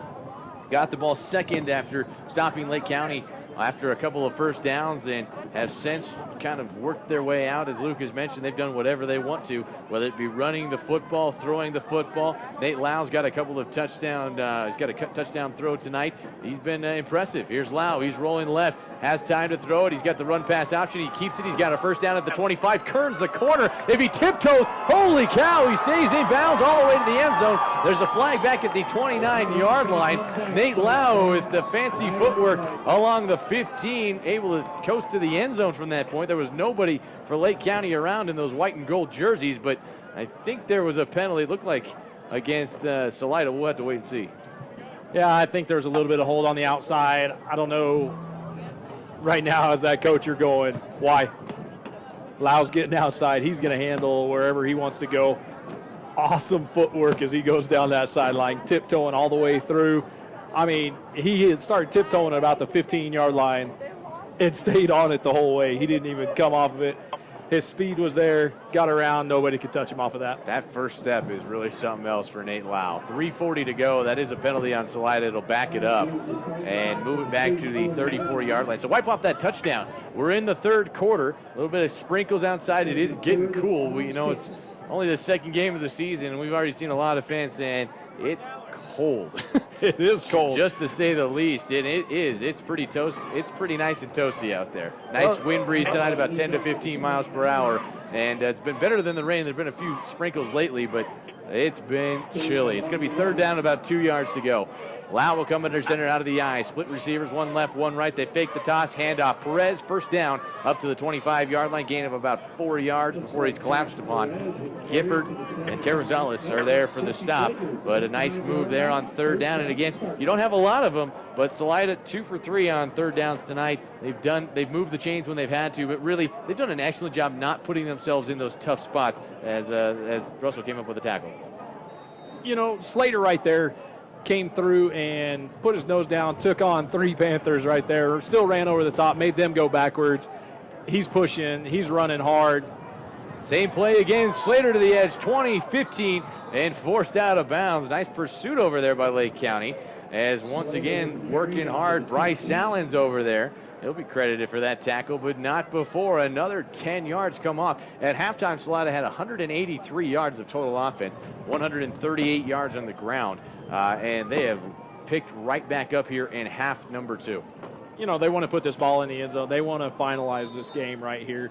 got the ball second after stopping Lake County after a couple of first downs and have since kind of worked their way out. As Luke has mentioned, they've done whatever they want to, whether it be running the football, throwing the football. Nate Lau's got a couple of touchdown, he's got a touchdown throw tonight. He's been impressive. Here's Lau, he's rolling left, has time to throw it. He's got the run pass option. He keeps it. He's got a first down at the 25. Kerns the corner. If he tiptoes, holy cow, he stays in bounds all the way to the end zone. There's a flag back at the 29-yard line. Nate Lau with the fancy footwork along the 15, able to coast to the end zone from that point. There was nobody for Lake County around in those white and gold jerseys, but I think there was a penalty, it looked like, against Salida. We'll have to wait and see. Yeah, I think there's a little bit of hold on the outside. I don't know right now as that coach you're going, why? Lau's getting outside. He's going to handle wherever he wants to go. awesome footwork as he goes down that sideline, tiptoeing all the way through. I mean, he had started tiptoeing at about the 15-yard line and stayed on it the whole way. He didn't even come off of it. His speed was there, got around, nobody could touch him off of that. That first step is really something else for Nate Lau. 3:40 to go. That is a penalty on Salida. It'll back it up and move it back to the 34-yard line. So wipe off that touchdown. We're in the third quarter. A little bit of sprinkles outside. It is getting cool. It's only the second game of the season, and we've already seen a lot of fans saying it's cold. It is cold, just to say the least. And it is. It's pretty toast. It's pretty nice and toasty out there. Nice wind breeze tonight, about 10 to 15 miles per hour, and it's been better than the rain. There's been a few sprinkles lately, but it's been chilly. It's going to be third down, about 2 yards to go. Lau will come under center out of the eye. Split receivers, one left, one right. They fake the toss, handoff. Perez, first down, up to the 25-yard line, gain of about 4 yards before he's collapsed upon. Gifford and Carrizales are there for the stop, but a nice move there on third down. And again, you don't have a lot of them, but Salida 2 for 3 on third downs tonight. They've moved the chains when they've had to, but really they've done an excellent job not putting themselves in those tough spots as Russell came up with a tackle. Slater right there came through and put his nose down, took on 3 Panthers right there, still ran over the top, made them go backwards. He's pushing, he's running hard. Same play again, Slater to the edge, 20, 15, and forced out of bounds. Nice pursuit over there by Lake County, as once again, working hard, Bryce Allen's over there. He'll be credited for that tackle, but not before another 10 yards come off. At halftime, Salida had 183 yards of total offense, 138 yards on the ground, and they have picked right back up here in half number 2. They want to put this ball in the end zone. They want to finalize this game right here.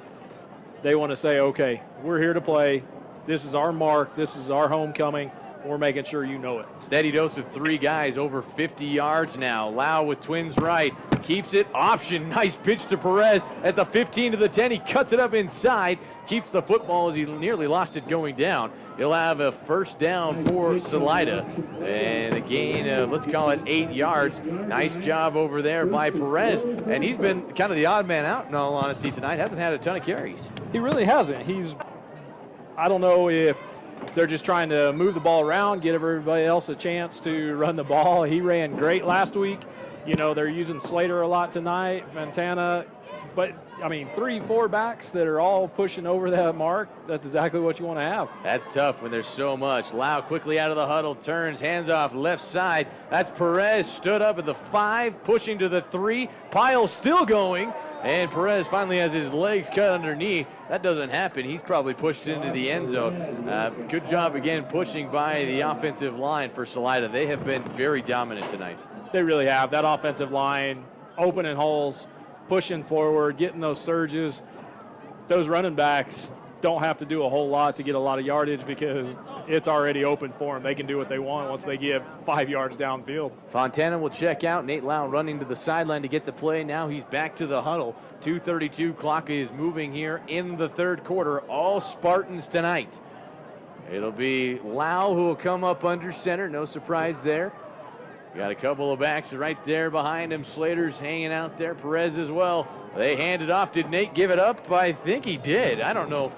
They want to say, okay, we're here to play. This is our mark. This is our homecoming. We're making sure you know it. Steady dose of 3 guys, over 50 yards now. Lau with twins right. Keeps it, option, nice pitch to Perez at the 15 to the 10. He cuts it up inside, keeps the football as he nearly lost it going down. He'll have a first down for Salida, and a gain of, let's call it 8 yards. Nice job over there by Perez, and he's been kind of the odd man out in all honesty tonight. Hasn't had a ton of carries. He really hasn't. I don't know if they're just trying to move the ball around, give everybody else a chance to run the ball. He ran great last week. They're using Slater a lot tonight, Fontana. But, 3-4 backs that are all pushing over that mark, that's exactly what you want to have. That's tough when there's so much. Lau quickly out of the huddle, turns, hands off left side. That's Perez, stood up at the 5, pushing to the 3. Pile still going, and Perez finally has his legs cut underneath. That doesn't happen. He's probably pushed into the end zone. Good job again pushing by the offensive line for Salida. They have been very dominant tonight. They really have. That offensive line opening holes, pushing forward, getting those surges. Those running backs don't have to do a whole lot to get a lot of yardage because it's already open for them. They can do what they want once they get 5 yards downfield. Fontana will check out. Nate Lau running to the sideline to get the play. Now he's back to the huddle. 2:32 clock is moving here in the third quarter. All Spartans tonight. It'll be Lau who will come up under center. No surprise there. Got a couple of backs right there behind him. Slater's hanging out there. Perez as well. They hand it off. Did Nate give it up? I think he did. I don't know.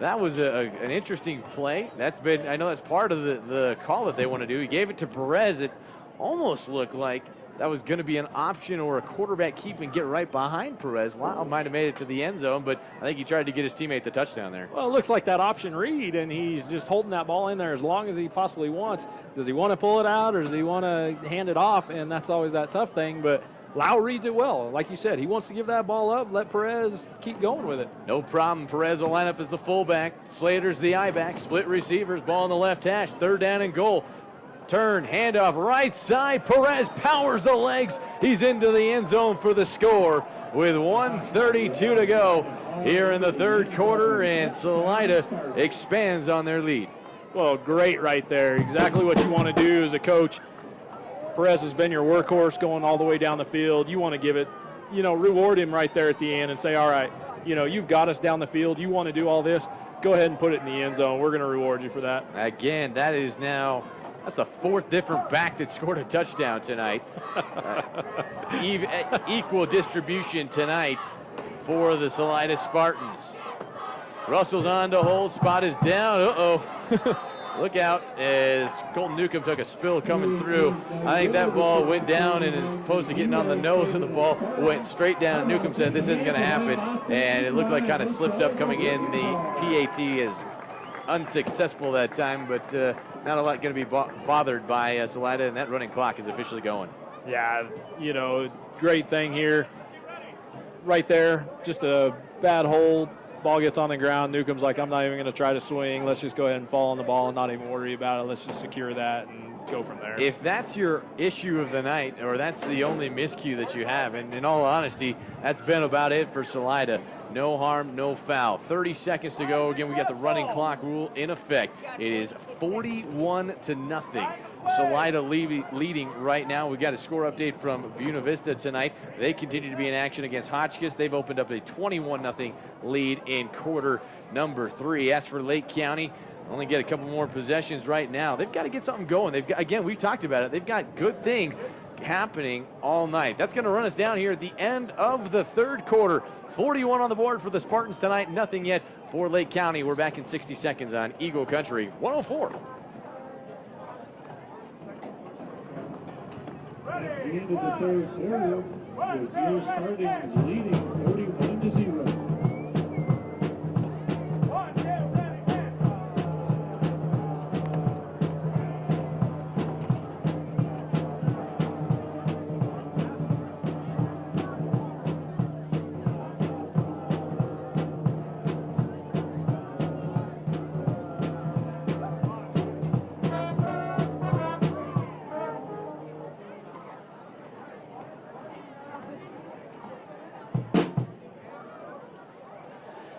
That was an interesting play. I know that's part of the call that they want to do. He gave it to Perez. It almost looked like that was going to be an option or a quarterback keep and get right behind Perez. Lau might have made it to the end zone, but I think he tried to get his teammate the touchdown there. Well, it looks like that option read, and he's just holding that ball in there as long as he possibly wants. Does he want to pull it out, or does he want to hand it off? And that's always that tough thing, but Lau reads it well. Like you said, he wants to give that ball up, let Perez keep going with it. No problem. Perez will line up as the fullback. Slater's the I-back. Split receivers, ball on the left hash. Third down and goal. Turn, handoff, right side. Perez powers the legs. He's into the end zone for the score with 1:32 to go here in the third quarter, and Salida expands on their lead. Well, great right there. Exactly what you want to do as a coach. Perez has been your workhorse going all the way down the field. You want to give it, reward him right there at the end and say, all right, you've got us down the field. You want to do all this. Go ahead and put it in the end zone. We're going to reward you for that. Again, that's the 4th different back that scored a touchdown tonight. Equal distribution tonight for the Salida Spartans. Russell's on to hold. Spot is down. Look out as Colton Newcomb took a spill coming through. I think that ball went down, and as opposed to getting on the nose of the ball, went straight down. Newcomb said this isn't going to happen, and it looked like kind of slipped up coming in. The PAT is unsuccessful that time, but not a lot going to be bothered by Salida, and that running clock is officially going. Yeah, great thing here. Right there, just a bad hold. Ball gets on the ground. Newcomb's like, I'm not even going to try to swing. Let's just go ahead and fall on the ball and not even worry about it. Let's just secure that and go from there. If that's your issue of the night, or that's the only miscue that you have, and in all honesty, that's been about it for Salida. No harm, no foul. 30 seconds to go. Again, we got the running clock rule in effect. It is 41-0. Salida leading right now. We've got a score update from Buena Vista tonight. They continue to be in action against Hotchkiss. They've opened up a 21-0 lead in quarter number 3. As for Lake County, only get a couple more possessions right now. They've got to get something going. Again, we've talked about it. They've got good things happening all night. That's going to run us down here at the end of the third quarter. 41 on the board for the Spartans tonight. Nothing yet for Lake County. We're back in 60 seconds on Eagle Country 104. At the end of the third quarter, the Spartans leading 41-0.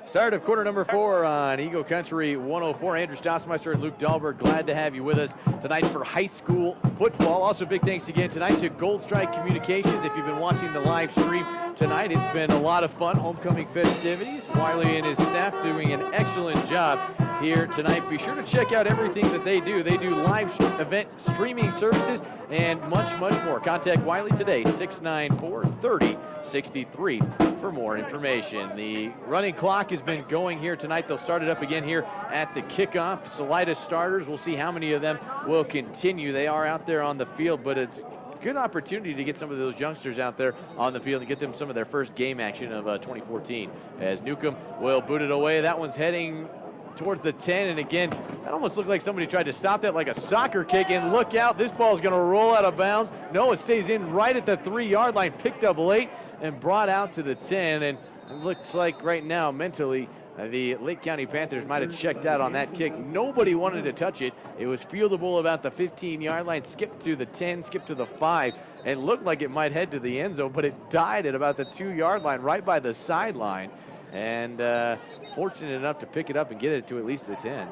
Start of quarter number 4 on Eagle Country 104. Andrew Stossmeister and Luke Dahlberg, glad to have you with us tonight for high school football. Also, big thanks again tonight to Gold Strike Communications. If you've been watching the live stream tonight, it's been a lot of fun. Homecoming festivities. Wiley and his staff doing an excellent job here tonight. Be sure to check out everything that they do. They do live event streaming services and much, much more. Contact Wiley today, 694-3063 for more information. The running clock has been going here tonight. They'll start it up again here at the kickoff. Salida starters, we'll see how many of them will continue. They are out there on the field, but it's a good opportunity to get some of those youngsters out there on the field and get them some of their first game action of 2014. As Newcomb will boot it away. That one's heading towards the 10, and again, that almost looked like somebody tried to stop that like a soccer kick, and look out, this ball is going to roll out of bounds. No, it stays in right at the 3-yard line, picked up late and brought out to the 10, and it looks like right now mentally the Lake County Panthers might have checked out on that kick. Nobody wanted to touch it. It was fieldable about the 15-yard line, skipped to the 10, skipped to the 5, and looked like it might head to the end zone, but it died at about the 2-yard line right by the sideline. And fortunate enough to pick it up and get it to at least the 10.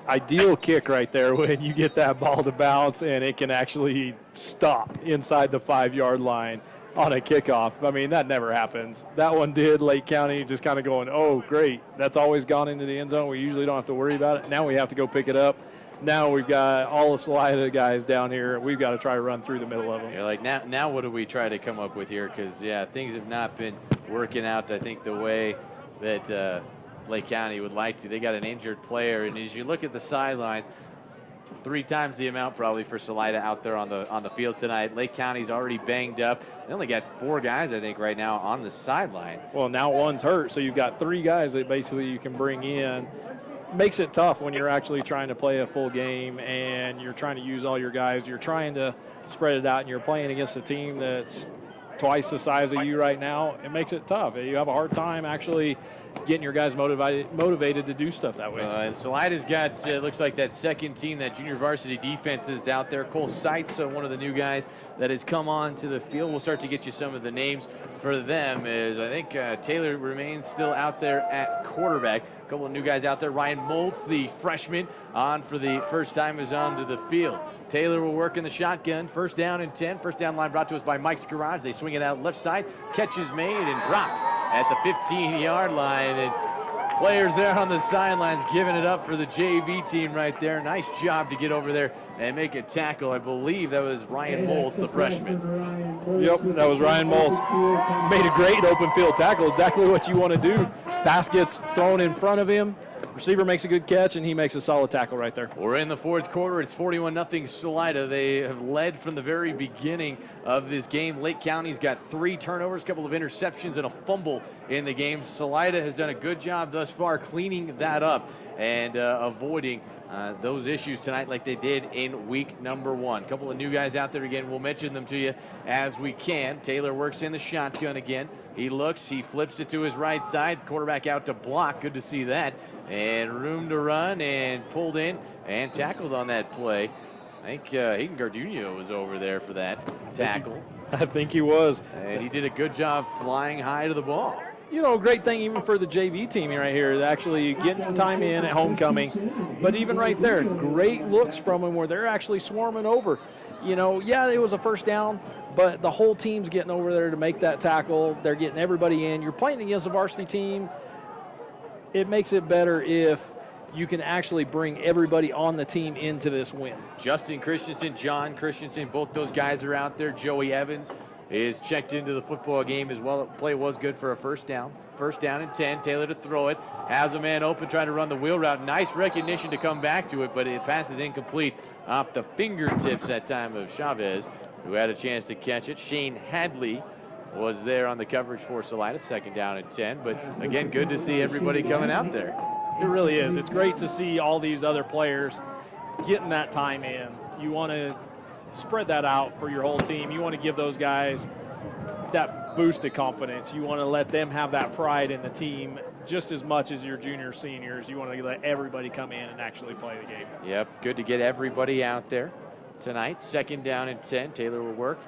Ideal kick right there when you get that ball to bounce and it can actually stop inside the 5-yard line on a kickoff. I mean, that never happens. That one did. Lake County just kind of going, oh, great. That's always gone into the end zone. We usually don't have to worry about it. Now we have to go pick it up. Now we've got all the Salida guys down here. We've got to try to run through the middle of them. You're like, now what do we try to come up with here? Because, yeah, things have not been working out, I think, the way that Lake County would like to. They got an injured player, and as you look at the sidelines, 3 times the amount probably for Salida out there on the field tonight. Lake County's already banged up. They only got 4 guys, I think, right now on the sideline. Well, now one's hurt, so you've got 3 guys that basically you can bring in. Makes it tough when you're actually trying to play a full game and you're trying to use all your guys. You're trying to spread it out and you're playing against a team that's twice the size of you right now. It makes it tough. You have a hard time actually getting your guys motivated to do stuff that way. And Salida's got, looks like that second team, that junior varsity defense is out there. Cole Seitz, one of the new guys that has come on to the field. We'll start to get you some of the names for them, as I think Taylor remains still out there at quarterback. A couple of new guys out there. Ryan Moltz, the freshman, on for the first time, is onto the field. Taylor will work in the shotgun. 1st down and 10. First down line brought to us by Mike's Garage. They swing it out left side. Catch is made and dropped at the 15-yard line. And players there on the sidelines giving it up for the JV team right there. Nice job to get over there and make a tackle. I believe that was Ryan Moltz, the freshman. Yep, that was Ryan Moltz. Made a great open field tackle. Exactly what you want to do. Pass gets thrown in front of him. receiver makes a good catch, and he makes a solid tackle right there. We're in the fourth quarter. It's 41-0 Salida. They have led from the very beginning of this game. Lake County's got 3 turnovers, a couple of interceptions, and a fumble in the game. Salida has done a good job thus far cleaning that up and avoiding those issues tonight like they did in week number 1. A couple of new guys out there again. We'll mention them to you as we can. Taylor works in the shotgun again. He looks, he flips it to his right side. Quarterback out to block. Good to see that. And room to run, and pulled in and tackled on that play. I think Hayden Gardunio was over there for that tackle. I think he was. And he did a good job flying high to the ball. You know, a great thing even for the JV team right here, actually getting time in at homecoming. But even right there, great looks from them where they're actually swarming over. You know, yeah, it was a first down, but the whole team's getting over there to make that tackle. They're getting everybody in. You're playing against a varsity team. It makes it better if you can actually bring everybody on the team into this win. Justin Christensen, John Christensen, both those guys are out there. Joey Evans is checked into the football game as well. The play was good for a first down. First down and 10. Taylor to throw it. Has a man open trying to run the wheel route. Nice recognition to come back to it, but it passes incomplete off the fingertips that time of Chavez, who had a chance to catch it. Shane Hadley was there on the coverage for Salida. Second down and 10. But again, good to see everybody coming out there. It really is. It's great to see all these other players getting that time in. You want to spread that out for your whole team. You want to give those guys that boost of confidence. You want to let them have that pride in the team just as much as your juniors, seniors. You want to let everybody come in and actually play the game. Yep, good to get everybody out there tonight. Second down and 10. Taylor will work.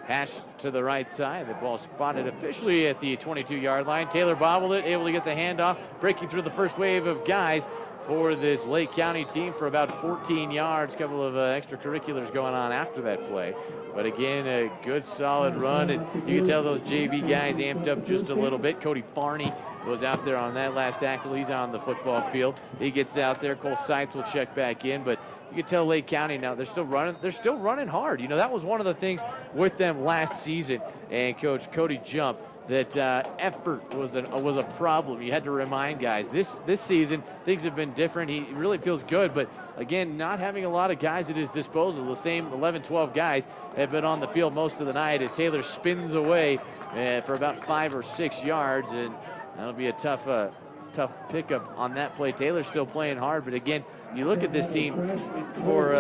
Hash to the right side. The ball spotted officially at the 22-yard line. Taylor bobbled it, able to get the handoff, breaking through the first wave of guys for this Lake County team for about 14 yards. A couple of extracurriculars going on after that play. But again, a good solid run, and you can tell those JV guys amped up just a little bit. Cody Farney was out there on that last tackle. He's on the football field. He gets out there. Cole Seitz will check back in, but you can tell Lake County now they're still running hard. You know, that was one of the things with them last season, and Coach Cody Jump, that effort was a problem. You had to remind guys. This season, things have been different. He really feels good, but again, not having a lot of guys at his disposal. The same 11, 12 guys have been on the field most of the night as Taylor spins away for about 5 or 6 yards, and that'll be a tough pickup on that play. Taylor's still playing hard, but again, you look at this team for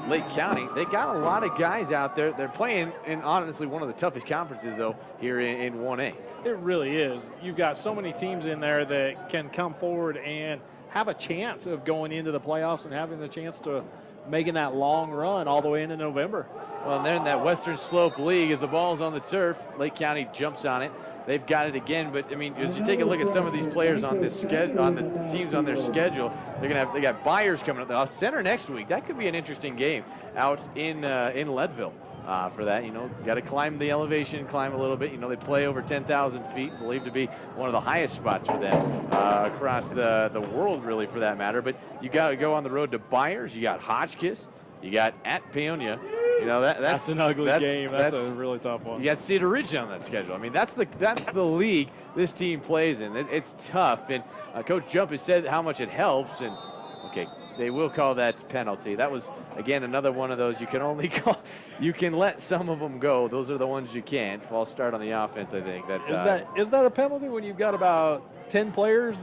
Lake County. They got a lot of guys out there. They're playing in honestly one of the toughest conferences though here in 1A. It really is. You've got so many teams in there that can come forward and have a chance of going into the playoffs and having the chance to making that long run all the way into November. Well, and they're in that Western Slope League. As the ball's on the turf, Lake County jumps on it. They've got it again, but I mean, as you take a look at some of these players on this on the teams on their schedule, they got Byers coming up. They'll center next week. That could be an interesting game out in Leadville. For that, you know, got to climb the elevation, climb a little bit. You know, they play over 10,000 feet, believed to be one of the highest spots for them across the world, really, for that matter. But you got to go on the road to Byers. You got Hotchkiss. You got at Paonia. You know, that's an ugly game. That's a really tough one. You got Cedar Ridge on that schedule. I mean, that's the league this team plays in. It's tough, and Coach Jump has said how much it helps. And okay, they will call that penalty. That was again another one of those you can only call. You can let some of them go. Those are the ones you can't. False start on the offense. I think is that a penalty when you've got about 10 players?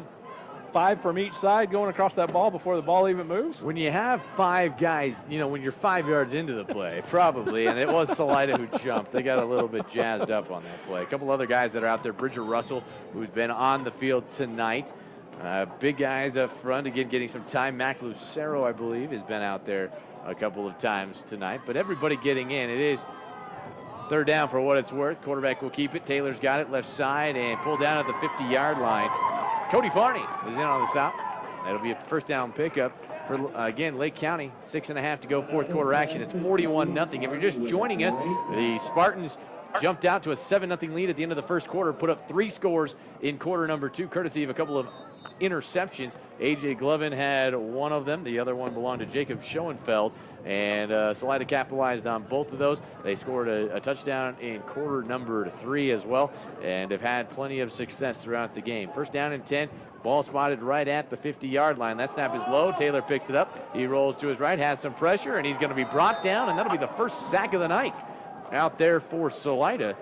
5 from each side going across that ball before the ball even moves? When you have 5 guys, you know, when you're 5 yards into the play, probably, and it was Salida who jumped. They got a little bit jazzed up on that play. A couple other guys that are out there. Bridger Russell, who's been on the field tonight. Big guys up front, again, getting some time. Mac Lucero, I believe, has been out there a couple of times tonight. But everybody getting in. It is third down for what it's worth. Quarterback will keep it. Taylor's got it left side and pulled down at the 50-yard line. Cody Farney is in on the stop. That'll be a first down pickup for, again, Lake County. 6.5 to go, fourth quarter action. It's 41-0. If you're just joining us, the Spartans jumped out to a 7-0 lead at the end of the first quarter, put up 3 scores in quarter number 2, courtesy of a couple of interceptions. A.J. Glovin had one of them. The other one belonged to Jacob Schoenfeld. And Salida capitalized on both of those. They scored a touchdown in quarter number 3 as well, and have had plenty of success throughout the game. First down and 10. Ball spotted right at the 50-yard line. That snap is low. Taylor picks it up. He rolls to his right, has some pressure, and he's going to be brought down, and that'll be the first sack of the night out there for Salida.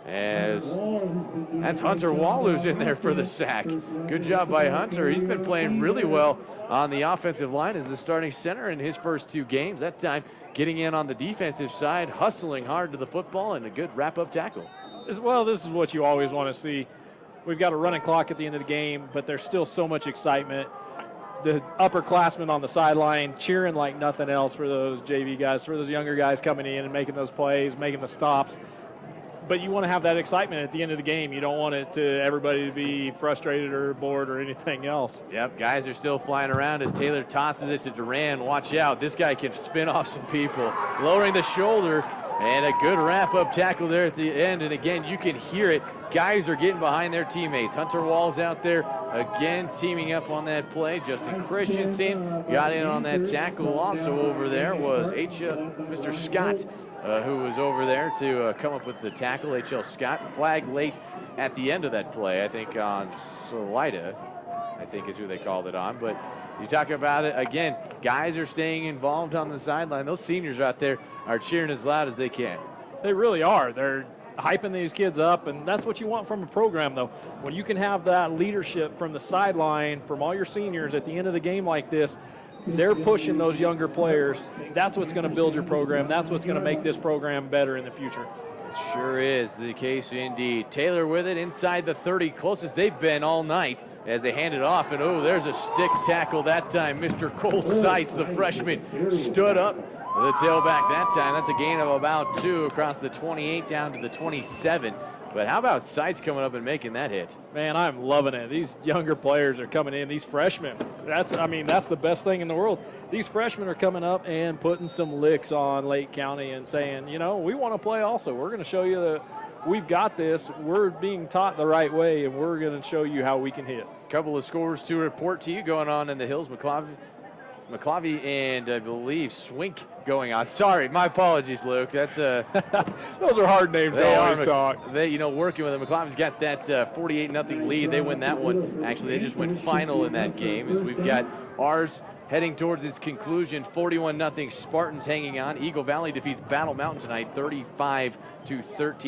As that's Hunter Wall who's in there for the sack. Good job by Hunter. He's been playing really well on the offensive line as the starting center in his first 2 games. That time getting in on the defensive side, hustling hard to the football, and a good wrap-up tackle. Well, this is what you always want to see. We've got a running clock at the end of the game, but there's still so much excitement. The upperclassmen on the sideline cheering like nothing else for those JV guys, for those younger guys coming in and making those plays, making the stops. But you want to have that excitement at the end of the game. You don't want it to everybody to be frustrated or bored or anything else. Yep, guys are still flying around as Taylor tosses it to Duran. Watch out, this guy can spin off some people. Lowering the shoulder, and a good wrap-up tackle there at the end. And again, you can hear it. Guys are getting behind their teammates. Hunter Wall's out there again teaming up on that play. Justin Christensen got in on that tackle. Also over there was Mr. Scott, who was over there to come up with the tackle. H.L. Scott, flag late at the end of that play, I think on Salida, I think is who they called it on. But you talk about it, again, guys are staying involved on the sideline. Those seniors out there are cheering as loud as they can. They really are. They're hyping these kids up, and that's what you want from a program, though. When you can have that leadership from the sideline, from all your seniors at the end of the game like this, they're pushing those younger players. That's what's going to build your program. That's what's going to make this program better in the future. It sure is the case indeed. Taylor with it inside the 30, closest they've been all night as they hand it off. And, oh, there's a stick tackle that time. Mr. Cole Seitz, the freshman, stood up the tailback that time. That's a gain of about 2 across the 28 down to the 27. But how about Seitz coming up and making that hit? Man, I'm loving it. These younger players are coming in. These freshmen, that's the best thing in the world. These freshmen are coming up and putting some licks on Lake County and saying, you know, we want to play also. We're going to show you that we've got this. We're being taught the right way, and we're going to show you how we can hit. A couple of scores to report to you going on in the Hills. McClavey and I believe Swink going on. Sorry, my apologies, Luke. That's those are hard names to always talk. They, working with them. McClavey's got that 48-0 lead. They win that one. Actually, they just went final in that game. As we've got ours heading towards its conclusion, 41-0 Spartans hanging on. Eagle Valley defeats Battle Mountain tonight, 35-13.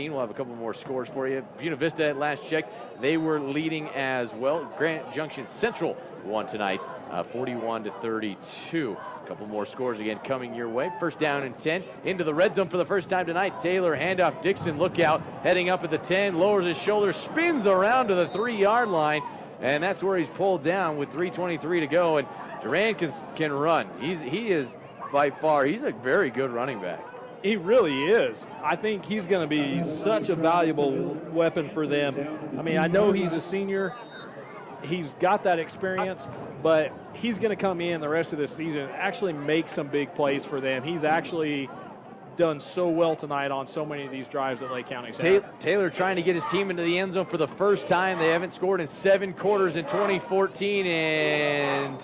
We'll have a couple more scores for you. Buena Vista at last check, they were leading as well. Grant Junction Central won tonight, 41-32. A couple more scores again coming your way. First down and 10 into the red zone for the first time tonight. Taylor handoff, Dixon look out, heading up at the 10, lowers his shoulder, spins around to the 3-yard line, and that's where he's pulled down with 3:23 to go. And Duran can run. He is by far, he's a very good running back. He really is. I think he's going to be such a valuable weapon for them. I mean, I know he's a senior. He's got that experience, but he's going to come in the rest of this season and actually make some big plays for them. He's actually done so well tonight on so many of these drives that Lake County's had. Taylor trying to get his team into the end zone for the first time. They haven't scored in 7 quarters in 2014, and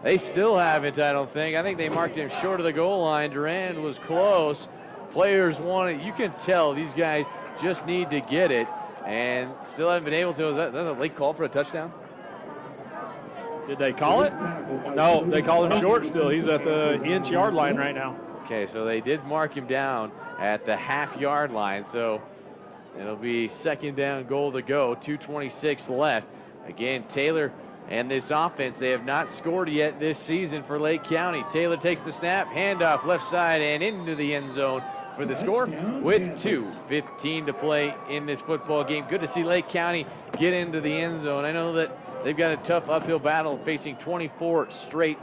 they still haven't, I don't think. I think they marked him short of the goal line. Durand was close. Players want it. You can tell these guys just need to get it, and still haven't been able to. Is that a late call for a touchdown? Did they call it? No, they called him short still. He's at the inch-yard line right now. Okay, so they did mark him down at the half-yard line, so it'll be second down goal to go, 2:26 left. Again, Taylor and this offense, they have not scored yet this season for Lake County. Taylor takes the snap, handoff left side and into the end zone for the score with 2:15 to play in this football game. Good to see Lake County get into the end zone. I know that they've got a tough uphill battle facing 24 straight.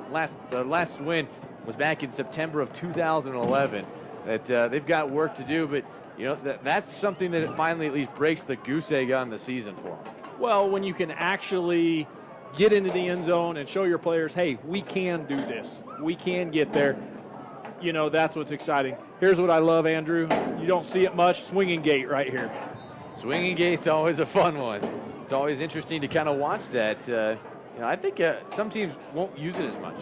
The last win was back in September of 2011. That they've got work to do, but that's something that finally at least breaks the goose egg on the season for them. Well, when you can actually get into the end zone and show your players, hey, we can do this. We can get there. That's what's exciting. Here's what I love, Andrew. You don't see it much. Swinging gate right here. Swinging gate's always a fun one. It's always interesting to kind of watch that. I think some teams won't use it as much.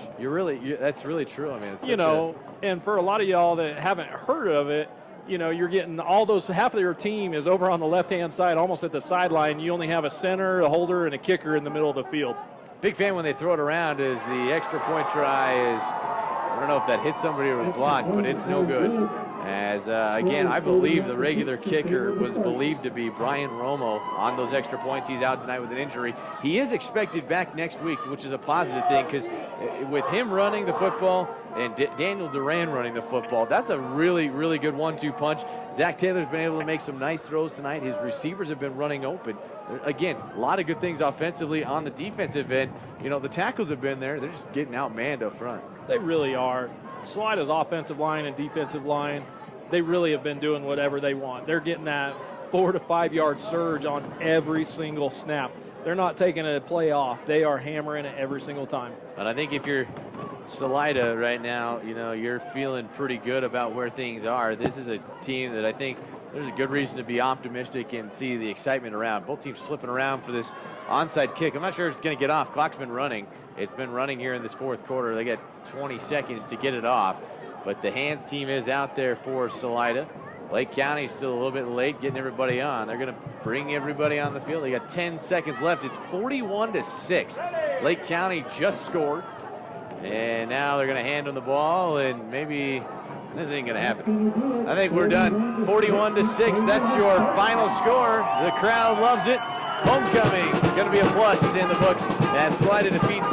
That's really true. I mean, it's and for a lot of y'all that haven't heard of it, you know, you're getting all those, half of your team is over on the left-hand side, almost at the sideline. You only have a center, a holder, and a kicker in the middle of the field. Big fan when they throw it around is the extra point try is, I don't know if that hit somebody or was blocked, but it's no good. As, again, I believe the regular kicker was believed to be Brian Romo on those extra points. He's out tonight with an injury. He is expected back next week, which is a positive thing, because with him running the football and Daniel Duran running the football, that's a really, really good 1-2 punch. Zach Taylor's been able to make some nice throws tonight. His receivers have been running open. Again, a lot of good things offensively. On the defensive end, you know, the tackles have been there. They're just getting outmanned up front. They really are. Salida's offensive line and defensive line, they really have been doing whatever they want. They're getting that 4 to 5 yard surge on every single snap. They're not taking a play off. They are hammering it every single time. And I think if you're Salida right now, you know, you're feeling pretty good about where things are. This is a team that I think there's a good reason to be optimistic and see the excitement around. Both teams flipping around for this onside kick. I'm not sure if it's going to get off. Clock's been running. It's been running here in this fourth quarter. They got 20 seconds to get it off. But the hands team is out there for Salida. Lake County still a little bit late getting everybody on. They're going to bring everybody on the field. They got 10 seconds left. It's 41-6. Lake County just scored. And now they're going to hand them the ball, and maybe this ain't going to happen. I think we're done. 41-6. That's your final score. The crowd loves it. Homecoming going to be a plus in the books as Salida defeats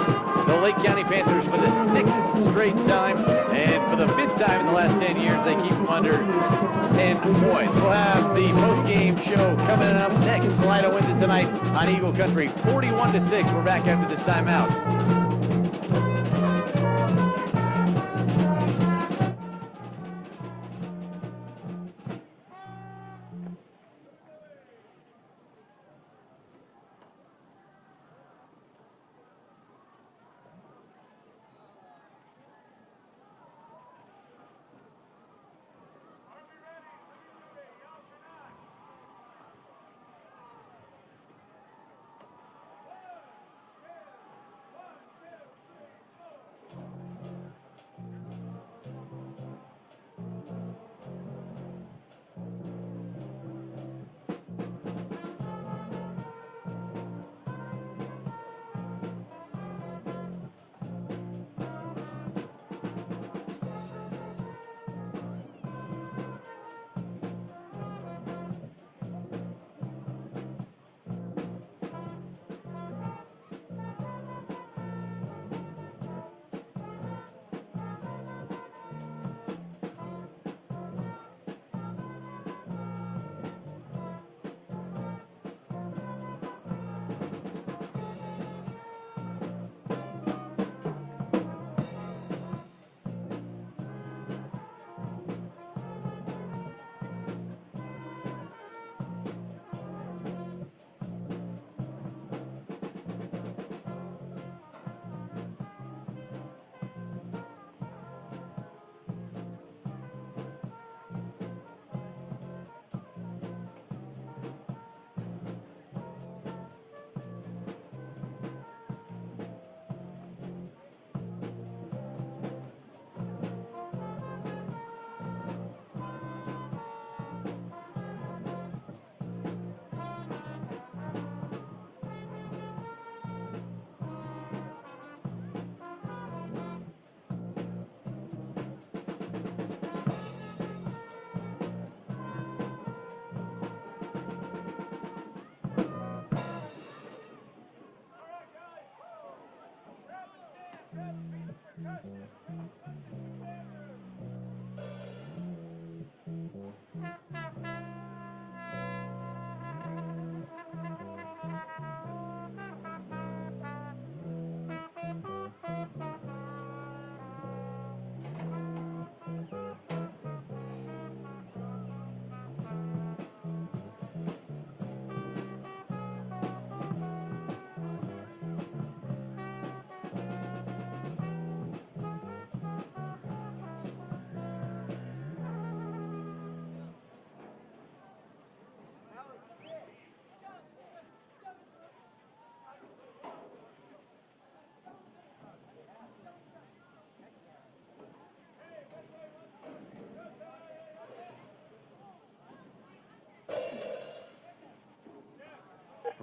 the Lake County Panthers for the 6th straight time, and for the 5th time in the last 10 years, they keep them under 10 points. We'll have the post-game show coming up next. Salida wins it tonight on Eagle Country, 41-6. We're back after this timeout.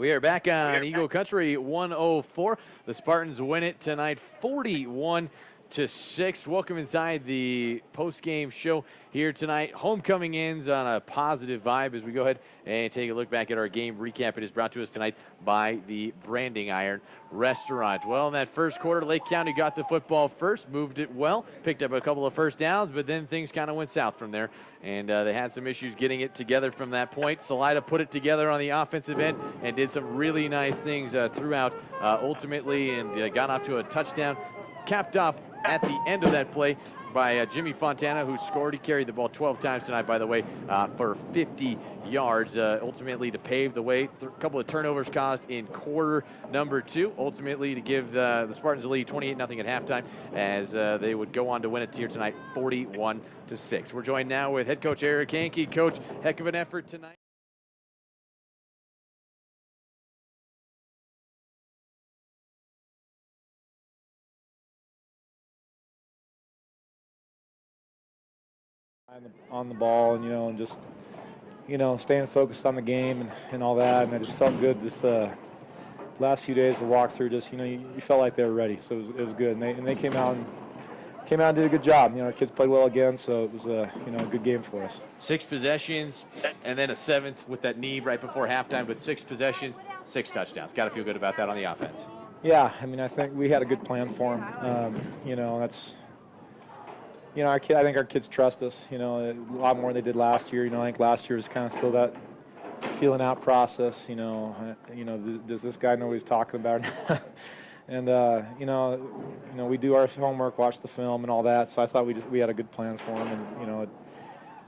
We are back on Eagle Country 104. The Spartans win it tonight 41-6. Welcome inside the post-game show here tonight. Homecoming ends on a positive vibe as we go ahead and take a look back at our game recap. It is brought to us tonight by the Branding Iron Restaurant. Well, in that first quarter, Lake County got the football first, moved it well, picked up a couple of first downs, but then things kind of went south from there, and they had some issues getting it together from that point. Salida put it together on the offensive end and did some really nice things throughout ultimately, and got off to a touchdown, capped off at the end of that play by Jimmy Fontana, who scored. He carried the ball 12 times tonight, by the way, for 50 yards, ultimately to pave the way. A couple of turnovers caused in quarter number 2, ultimately to give the Spartans a lead 28-0 at halftime, as they would go on to win it here tonight 41-6. We're joined now with head coach Eric Hankey. Coach, heck of an effort tonight. On the ball, and and just staying focused on the game and all that, and I just felt good this last few days of walkthrough. Just you felt like they were ready, so it was good, and they came out and did a good job. Our kids played well again, so it was a good game for us. 6 possessions and then a 7th with that knee right before halftime, but 6 possessions, 6 touchdowns. Got to feel good about that on the offense. Yeah, I think we had a good plan for them. That's. I think our kids trust us, a lot more than they did last year. I think last year was kind of still that feeling out process, does this guy know what he's talking about? And, we do our homework, watch the film and all that. So I thought we had a good plan for them, and,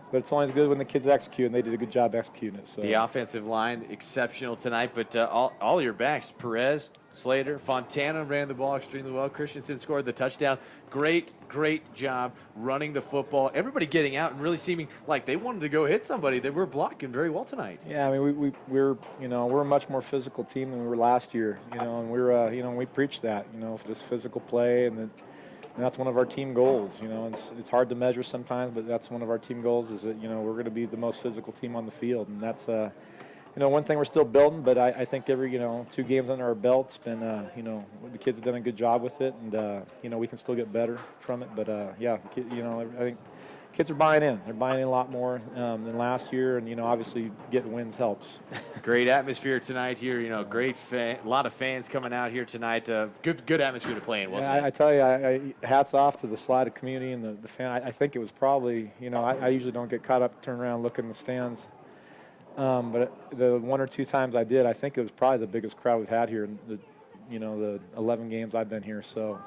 but it's always good when the kids execute, and they did a good job executing it. So the offensive line, exceptional tonight, but all your backs, Perez, Slater, Fontana ran the ball extremely well. Christensen scored the touchdown. Great job running the football. Everybody getting out and really seeming like they wanted to go hit somebody. They were blocking very well tonight. Yeah, we're a much more physical team than we were last year. And we're we preach that. Just physical play, and that's one of our team goals. It's hard to measure sometimes, but that's one of our team goals. Is that we're going to be the most physical team on the field, and that's one thing we're still building, but I think every, 2 games under our belt's been, the kids have done a good job with it, and, we can still get better from it. But, I think kids are buying in. They're buying in a lot more than last year, and, obviously getting wins helps. Great atmosphere tonight here, a lot of fans coming out here tonight. Good atmosphere to play in, wasn't it? I tell you, hats off to the Salida community and the fan. I think it was probably, I usually don't get caught up, turn around, look in the stands. But the 1 or 2 times I did, I think it was probably the biggest crowd we've had here in the 11 games I've been here. So,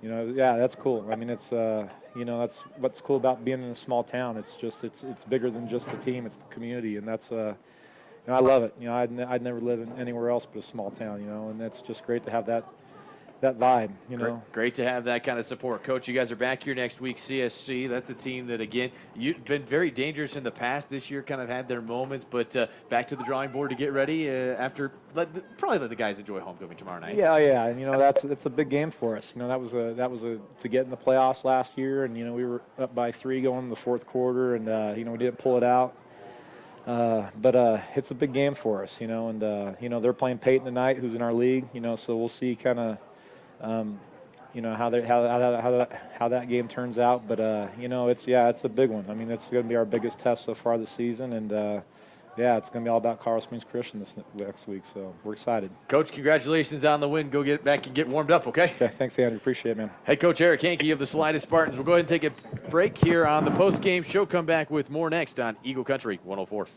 yeah, that's cool. It's that's what's cool about being in a small town. It's bigger than just the team; it's the community, and that's I love it. I'd never live anywhere else but a small town. And it's just great to have that vibe, Great to have that kind of support. Coach, you guys are back here next week, CSC. That's a team that, again, you've been very dangerous in the past. This year kind of had their moments, but back to the drawing board to get ready after probably let the guys enjoy homecoming tomorrow night. Yeah. That's a big game for us. That was to get in the playoffs last year, and, we were up by 3 going in the 4th quarter, and, we didn't pull it out. But it's a big game for us, and, they're playing Peyton tonight, who's in our league, so we'll see kind of, how that game turns out, but it's a big one. It's going to be our biggest test so far this season, and it's going to be all about Colorado Springs Christian this next week. So we're excited. Coach, congratulations on the win. Go get back and get warmed up, okay? Okay, thanks, Andrew. Appreciate it, man. Head Coach Eric Hankey of the Salida Spartans. We'll go ahead and take a break here on the post-game show. Come back with more next on Eagle Country 104.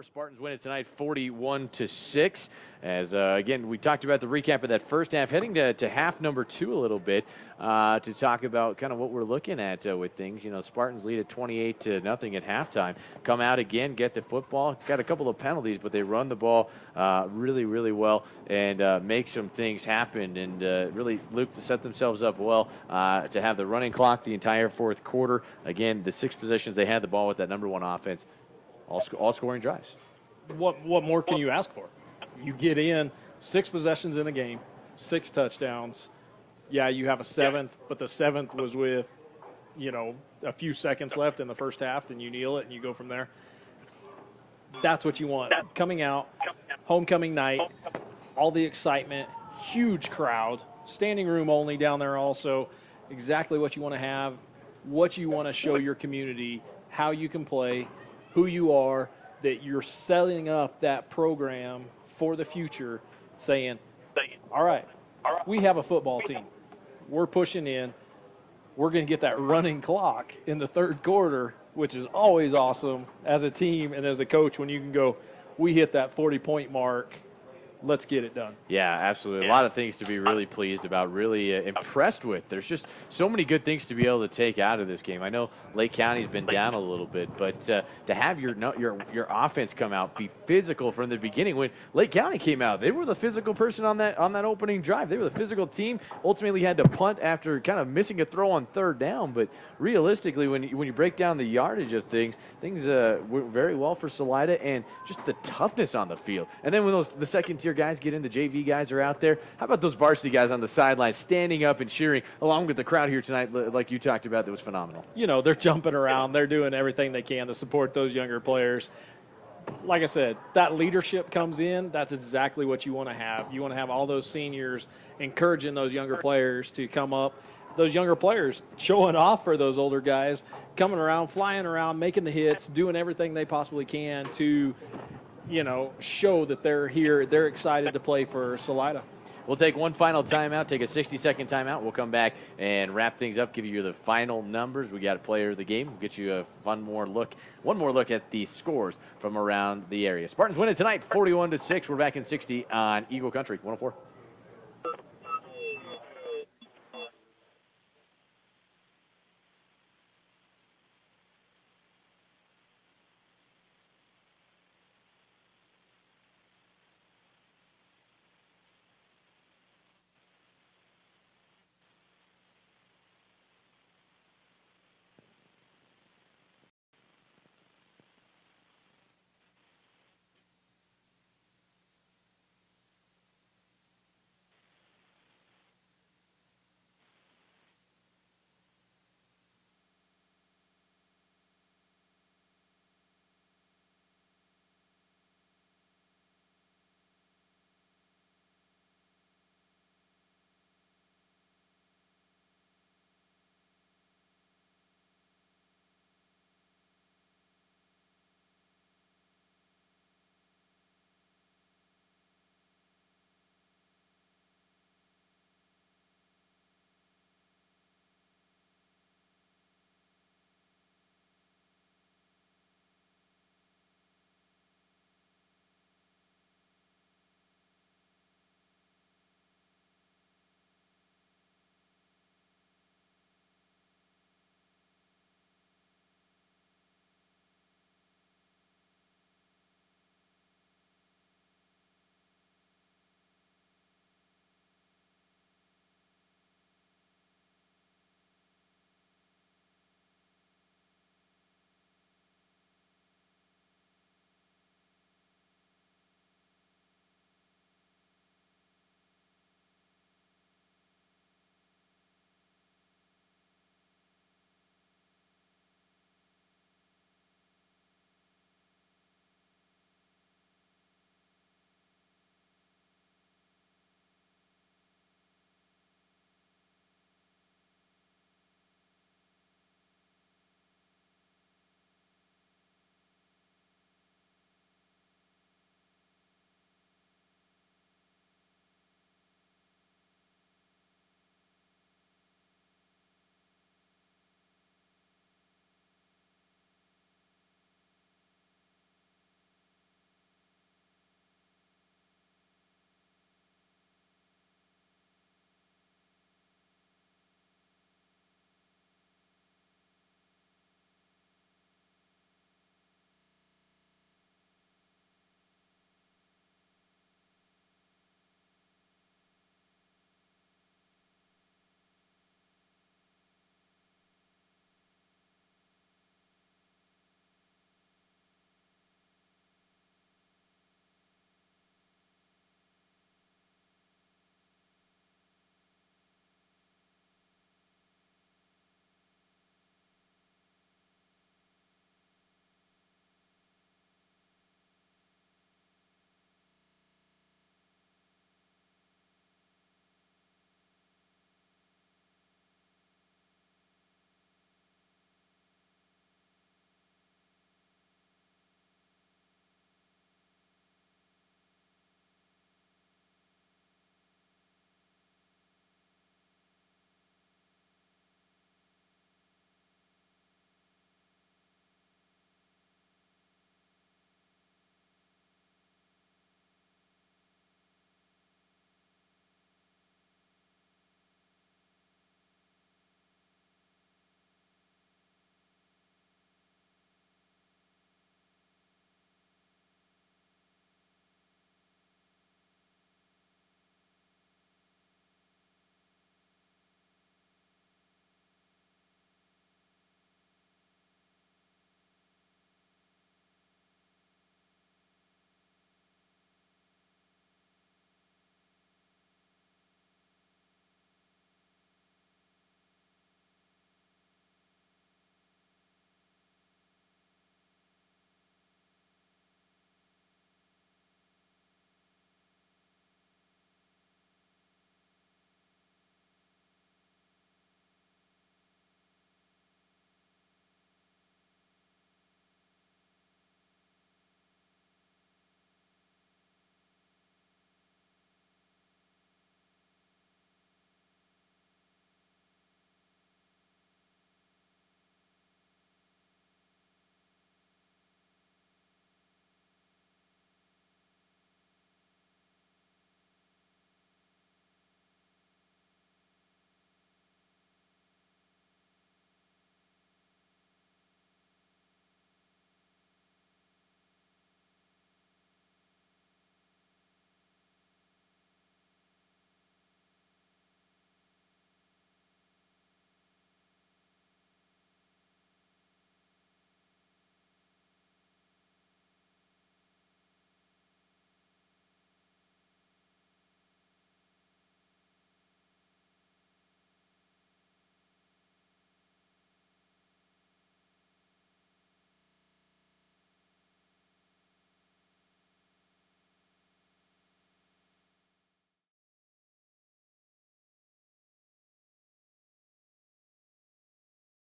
4. Spartans win it tonight 41-6. As, again, we talked about the recap of that first half. Heading to half number 2 a little bit to talk about kind of what we're looking at with things. You know, Spartans lead at 28-0 at halftime. Come out again, get the football. Got a couple of penalties, but they run the ball really, really well and make some things happen. And really, Luke, to set themselves up well to have the running clock the entire fourth quarter. Again, the 6 possessions they had the ball with that number 1 offense. All scoring drives. What more can you ask for? You get in 6 possessions in a game, 6 touchdowns. Yeah, you have a 7th, but the 7th was with, you know, a few seconds left in the first half, and you kneel it and you go from there. That's what you want. Coming out, homecoming night, all the excitement, huge crowd, standing room only down there also. Exactly what you want to have, what you want to show your community, how you can play, who you are, that you're setting up that program for the future, saying, all right, we have a football team. We're pushing in. We're going to get that running clock in the third quarter, which is always awesome as a team and as a coach when you can go, we hit that 40-point mark. Let's get it done. Yeah, absolutely. A lot of things to be really pleased about, really impressed with. There's just so many good things to be able to take out of this game. I know Lake County's been down a little bit, but to have your offense come out, be physical from the beginning. When Lake County came out, they were the physical person on that opening drive. They were the physical team. Ultimately had to punt after kind of missing a throw on third down. But realistically, when you break down the yardage of things went very well for Salida, and just the toughness on the field. And then when the second-tier guys get in, the JV guys are out there. How about those varsity guys on the sidelines standing up and cheering along with the crowd here tonight, like you talked about? That was phenomenal. You know, they're jumping around. They're doing everything they can to support those younger players. Like I said, that leadership comes in. That's exactly what you want to have. You want to have all those seniors encouraging those younger players to come up. Those younger players showing off for those older guys, coming around, flying around, making the hits, doing everything they possibly can to, you know, show that they're here, they're excited to play for Salida. We'll take one final timeout, take a 60-second timeout. We'll come back and wrap things up, give you the final numbers. We got a player of the game. We'll get you one more look at the scores from around the area. Spartans win it tonight, 41-6. We're back in 60 on Eagle Country 104.